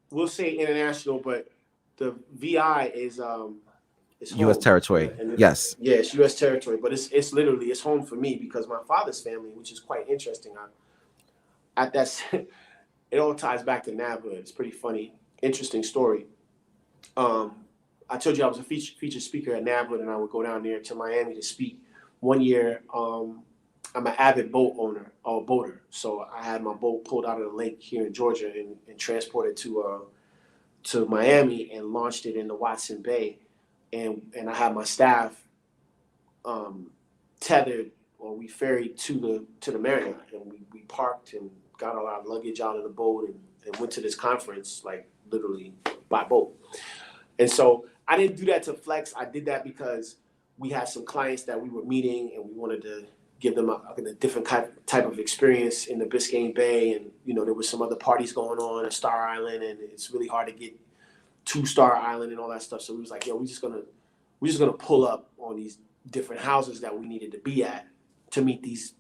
we'll say international, but the VI is U.S. territory. Yes. Yeah, it's U.S. territory, but it's literally it's home for me because my father's family, which is quite interesting. It all ties back to NABHOOD. It's pretty funny, interesting story. I told you I was a featured speaker at NABHOOD, and I would go down there to Miami to speak. One year, I'm an avid boater. So I had my boat pulled out of the lake here in Georgia and transported to Miami and launched it in the Watson Bay. And I had my staff tethered, or we ferried to the Marriott, and we parked and got all our luggage out of the boat and went to this conference, like literally by boat. And so I didn't do that to flex. I did that because we had some clients that we were meeting and we wanted to give them a different type of experience in the Biscayne Bay. And, you know, there was some other parties going on at Star Island, and it's really hard to get to Star Island and all that stuff. So we was like, yo, we're just gonna pull up on these different houses that we needed to be at to meet these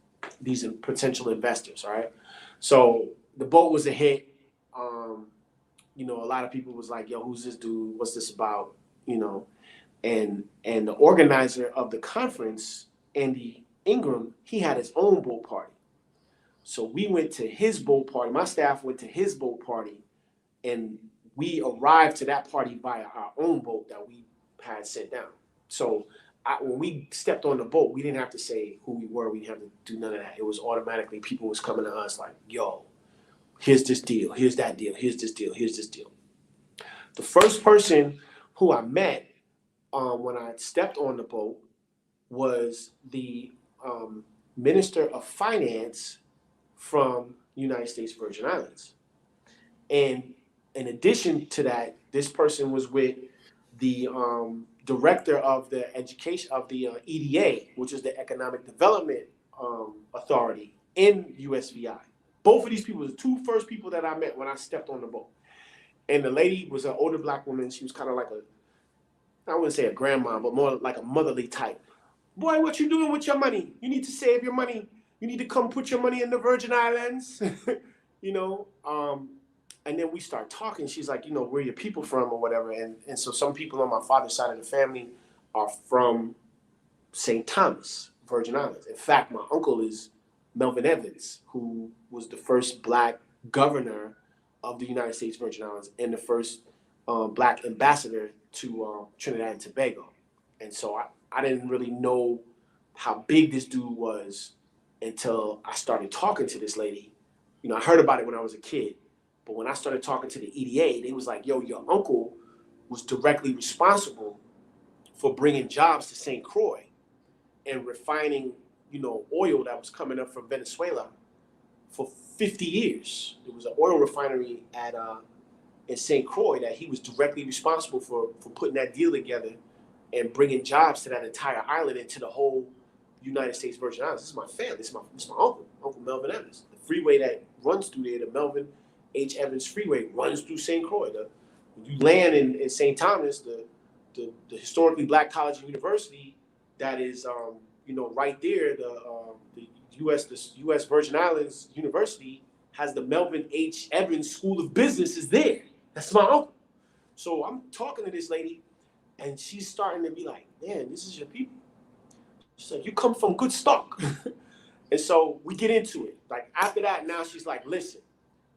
potential investors. All right. So the boat was a hit. You know, a lot of people was like, yo, who's this dude? What's this about? You know, and the organizer of the conference, Andy Ingram, he had his own boat party. So we went to his boat party. My staff went to his boat party, and we arrived to that party via our own boat that we had sent down. So when we stepped on the boat, we didn't have to say who we were. We didn't have to do none of that. It was automatically people was coming to us like, yo, here's this deal. Here's that deal. Here's this deal. Here's this deal. The first person who I met when I stepped on the boat was the Minister of Finance from United States Virgin Islands. And in addition to that, this person was with the director of the education of the EDA, which is the Economic Development Authority in USVI. Both of these people were the two first people that I met when I stepped on the boat. And the lady was an older black woman. She was kind of like I wouldn't say a grandma, but more like a motherly type. Boy, what you doing with your money? You need to save your money. You need to come put your money in the Virgin Islands. You know, and then we start talking. She's like, you know, where your people from or whatever. And so some people on my father's side of the family are from St. Thomas, Virgin Islands. In fact, my uncle is Melvin Evans, who was the first black governor of the United States Virgin Islands and the first black ambassador to Trinidad and Tobago. And so I didn't really know how big this dude was until I started talking to this lady. You know, I heard about it when I was a kid, but when I started talking to the EDA, they was like, yo, your uncle was directly responsible for bringing jobs to St. Croix and refining, you know, oil that was coming up from Venezuela for 50 years. There was an oil refinery in St. Croix that he was directly responsible for putting that deal together and bringing jobs to that entire island and to the whole United States Virgin Islands. This is my family. This is my uncle, Uncle Melvin Evans. The freeway that runs through there, the Melvin H. Evans Freeway, runs through St. Croix. When you land in St. Thomas, the historically black college and university that is, you know, right there, the U.S. Virgin Islands University has the Melvin H. Evans School of Business is there. That's my uncle. So I'm talking to this lady, and she's starting to be like, man, this is your people. She's like, you come from good stock. And so we get into it. Like after that, now she's like, listen,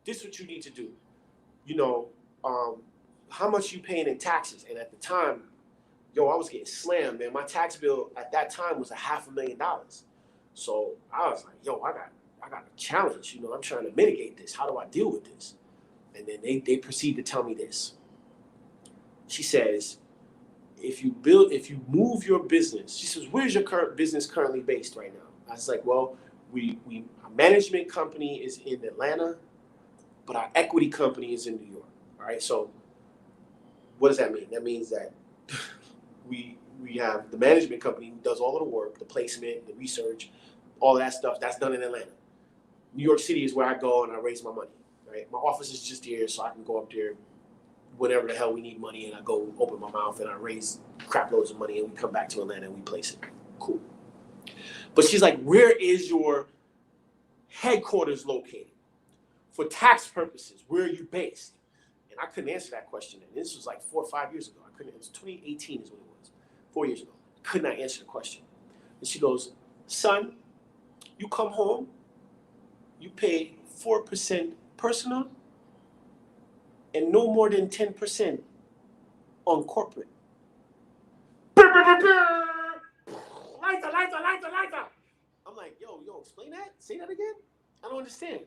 this is what you need to do. You know, how much you paying in taxes? And at the time, yo, I was getting slammed, man. My tax bill at that time was $500,000. So I was like, yo, I got a challenge. You know, I'm trying to mitigate this. How do I deal with this? And then they proceed to tell me this. She says, if you move your business, she says, where's your current business currently based right now? I was like, well, our management company is in Atlanta, but our equity company is in New York. All right. So what does that mean? That means that we have the management company who does all of the work, the placement, the research, all of that stuff. That's done in Atlanta. New York City is where I go and I raise my money. Right. My office is just here, so I can go up there whenever the hell we need money, and I go open my mouth and I raise crap loads of money, and we come back to Atlanta and we place it. Cool. But she's like, where is your headquarters located? For tax purposes, where are you based? And I couldn't answer that question. And this was like 4 or 5 years ago. It was 2018 is what it was, 4 years ago. Could not answer the question. And she goes, son, you come home, you pay 4% personal and no more than 10% on corporate. Lighter. I'm like, yo, explain that? Say that again? I don't understand.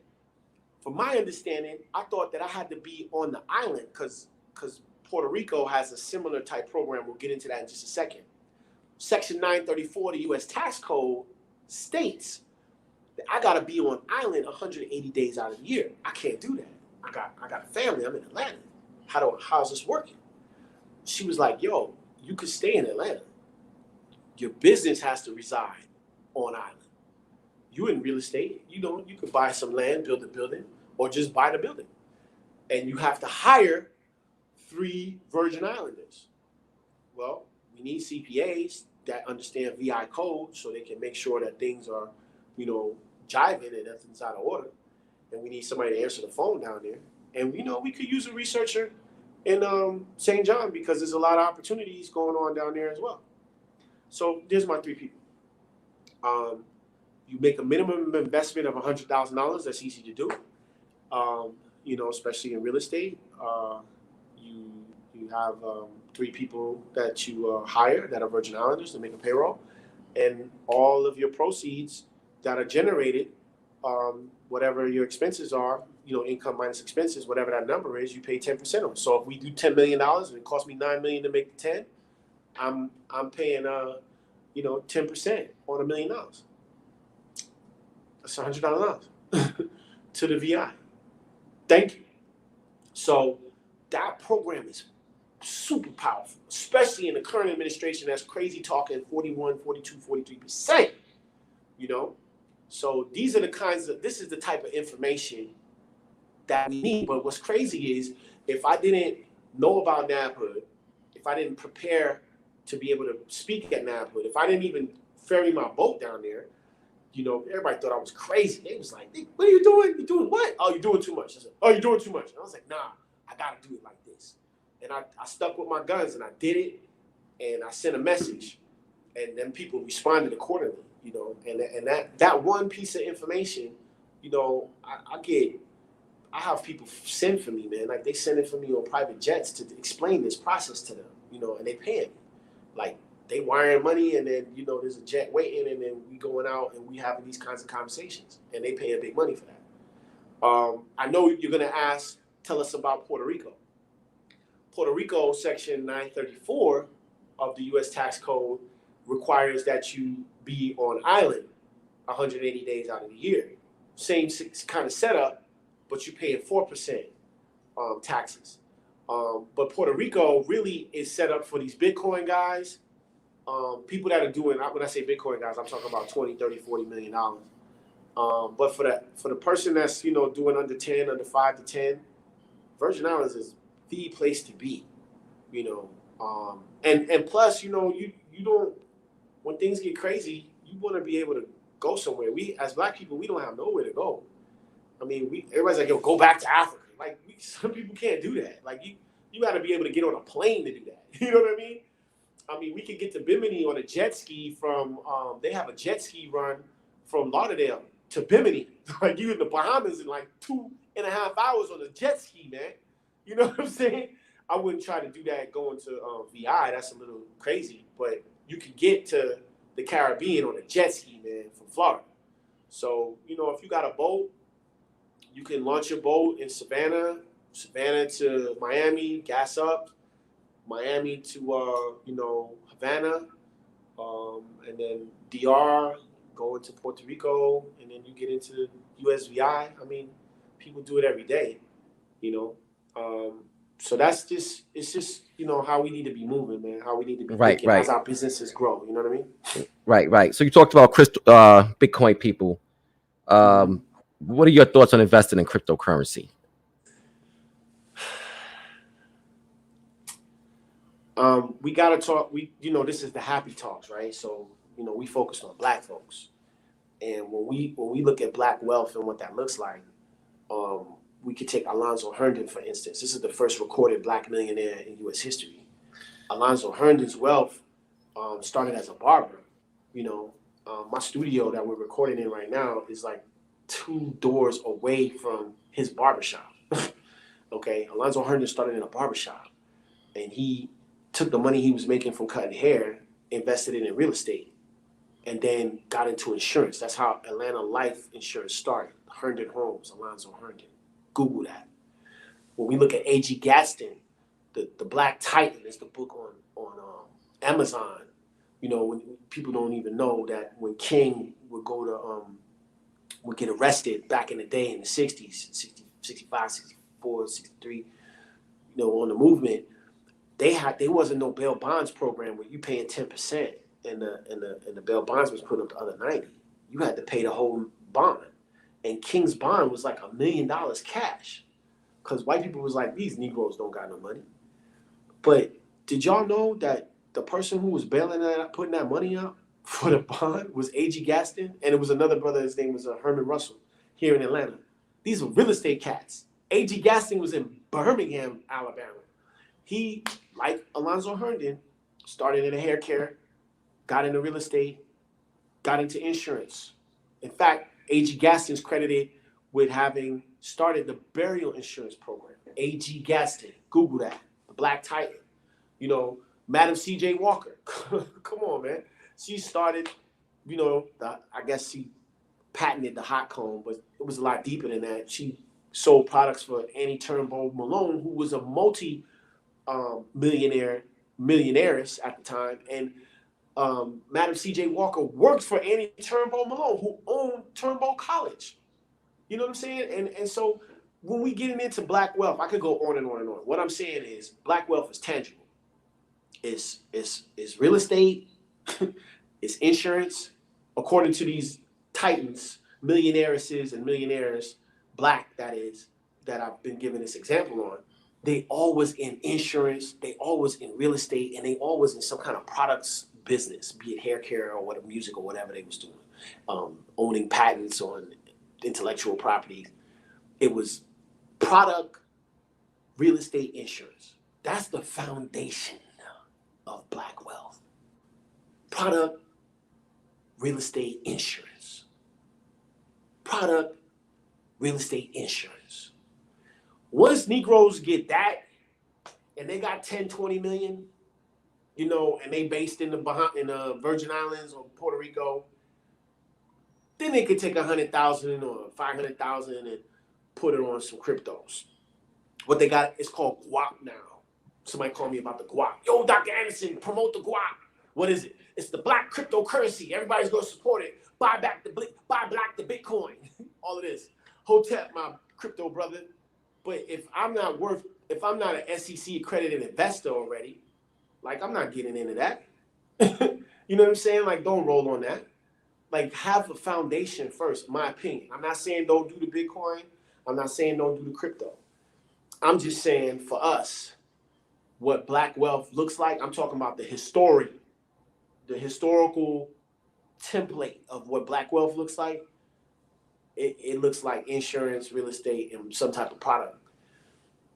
From my understanding, I thought that I had to be on the island because Puerto Rico has a similar type program. We'll get into that in just a second. Section 934 of the U.S. Tax Code states that I got to be on island 180 days out of the year. I can't do that. I got a family. I'm in Atlanta. How's this working? She was like, yo, you could stay in Atlanta. Your business has to reside on island. You in real estate, you could buy some land, build a building, or just buy the building. And you have to hire 3 Virgin Islanders. Well, we need CPAs that understand VI code so they can make sure that things are, jiving and nothing's out of order. And we need somebody to answer the phone down there. And we could use a researcher in St. John because there's a lot of opportunities going on down there as well. So there's my 3 people. You make a minimum investment of $100,000. That's easy to do. Especially in real estate. You have 3 people that you hire that are Virgin Islanders to make a payroll, and all of your proceeds that are generated, whatever your expenses are, income minus expenses, whatever that number is, you pay 10% on. So if we do $10 million and it costs me $9 million to make the 10, I'm paying 10% on $1 million. That's $100 to the VI. Thank you. So that program is super powerful, especially in the current administration that's crazy talking 41, 42, 43%. So this is the type of information that we need. But what's crazy is if I didn't know about NABHOOD, if I didn't prepare to be able to speak at NABHOOD, if I didn't even ferry my boat down there, everybody thought I was crazy. They was like, hey, what are you doing? You doing what? Oh, you're doing too much. I said, oh, you're doing too much. And I was like, nah, I got to do it like this. And I stuck with my guns and I did it. And I sent a message. And then people responded accordingly, And that one piece of information, I have people send for me, man. Like they send it for me on private jets to explain this process to them, and they paying me. Like they wiring money and then, there's a jet waiting and then we going out and we having these kinds of conversations and they paying big money for that. I know you're going to tell us about Puerto Rico. Puerto Rico, Section 934 of the U.S. Tax Code requires that you be on island 180 days out of the year. Same kind of setup, but you're paying 4% taxes. But Puerto Rico really is set up for these Bitcoin guys, people that are doing, when I say Bitcoin guys, I'm talking about 20, 30, 40 million dollars. But for the person that's, doing under 10, under 5 to 10, Virgin Islands is the place to be, and plus, you don't, when things get crazy, you want to be able to go somewhere. We, as Black people, we don't have nowhere to go. I mean, everybody's like, yo, go back to Africa. Like, some people can't do that. Like, you got to be able to get on a plane to do that. You know what I mean? I mean, we could get to Bimini on a jet ski from, they have a jet ski run from Lauderdale to Bimini. Like, you in the Bahamas in like 2.5 hours on a jet ski, man. You know what I'm saying? I wouldn't try to do that going to VI. That's a little crazy. But you can get to the Caribbean on a jet ski, man, from Florida. So, you know, if you got a boat, you can launch your boat in Savannah to Miami, gas up, Miami to, you know, Havana, and then DR, go into Puerto Rico, and then you get into USVI. I mean, people do it every day, you know. So it's just, you know, how we need to be moving, man, how we need to be thinking as our businesses grow, you know what I mean? Right. So you talked about Bitcoin people. What are your thoughts on investing in cryptocurrency? We got to talk, you know, this is the happy talks, right? So, you know, we focused on Black folks. And when we look at Black wealth and what that looks like, we could take Alonzo Herndon, for instance. This is the first recorded Black millionaire in U.S. history. Alonzo Herndon's wealth started as a barber. You know, my studio that we're recording in right now is like 2 doors away from his barbershop. Okay, Alonzo Herndon started in a barbershop, and he took the money he was making from cutting hair, invested it in real estate, and then got into insurance. That's how Atlanta Life Insurance started. Herndon Homes, Alonzo Herndon. Google that. When we look at A.G. Gaston, the Black Titan is the book on Amazon. You know, when people don't even know that when King would go to would get arrested back in the day in the 60s, 60, 65, 64, 63, you know, on the movement, there wasn't no bail bonds program where you paying 10% and the bail bonds was put up to other 90. You had to pay the whole bond. And King's bond was like $1 million cash. Because white people was like, these Negroes don't got no money. But did y'all know that the person who was bailing that, putting that money up for the bond was A.G. Gaston? And it was another brother, his name was Herman Russell, here in Atlanta. These were real estate cats. A.G. Gaston was in Birmingham, Alabama. He, like Alonzo Herndon, started in a hair care, got into real estate, got into insurance. In fact, A.G. Gaston's credited with having started the burial insurance program. A.G. Gaston, Google that, the Black Titan. You know, Madam C.J. Walker, come on, man. She started, you know, I guess she patented the hot comb, but it was a lot deeper than that. She sold products for Annie Turnbull Malone, who was a millionaires at the time, and Madam C.J. Walker worked for Annie Turnbull Malone, who owned Turnbull College. You know what I'm saying? And so when we get into Black wealth, I could go on and on and on. What I'm saying is Black wealth is tangible. It's real estate, it's insurance. According to these titans, millionairesses and millionaires, Black that is, that I've been given this example on, they always in insurance, they always in real estate, and they always in some kind of products business, be it hair care or what, music or whatever they was doing, owning patents on intellectual property. It was product, real estate, insurance. That's the foundation of Black wealth. Product, real estate, insurance. Product, real estate, insurance. Once Negroes get that, and they got 10, 20 million, you know, and they based in the Virgin Islands or Puerto Rico, then they could take 100,000 or 500,000 and put it on some cryptos. What they got is called guap now. Somebody called me about the guap. Yo, Dr. Anderson, promote the guap. What is it? It's the Black cryptocurrency. Everybody's gonna support it. Buy black the Bitcoin. All of this. Hotep, my crypto brother. But if I'm not an SEC accredited investor already, like, I'm not getting into that. You know what I'm saying? Like, don't roll on that. Like, have a foundation first, in my opinion. I'm not saying don't do the Bitcoin. I'm not saying don't do the crypto. I'm just saying for us, what Black wealth looks like, I'm talking about the historical template of what Black wealth looks like. it looks like insurance, real estate, and some type of product,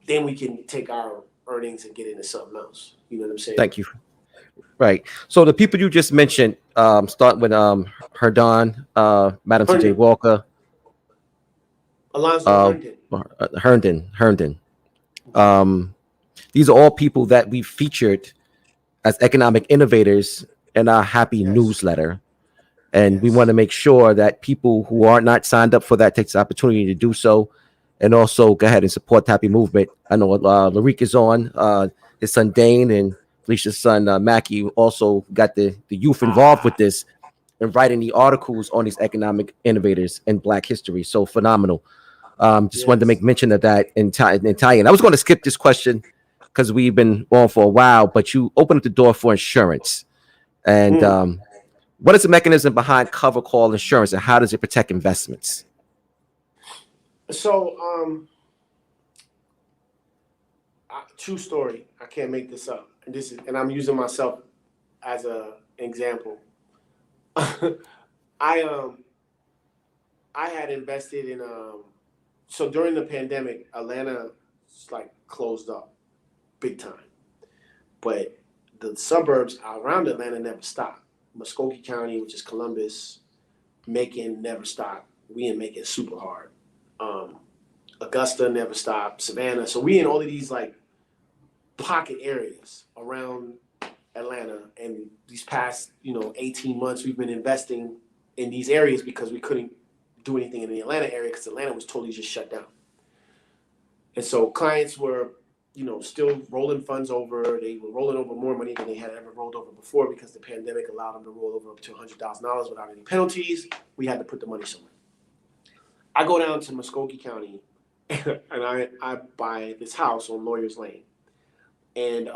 then we can take our earnings and get into something else. You know what I'm saying? Thank you. Right. So the people you just mentioned, start with Herndon, Madam C.J. Herndon. Walker, Alonzo Herndon. Herndon. These are all people that we featured as economic innovators in our HAPI Yes. newsletter. And we Yes. want to make sure that people who are not signed up for that takes the opportunity to do so. And also go ahead and support the HAPI movement. I know Larique is on, his son Dane and Felicia's son Mackie also got the youth involved with this and writing the articles on these economic innovators in Black history. So phenomenal. Just wanted to make mention of that in Italian. I was going to skip this question because we've been on for a while, but you opened up the door for insurance. And what is the mechanism behind cover call insurance, and how does it protect investments? So, true story. I can't make this up. And I'm using myself as an example. I had invested in so during the pandemic, Atlanta like closed up big time, but the suburbs around Atlanta never stopped. Muskogee County, which is Columbus, Macon never stopped. We in Macon super hard. Augusta never stopped. Savannah. So we in all of these like pocket areas around Atlanta, and these past 18 months we've been investing in these areas because we couldn't do anything in the Atlanta area because Atlanta was totally just shut down. And so clients were still rolling funds over. They were rolling over more money than they had ever rolled over before because the pandemic allowed them to roll over up to $100,000 without any penalties. We had to put the money somewhere. I go down to Muskogee County and I buy this house on Lawyers Lane. And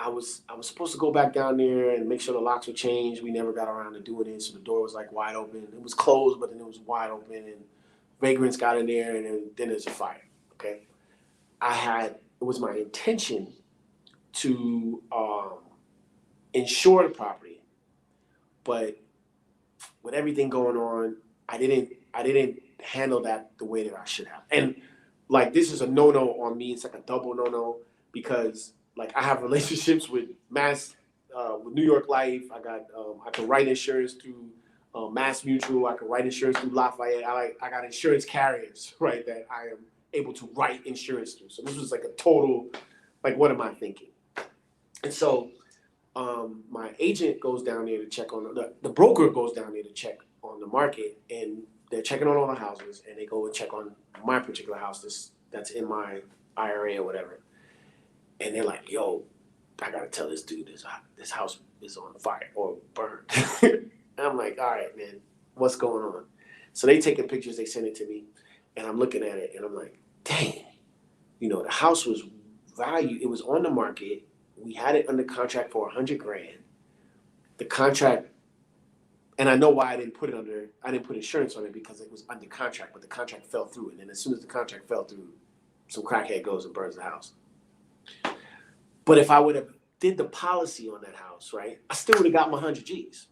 I was supposed to go back down there and make sure the locks were changed. We never got around to doing it, so the door was like wide open. It was closed, but then it was wide open, and vagrants got in there, and then there's a fire. Okay, it was my intention to insure the property, but with everything going on, I didn't handle that the way that I should have. And like, this is a no-no on me. It's like a double no-no because like I have relationships with with New York Life. I can write insurance through Mass Mutual. I can write insurance through Lafayette. I got insurance carriers, right, that I am able to write insurance through. So this was like a total, like, what am I thinking? And so my agent goes down there to check on the broker goes down there to check on the market, and they're checking on all the houses, and they go and check on my particular house that's in my IRA or whatever. And they're like, yo, I gotta tell this dude this house is on fire or burned. And I'm like, all right, man, what's going on? So they taking pictures, they send it to me, and I'm looking at it, and I'm like, dang, the house was valued. It was on the market. We had it under contract for $100,000. The contract, and I know why I didn't put insurance on it because it was under contract, but the contract fell through. And then as soon as the contract fell through, some crackhead goes and burns the house. But if I would have did the policy on that house, right, I still would have got my 100 G's.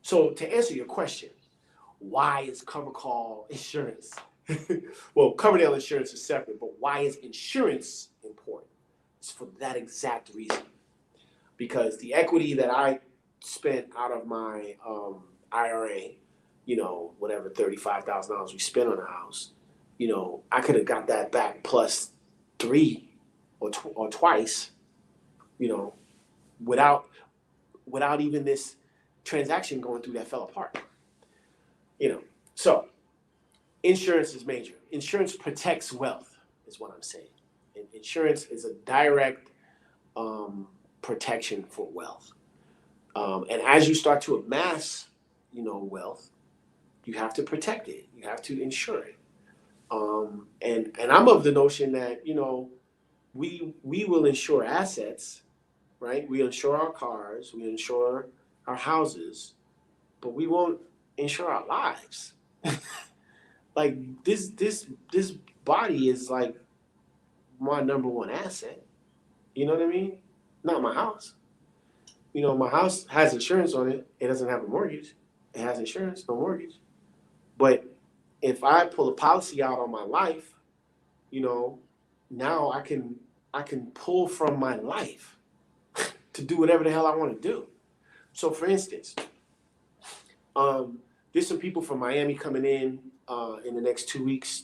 So to answer your question, why is cover call insurance? Well, Coverdale insurance is separate, but why is insurance important? It's for that exact reason. Because the equity that I spent out of my IRA, whatever $35,000 we spent on the house, I could have got that back plus 3 or twice, without even this transaction going through that fell apart. So insurance is major. Insurance protects wealth, is what I'm saying. And insurance is a direct protection for wealth. And as you start to amass, wealth, you have to protect it. You have to insure it. And I'm of the notion that, we will insure assets, right? We insure our cars, we insure our houses, but we won't insure our lives. Like this body is like my number one asset. You know what I mean? Not my house. My house has insurance on it. It doesn't have a mortgage. It has insurance, no mortgage. But if I pull a policy out on my life, you know, now I can pull from my life to do whatever the hell I want to do. So for instance, there's some people from Miami coming in the next 2 weeks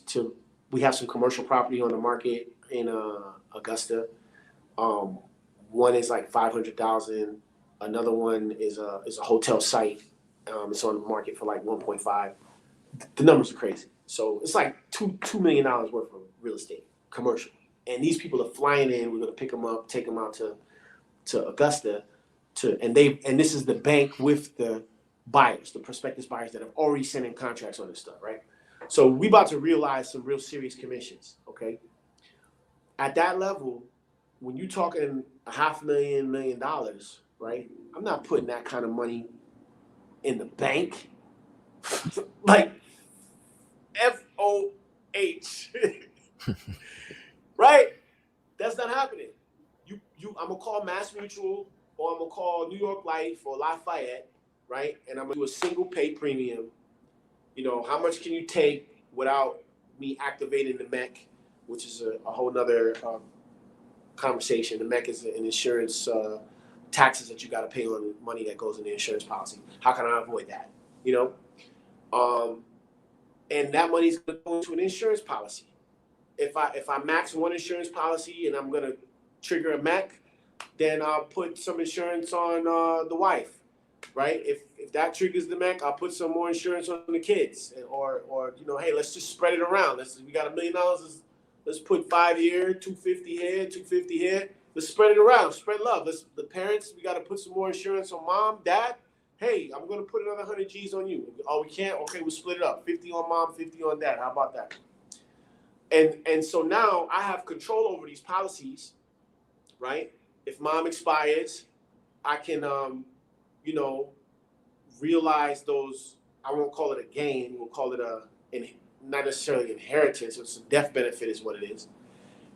we have some commercial property on the market in Augusta. One is like 500,000. Another one is a hotel site. It's on the market for like 1.5. The numbers are crazy. So it's like $2 million worth of real estate, commercial. And these people are flying in. We're gonna pick them up, take them out to Augusta, and this is the bank with the buyers, the prospective buyers that have already sent in contracts on this stuff, right? So we about to realize some real serious commissions, okay? At that level, when you're talking $500,000, $1 million, right? I'm not putting that kind of money in the bank. Like FOH. Right? That's not happening. I'm gonna call Mass Mutual, or I'm gonna call New York Life or Lafayette, right? And I'm gonna do a single pay premium. You know, how much can you take without me activating the MEC, which is a whole nother conversation. The MEC is an insurance taxes that you got to pay on the money that goes in the insurance policy. How can I avoid that? You know, and that money's going to go into an insurance policy. If I max one insurance policy and I'm going to trigger a MEC, then I'll put some insurance on the wife, right? If that triggers the MEC, I'll put some more insurance on the kids, or you know, hey, let's just spread it around. We got $1 million. Let's put 5 here, 250 here, 250 here. Let's spread it around. Spread love. The parents, we got to put some more insurance on mom, dad. Hey, I'm going to put another 100 G's on you. Oh, we can't? Okay, we'll split it up. 50 on mom, 50 on dad. How about that? And so now I have control over these policies, right? If mom expires, I can, you know, realize those. I won't call it a gain. We'll call it not necessarily inheritance. It's a death benefit is what it is.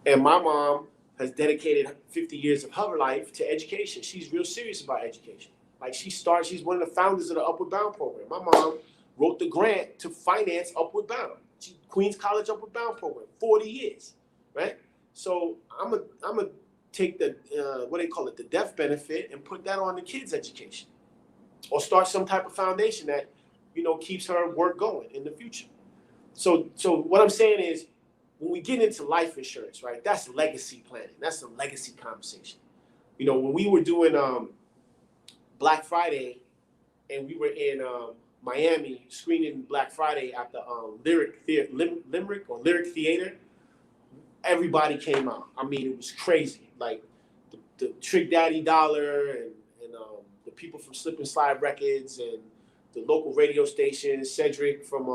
And my mom has dedicated 50 years of her life to education. She's real serious about education. Like she's one of the founders of the Upward Bound program. My mom wrote the grant to finance Upward Bound. Queens College Upward Bound program, 40 years, right? So I'm gonna take the what they call it, the death benefit, and put that on the kids' education, or start some type of foundation that, you know, keeps her work going in the future. So what I'm saying is, when we get into life insurance, right, that's legacy planning. That's a legacy conversation. You know, when we were doing Black Friday, and we were in Miami screening Black Friday at the Lyric Theater, everybody came out. I mean, it was crazy. Like the Trick Daddy Dollar and the people from Slip and Slide Records and the local radio station, Cedric from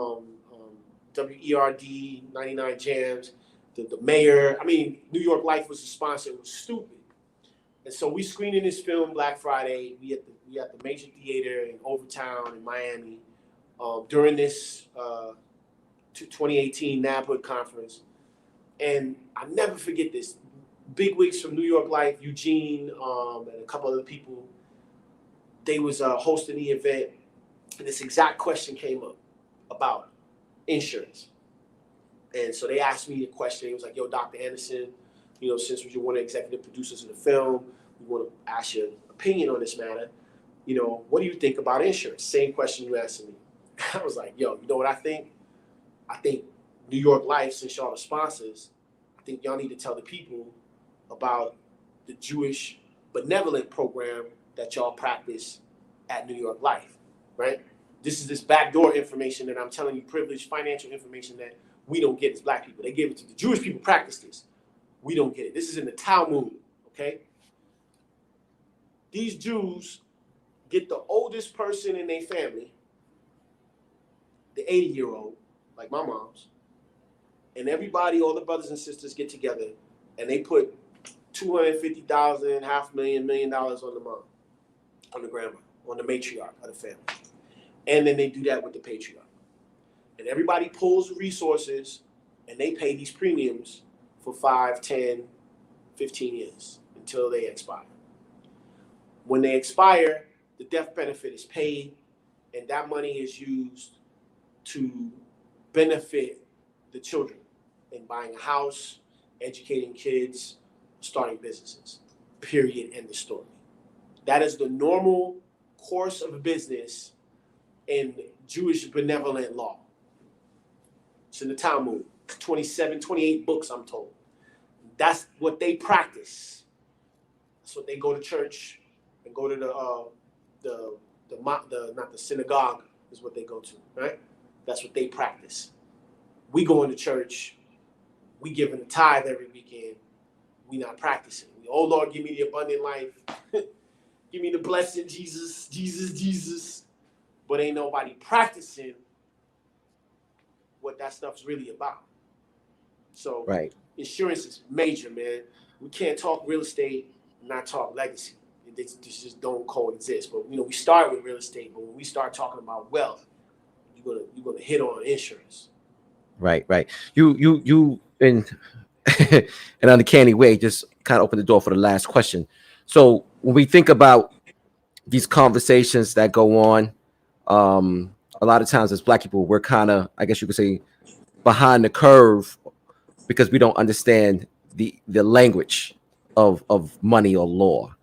WERD 99 Jams, the mayor. I mean, New York Life was a sponsor. It was stupid. And so we screening this film Black Friday. We at the major theater in Overtown in Miami during this 2018 NABHOOD conference. And I never forget this. Bigwigs from New York Life, Eugene, and a couple other people, they was hosting the event. And this exact question came up about insurance. And so they asked me the question. It was like, yo, Dr. Anderson, you know, since you're one of the executive producers of the film, we want to ask your opinion on this matter. You know, what do you think about insurance? Same question you asked me. I was like, yo, you know what I think? I think New York Life, since y'all are sponsors, I think y'all need to tell the people about the Jewish benevolent program that y'all practice at New York Life, right? This is this backdoor information that I'm telling you, privileged financial information that we don't get as Black people. They give it to the Jewish people, practice this. We don't get it. This is in the Talmud, okay? These Jews get the oldest person in their family, the 80-year-old, like my mom's, and everybody, all the brothers and sisters get together and they put $250,000, $500,000, $1 million on the mom, on the grandma, on the matriarch of the family. And then they do that with the patriarch. And everybody pulls resources and they pay these premiums for 5, 10, 15 years until they expire. When they expire, the death benefit is paid And that money is used to benefit the children in buying a house, educating kids, starting businesses. Period. End of story. That is the normal course of business in Jewish benevolent law. It's in the Talmud, 27, 28 books, I'm told. That's what they practice. That's what they go to church and go to not the synagogue is what they go to, right? That's what they practice. We go into church, we giving the tithe every weekend, we not practicing. Oh Lord, give me the abundant life. Give me the blessing, Jesus, Jesus, Jesus. But ain't nobody practicing what that stuff's really about. So Right. insurance is major, man. We can't talk real estate and not talk legacy. They just don't coexist. But we start with real estate, but when we start talking about wealth, you're gonna hit on insurance. Right. You in an uncanny way just kind of opened the door for the last question. So when we think about these conversations that go on, a lot of times as Black people, we're kind of, I guess you could say, behind the curve because we don't understand the language of money or law.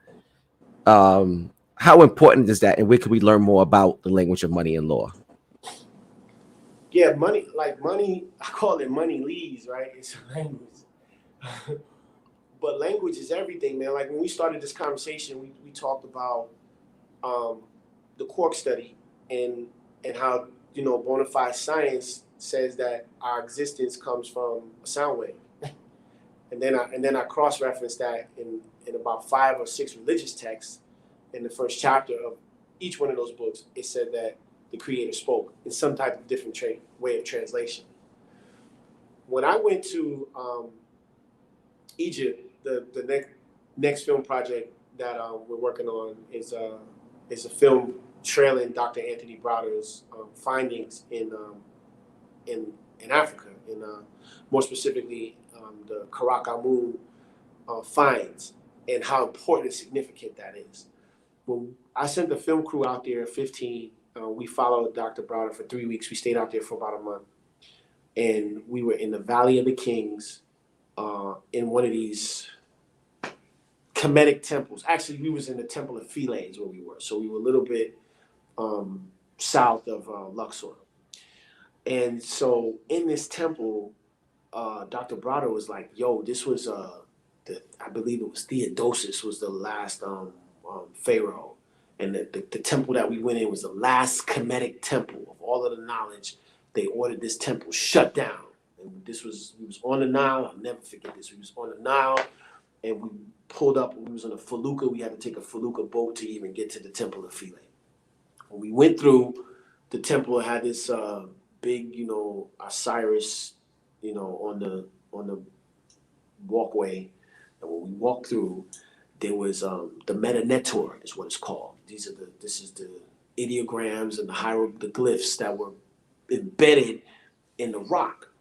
How important is that, and where can we learn more about the language of money and law? Yeah, money, I call it money leads, right? It's a language. But language is everything, man. Like when we started this conversation, we talked about the Cork Study and how, bona fide science says that our existence comes from a sound wave. And then I cross-referenced that in about 5 or 6 religious texts in the first chapter of each one of those books. It said that the Creator spoke in some type of different way of translation. When I went to Egypt, the next film project that we're working on is a film trailing Dr. Anthony Browder's findings in Africa, more specifically the Karakamun finds and how important and significant that is. When I sent the film crew out there at 15, we followed Dr. Browder for 3 weeks. We stayed out there for about a month. And we were in the Valley of the Kings in one of these Kemetic temples. Actually, we was in the Temple of Philae where we were. So we were a little bit south of Luxor. And so in this temple, Dr. Browder was like, yo, this was, I believe it was Theodosius was the last pharaoh. And the temple that we went in was the last Kemetic temple of all of the knowledge. They ordered this temple shut down. And we was on the Nile. I'll never forget this. We was on the Nile and we pulled up. We was on a felucca. We had to take a felucca boat to even get to the Temple of Philae. When we went through, the temple had this big, Osiris, on the walkway. And when we walked through, there was the Metanetor is what it's called. This is the ideograms and the hieroglyphs that were embedded in the rock.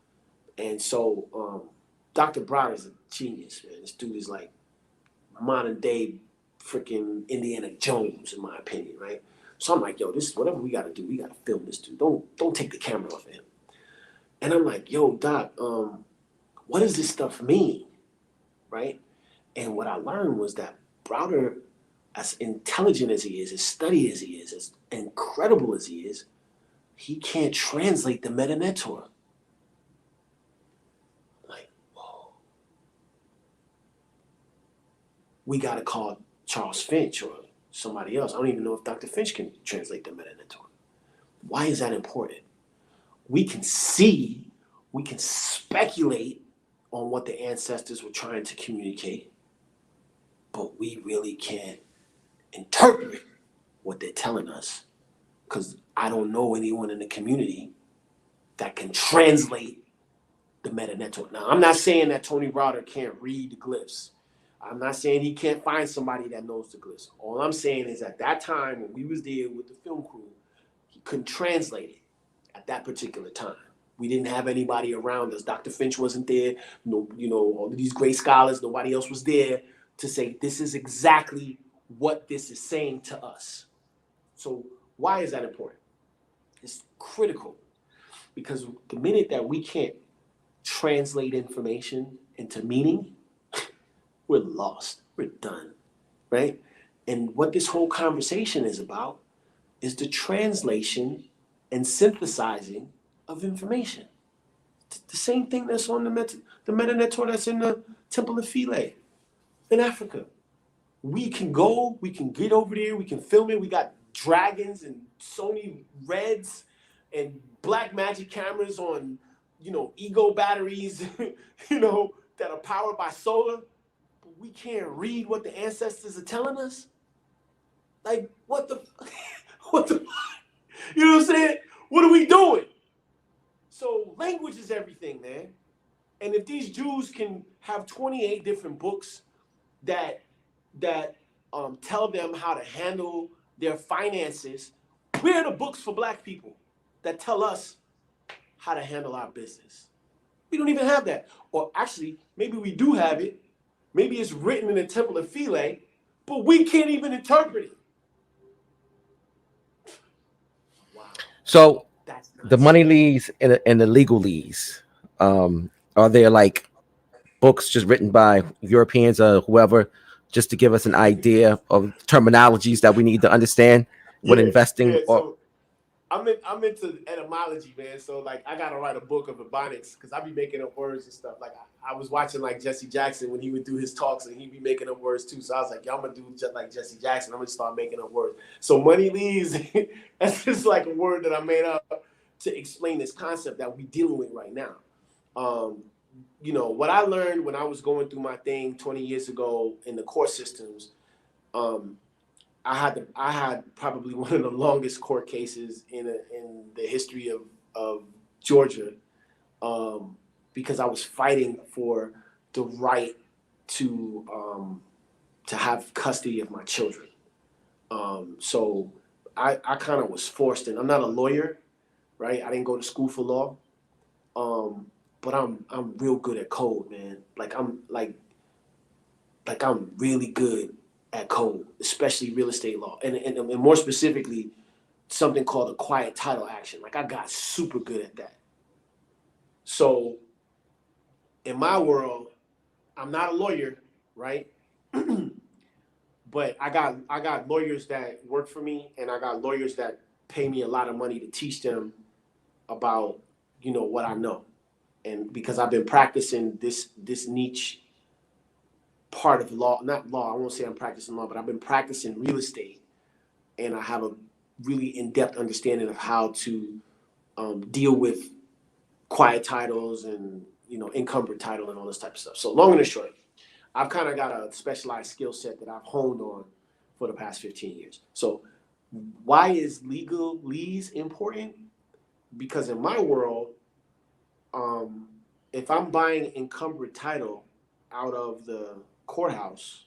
And so Dr. Browder is a genius, man. This dude is like modern day freaking Indiana Jones, in my opinion, right? So I'm like, yo, this is whatever we gotta do, we gotta film this dude. Don't take the camera off of him. And I'm like, yo, Doc, what does this stuff mean? Right? And what I learned was that Browder, as intelligent as he is, as studied as he is, as incredible as he is, he can't translate the Metanetor. Like, whoa. We got to call Charles Finch or somebody else. I don't even know if Dr. Finch can translate the Metanetor. Why is that important? We can see, we can speculate on what the ancestors were trying to communicate, but we really can't interpret what they're telling us, because I don't know anyone in the community that can translate the Metanetor. Now, I'm not saying that Tony Browder can't read the glyphs. I'm not saying he can't find somebody that knows the glyphs. All I'm saying is at that time when we was there with the film crew, he couldn't translate it at that particular time. We didn't have anybody around us. Dr. Finch wasn't there. No, all of these great scholars, nobody else was there to say, this is exactly what this is saying to us. So why is that important? is critical, because the minute that we can't translate information into meaning, we're lost. We're done, right? And what this whole conversation is about is the translation and synthesizing of information. The same thing that's on the Metanetor that's in the Temple of Philae in Africa. We can go, we can get over there, we can film it. We got dragons and Sony Reds and black magic cameras on, ego batteries, that are powered by solar. But we can't read what the ancestors are telling us. Like, what the, you know what I'm saying? What are we doing? So language is everything, man. And if these Jews can have 28 different books that tell them how to handle their finances, where are the books for black people that tell us how to handle our business? We don't even have that. Or actually, maybe we do have it. Maybe it's written in the Temple of Philae, but we can't even interpret it. Wow. So the money leads and the legal leads, are there like books just written by Europeans or whoever, just to give us an idea of terminologies that we need to understand when investing? Yeah, so I'm into etymology, man. So like I gotta write a book of Ebonics because I be making up words and stuff. Like I was watching like Jesse Jackson when he would do his talks and he'd be making up words too. So I was like, yeah, I'm gonna do just like Jesse Jackson. I'm gonna start making up words. So money leaves, that's just like a word that I made up to explain this concept that we're dealing with right now. What I learned when I was going through my thing 20 years ago in the court systems, I had probably one of the longest court cases in the history of Georgia, because I was fighting for the right to have custody of my children. So I kind of was forced in. I'm not a lawyer, right? I didn't go to school for law, but I'm real good at code, man. I'm really good at code, especially real estate law, and more specifically, something called a quiet title action. Like I got super good at that. So in my world, I'm not a lawyer, right? But I got lawyers that work for me, and I got lawyers that pay me a lot of money to teach them about what I know, and because I've been practicing this niche part of law, not law, I won't say I'm practicing law, but I've been practicing real estate, and I have a really in-depth understanding of how to deal with quiet titles and encumbered title and all this type of stuff. So long and short, I've kind of got a specialized skill set that I've honed on for the past 15 years. So why is legalese important? Because in my world, if I'm buying encumbered title out of the courthouse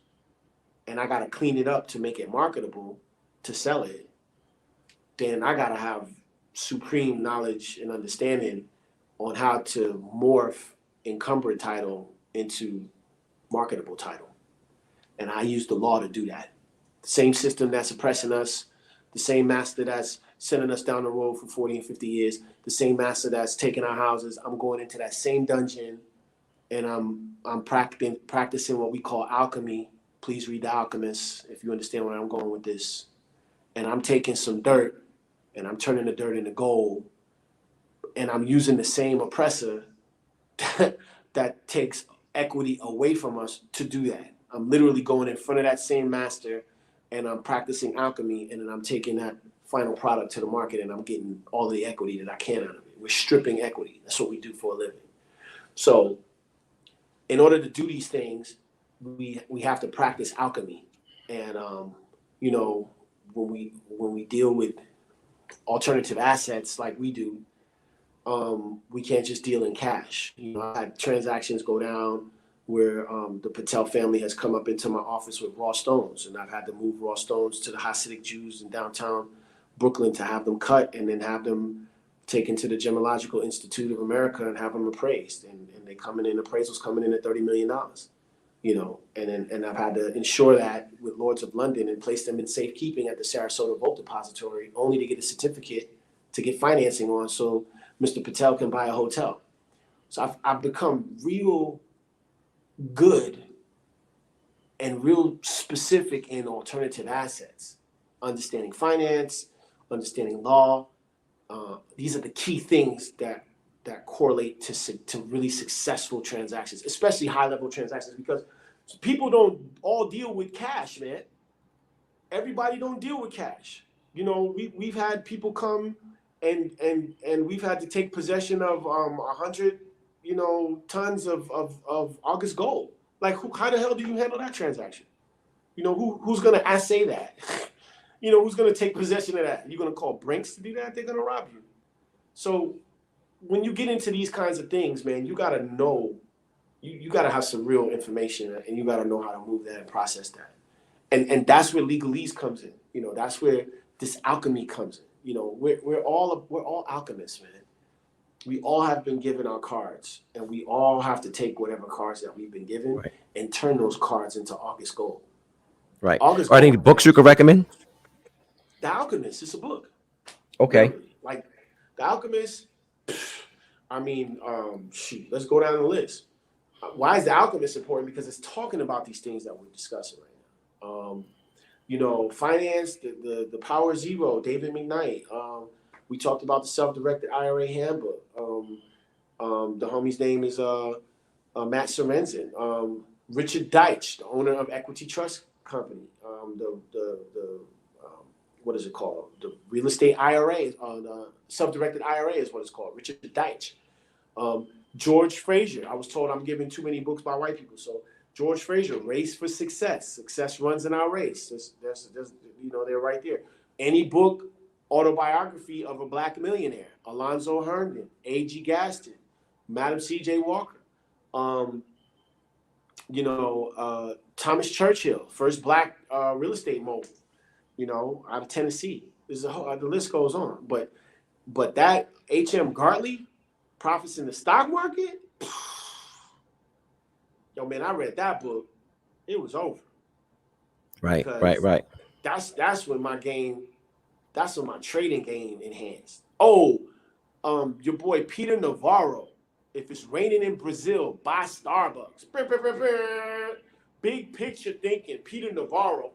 and I got to clean it up to make it marketable to sell it, then I got to have supreme knowledge and understanding on how to morph encumbered title into marketable title. And I use the law to do that. The same system that's oppressing us, the same master that's sending us down the road for 40 and 50 years, the same master that's taking our houses, I'm going into that same dungeon and I'm practicing what we call alchemy. Please read The Alchemist if you understand where I'm going with this. And I'm taking some dirt and I'm turning the dirt into gold. And I'm using the same oppressor that takes equity away from us to do that. I'm literally going in front of that same master and I'm practicing alchemy, and then I'm taking that final product to the market and I'm getting all the equity that I can out of it. We're stripping equity. That's what we do for a living. So in order to do these things, we have to practice alchemy. And when we deal with alternative assets like we do, we can't just deal in cash. I had transactions go down where the Patel family has come up into my office with raw stones, and I've had to move raw stones to the Hasidic Jews in downtown Brooklyn to have them cut and then have them taken to the Gemological Institute of America and have them appraised. And they come in, appraisals coming in at $30 million, and I've had to ensure that with Lords of London and place them in safekeeping at the Sarasota Vault Depository, only to get a certificate to get financing on so Mr. Patel can buy a hotel. So I've become real good and real specific in alternative assets, understanding finance, understanding law. These are the key things that correlate to really successful transactions, especially high-level transactions, because people don't all deal with cash, man. Everybody don't deal with cash. You know, we've had people come and we've had to take possession of 100, you know, tons of August gold. Like, how the hell do you handle that transaction? You know, who's gonna assay that? You know, who's gonna take possession of that? You're gonna call Brinks to do that? They're gonna rob you. So when you get into these kinds of things, man, you gotta know, you gotta have some real information, and you gotta know how to move that and process that. And that's where legalese comes in. You know, that's where this alchemy comes in. You know, we're all alchemists, man. We all have been given our cards, and we all have to take whatever cards that we've been given and turn those cards into August gold. Right. August Are there any gold. books you could recommend? The Alchemist, it's a book. Okay. Literally. Like The Alchemist, I mean, shoot, let's go down the list. Why is The Alchemist important? Because it's talking about these things that we're discussing right now. You know, finance, the Power Zero, David McKnight. We talked about the Self-Directed Ira handbook. The homie's name is Matt Sorensen. Richard Deitch, the owner of Equity Trust Company. What is it called? The Real Estate IRA, the Self-Directed IRA is what it's called. Richard Deitch. George Fraser. I was told I'm giving too many books by white people. So George Fraser, Race for Success. Success runs in our race. That's you know, they're right there. Any book, autobiography of a black millionaire. Alonzo Herndon, A.G. Gaston, Madam C.J. Walker. You know, Thomas Churchill, first black real estate mogul, you know, out of Tennessee. There's the list goes on. But that H.M. Gartley, Profits in the Stock Market, yo, man, I read that book. It was over. Right. That's when my trading game enhanced. Oh, your boy Peter Navarro. If it's raining in Brazil, buy Starbucks. Big picture thinking, Peter Navarro.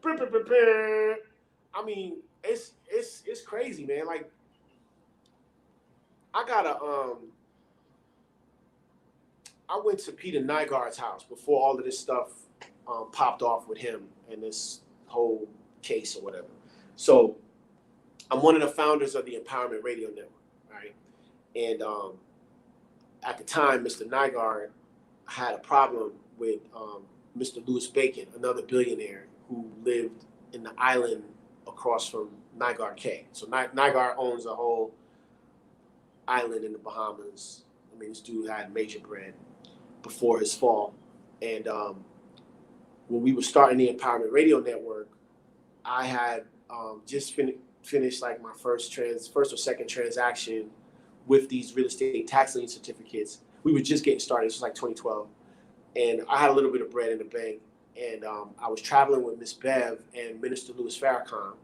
I mean, it's crazy, man. Like, I went to Peter Nygaard's house before all of this stuff popped off with him and this whole case or whatever. So I'm one of the founders of the Empowerment Radio Network, right? And at the time, Mr. Nygaard had a problem with Mr. Louis Bacon, another billionaire who lived in the island across from Nygaard Cay. So Nygaard owns a whole island in the Bahamas. I mean, this dude had major bread before his fall. And when we were starting the Empowerment Radio Network, I had just finished like my first or second transaction with these real estate tax lien certificates. We were just getting started. This was like 2012. And I had a little bit of bread in the bank. And I was traveling with Miss Bev and Minister Louis Farrakhan.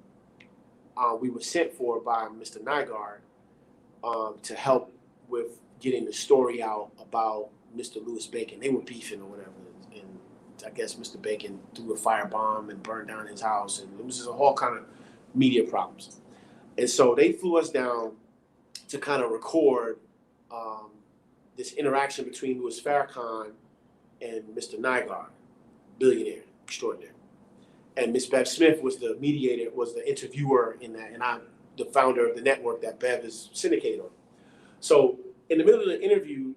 We were sent for by Mr. Nygaard to help with getting the story out about Mr. Louis Bacon. They were beefing or whatever. And I guess Mr. Bacon threw a firebomb and burned down his house. And it was just a whole kind of media problems. And so they flew us down to kind of record this interaction between Louis Farrakhan and Mr. Nygaard, billionaire extraordinaire. And Miss Bev Smith was the mediator, was the interviewer in that, and I'm the founder of the network that Bev is syndicated on. So in the middle of the interview,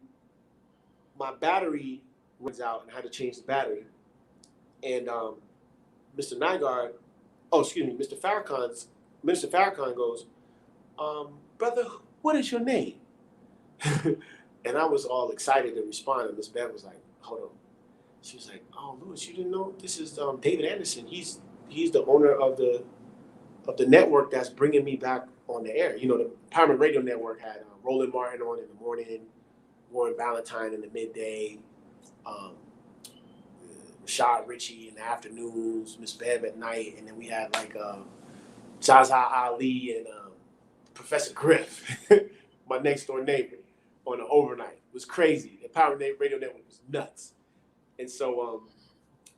my battery runs out and I had to change the battery. And Mr. Farrakhan goes, brother, what is your name? And I was all excited to respond. And Miss Bev was like, hold on. She was like, oh, Louis, you didn't know? This is David Anderson. He's the owner of the network that's bringing me back on the air. You know, the Empowerment Radio Network had Roland Martin on in the morning, Warren Valentine in the midday, Rashad Ritchie in the afternoons, Miss Bev at night, and then we had like Zaza Ali and Professor Griff, my next door neighbor, on the overnight. It was crazy. The Power Radio Network was nuts. And so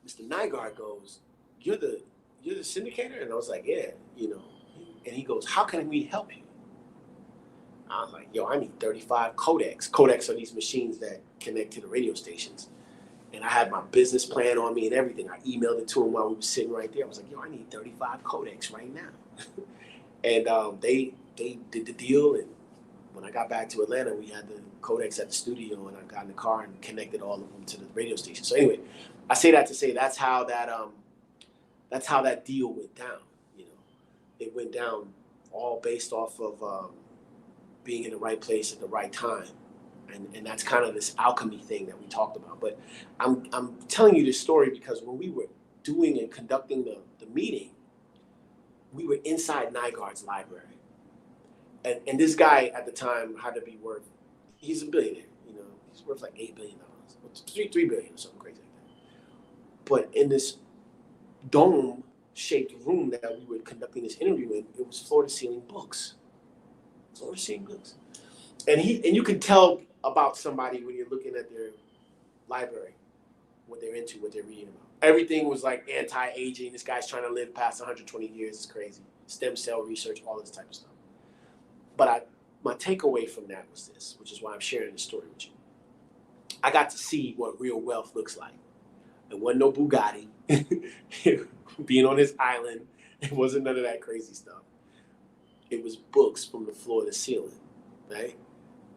Mr. Nygaard goes, you're the syndicator? And I was like, yeah, you know. And he goes, how can we help you? I was like, yo, I need 35 codecs. Codecs are these machines that connect to the radio stations. And I had my business plan on me and everything. I emailed it to him while we were sitting right there. I was like, yo, I need 35 codecs right now. And they did the deal. And when I got back to Atlanta, we had the codecs at the studio, and I got in the car and connected all of them to the radio station. So anyway, I say that to say that's how that deal went down. You know, it went down all based off of being in the right place at the right time. And that's kind of this alchemy thing that we talked about. But I'm telling you this story because when we were doing and conducting the meeting, we were inside Nygaard's library. And this guy at the time had to be worth, he's a billionaire, you know, he's worth like $8 billion, $3 billion or something crazy like that. But in this dome-shaped room that we were conducting this interview in, it was floor-to-ceiling books. Floor-to-ceiling books. And you can tell about somebody when you're looking at their library, what they're into, what they're reading about. Everything was like anti-aging. This guy's trying to live past 120 years. It's crazy. Stem cell research, all this type of stuff. But my takeaway from that was this, which is why I'm sharing this story with you. I got to see what real wealth looks like. It wasn't no Bugatti. Being on this island, it wasn't none of that crazy stuff. It was books from the floor to the ceiling, right?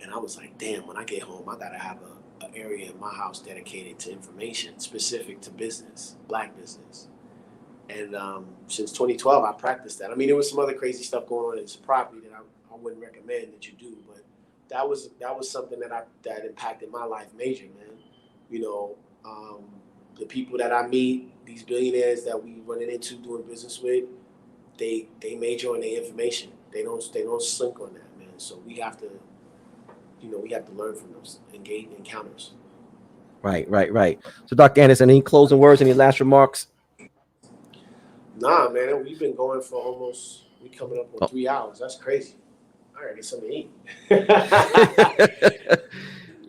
And I was like, damn, when I get home, I gotta have an area in my house dedicated to information specific to business, Black business. And since 2012, I practiced that. I mean, there was some other crazy stuff going on in this property that I wouldn't recommend that you do, but that was something that impacted my life major, man. You know, the people that I meet, these billionaires that we running into doing business with, they major on their information. They don't slink on that, man. So we have to, you know, we have to learn from those encounters. Right. So Dr. Anderson, any closing words, any last remarks? Nah, man, we've been going for we coming up on 3 hours. That's crazy. I gotta get something to eat.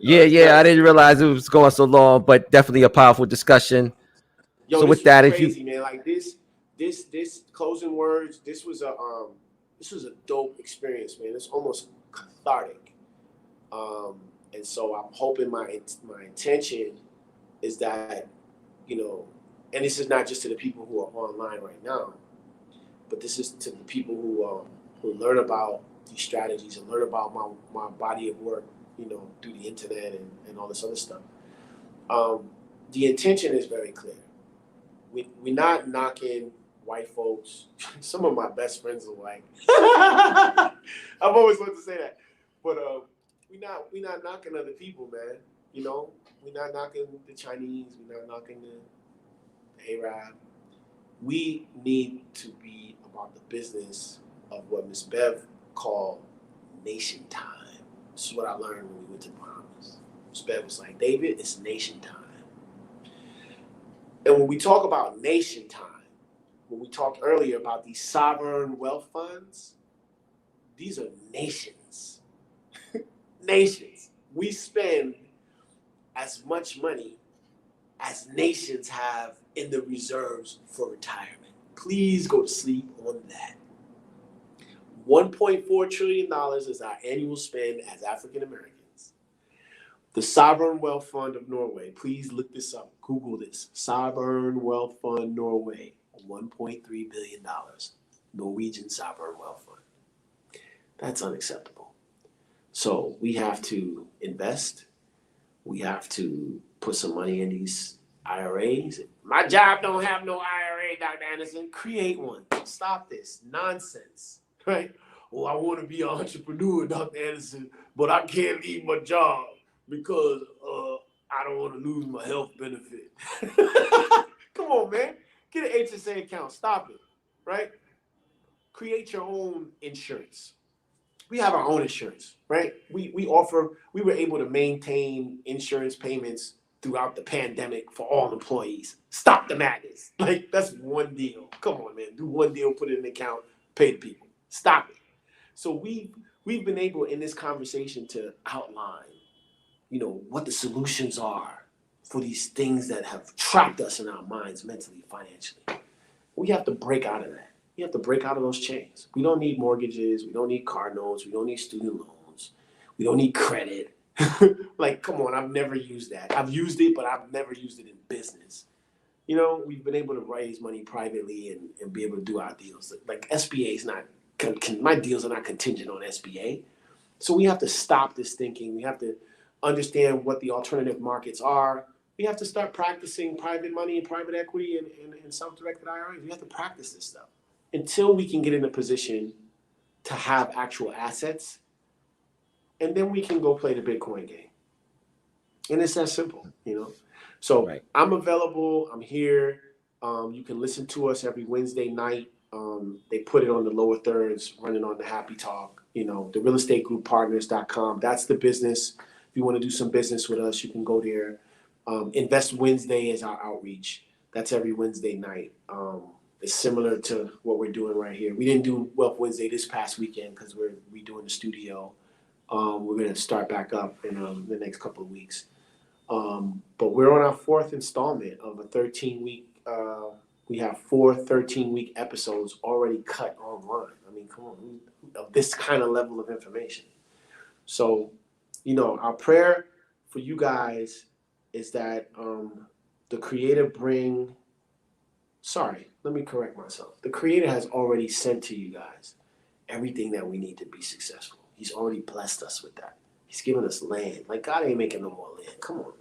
Yeah, I didn't realize it was going so long, but definitely a powerful discussion. Yo, so with that, crazy, if you, man, like this closing words, this was a dope experience, man. It's almost cathartic. And so I'm hoping my intention is that, you know, and this is not just to the people who are online right now, but this is to the people who learn about these strategies and learn about my body of work, you know, through the internet and all this other stuff. The intention is very clear. We're not knocking white folks. Some of my best friends are white. I've always wanted to say that, but we're not knocking other people, man. You know, we're not knocking the Chinese. We're not knocking the Arab. We need to be about the business of what Ms. Bev called nation time. This is what I learned when we went to the Bahamas. Ms. Bev was like, David, it's nation time. And when we talk about nation time, when we talked earlier about these sovereign wealth funds, these are nations. Nations. We spend as much money as nations have in the reserves for retirement. Please go to sleep on that. $1.4 trillion is our annual spend as African Americans. The Sovereign Wealth Fund of Norway, please look this up. Google this. Sovereign Wealth Fund Norway, $1.3 billion. Norwegian Sovereign Wealth Fund. That's unacceptable. So we have to invest. We have to put some money in these IRAs. My job don't have no IRA, Dr. Anderson. Create one. Stop this nonsense, right? Oh, I want to be an entrepreneur, Dr. Anderson, but I can't leave my job because I don't want to lose my health benefit. Come on, man. Get an HSA account. Stop it, right? Create your own insurance. We have our own insurance, right? We were able to maintain insurance payments throughout the pandemic for all employees. Stop the madness. Like, that's one deal. Come on, man. Do one deal, put it in an account, pay the people. Stop it. So we've been able in this conversation to outline, what the solutions are for these things that have trapped us in our minds mentally, financially. We have to break out of that. We have to break out of those chains. We don't need mortgages. We don't need car notes. We don't need student loans. We don't need credit. Like, come on, I've never used that. I've used it, but I've never used it in business. We've been able to raise money privately and be able to do our deals. Like SBA is not, my deals are not contingent on SBA. So we have to stop this thinking. We have to understand what the alternative markets are. We have to start practicing private money and private equity and self-directed IRA. We have to practice this stuff until we can get in a position to have actual assets. And then we can go play the Bitcoin game. And it's that simple, So right. I'm available. I'm here. You can listen to us every Wednesday night. They put it on the lower thirds, running on the HAPI Talk, the realestategroup.partners.com. That's the business. If you want to do some business with us, you can go there. Invest Wednesday is our outreach. That's every Wednesday night. It's similar to what we're doing right here. We didn't do Wealth Wednesday this past weekend because we're redoing the studio. We're going to start back up in the next couple of weeks. But we're on our 4th installment of a 13-week. We have 4 13-week episodes already cut online. I mean, come on, of this kind of level of information. So, our prayer for you guys is that the Creator let me correct myself. The Creator has already sent to you guys everything that we need to be successful. He's already blessed us with that. He's given us land. Like, God ain't making no more land. Come on, man.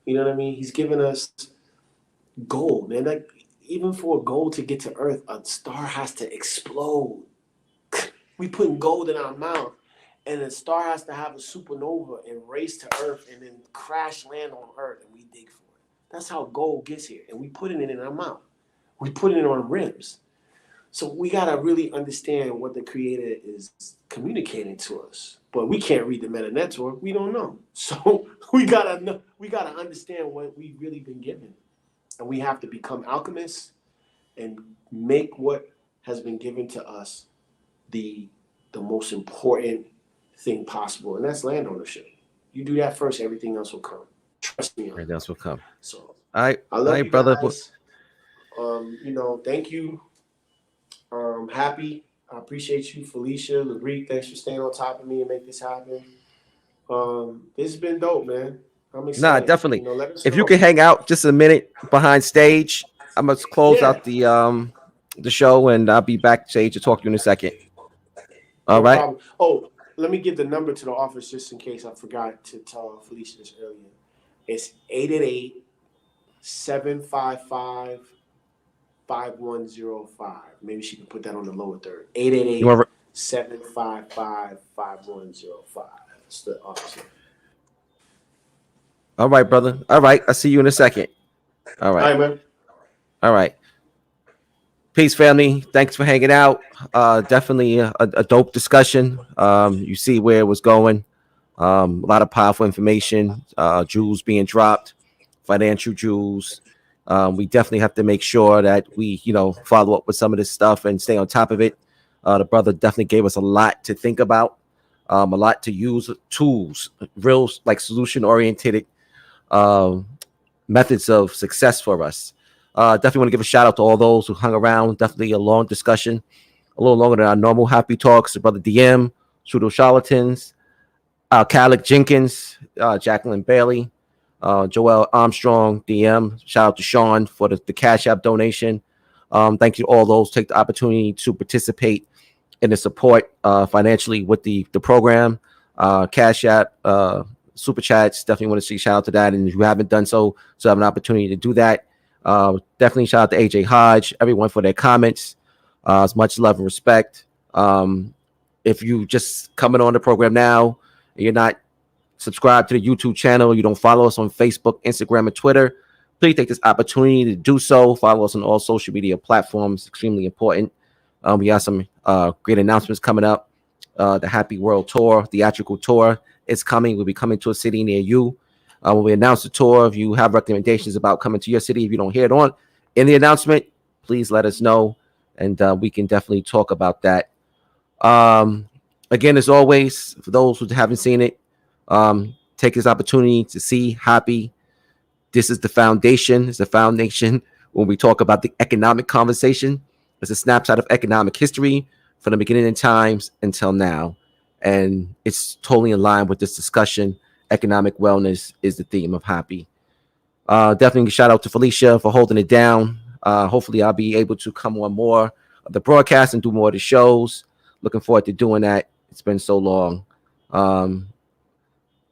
You know what I mean? He's given us gold, man. Like, even for gold to get to Earth, a star has to explode. We putting gold in our mouth, and a star has to have a supernova and race to Earth and then crash land on Earth, and we dig for it. That's how gold gets here, and we put it in our mouth. We put it on rims. So we got to really understand what the Creator is communicating to us. But we can't read the meta network. We don't know. So we got to understand what we've really been given. And we have to become alchemists and make what has been given to us the most important thing possible. And that's land ownership. You do that first, everything else will come. Trust me. Everything else will come. So I love you brother. Guys. Thank you. Happy. I appreciate you, Felicia, Labrie. Thanks for staying on top of me and make this happen. This has been dope, man. I'm excited. Nah, definitely. If you can hang out just a minute behind stage, I must close out the show, and I'll be backstage to talk to you in a second. All right. Problem. Oh, let me give the number to the office just in case I forgot to tell Felicia this earlier. It's 888-755-5105. Maybe she can put that on the lower third. 888-755-5105. That's the office number. All right, brother. All right. I'll see you in a second. All right. All right, man. All right. Peace, family. Thanks for hanging out. Definitely a dope discussion. You see where it was going. A lot of powerful information. Jewels being dropped. Financial jewels. We definitely have to make sure that we, follow up with some of this stuff and stay on top of it. The brother definitely gave us a lot to think about, a lot to use, tools, real solution-oriented methods of success for us. Definitely want to give a shout out to all those who hung around. Definitely a long discussion, a little longer than our normal happy talks. The brother DM, Pseudo Charlatans, Calic Jenkins, Jacqueline Bailey, Joel Armstrong, DM. Shout out to Sean for the Cash App donation. Thank you to all those take the opportunity to participate in the support financially with the program. Cash App, Super Chats, definitely want to see shout out to that. And if you haven't done so have an opportunity to do that. Definitely shout out to AJ Hodge, everyone for their comments. As much love and respect. If you just coming on the program now, and you're not subscribed to the YouTube channel, you don't follow us on Facebook, Instagram, and Twitter, please take this opportunity to do so. Follow us on all social media platforms. Extremely important. We got some great announcements coming up. The Happy World Tour, Theatrical Tour is coming. We'll be coming to a city near you. When we announce the tour, if you have recommendations about coming to your city, if you don't hear it in the announcement, please let us know, and we can definitely talk about that. Again, as always, for those who haven't seen it, take this opportunity to see HAPI. This is the foundation. It's the foundation when we talk about the economic conversation. It's a snapshot of economic history from the beginning of times until now. And it's totally in line with this discussion. Economic wellness is the theme of HAPI. Definitely shout out to Felicia for holding it down. Hopefully I'll be able to come on more of the broadcast and do more of the shows. Looking forward to doing that. It's been so long.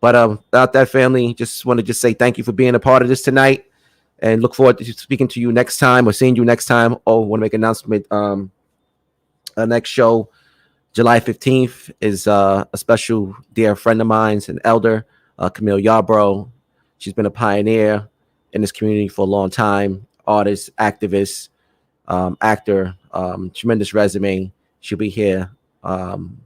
But about that, family, just want to just say thank you for being a part of this tonight, and look forward to speaking to you next time or seeing you next time. Oh, want to make an announcement. Our next show, July 15th, is a special dear friend of mine's, an elder, Camille Yarbrough. She's been a pioneer in this community for a long time, artist, activist, actor, tremendous resume. She'll be here on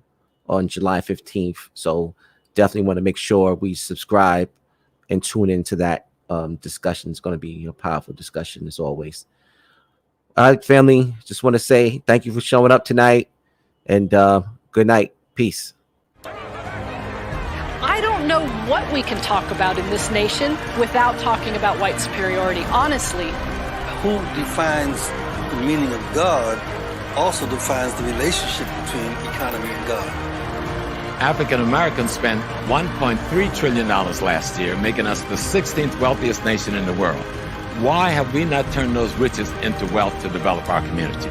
July 15th. So definitely want to make sure we subscribe and tune into that discussion. It's going to be a powerful discussion as always. All right, family, just want to say thank you for showing up tonight, and good night. Peace. I don't know what we can talk about in this nation without talking about white superiority, honestly. Who defines the meaning of God also defines the relationship between economy and God. African Americans spent $1.3 trillion last year, making us the 16th wealthiest nation in the world. Why have we not turned those riches into wealth to develop our community?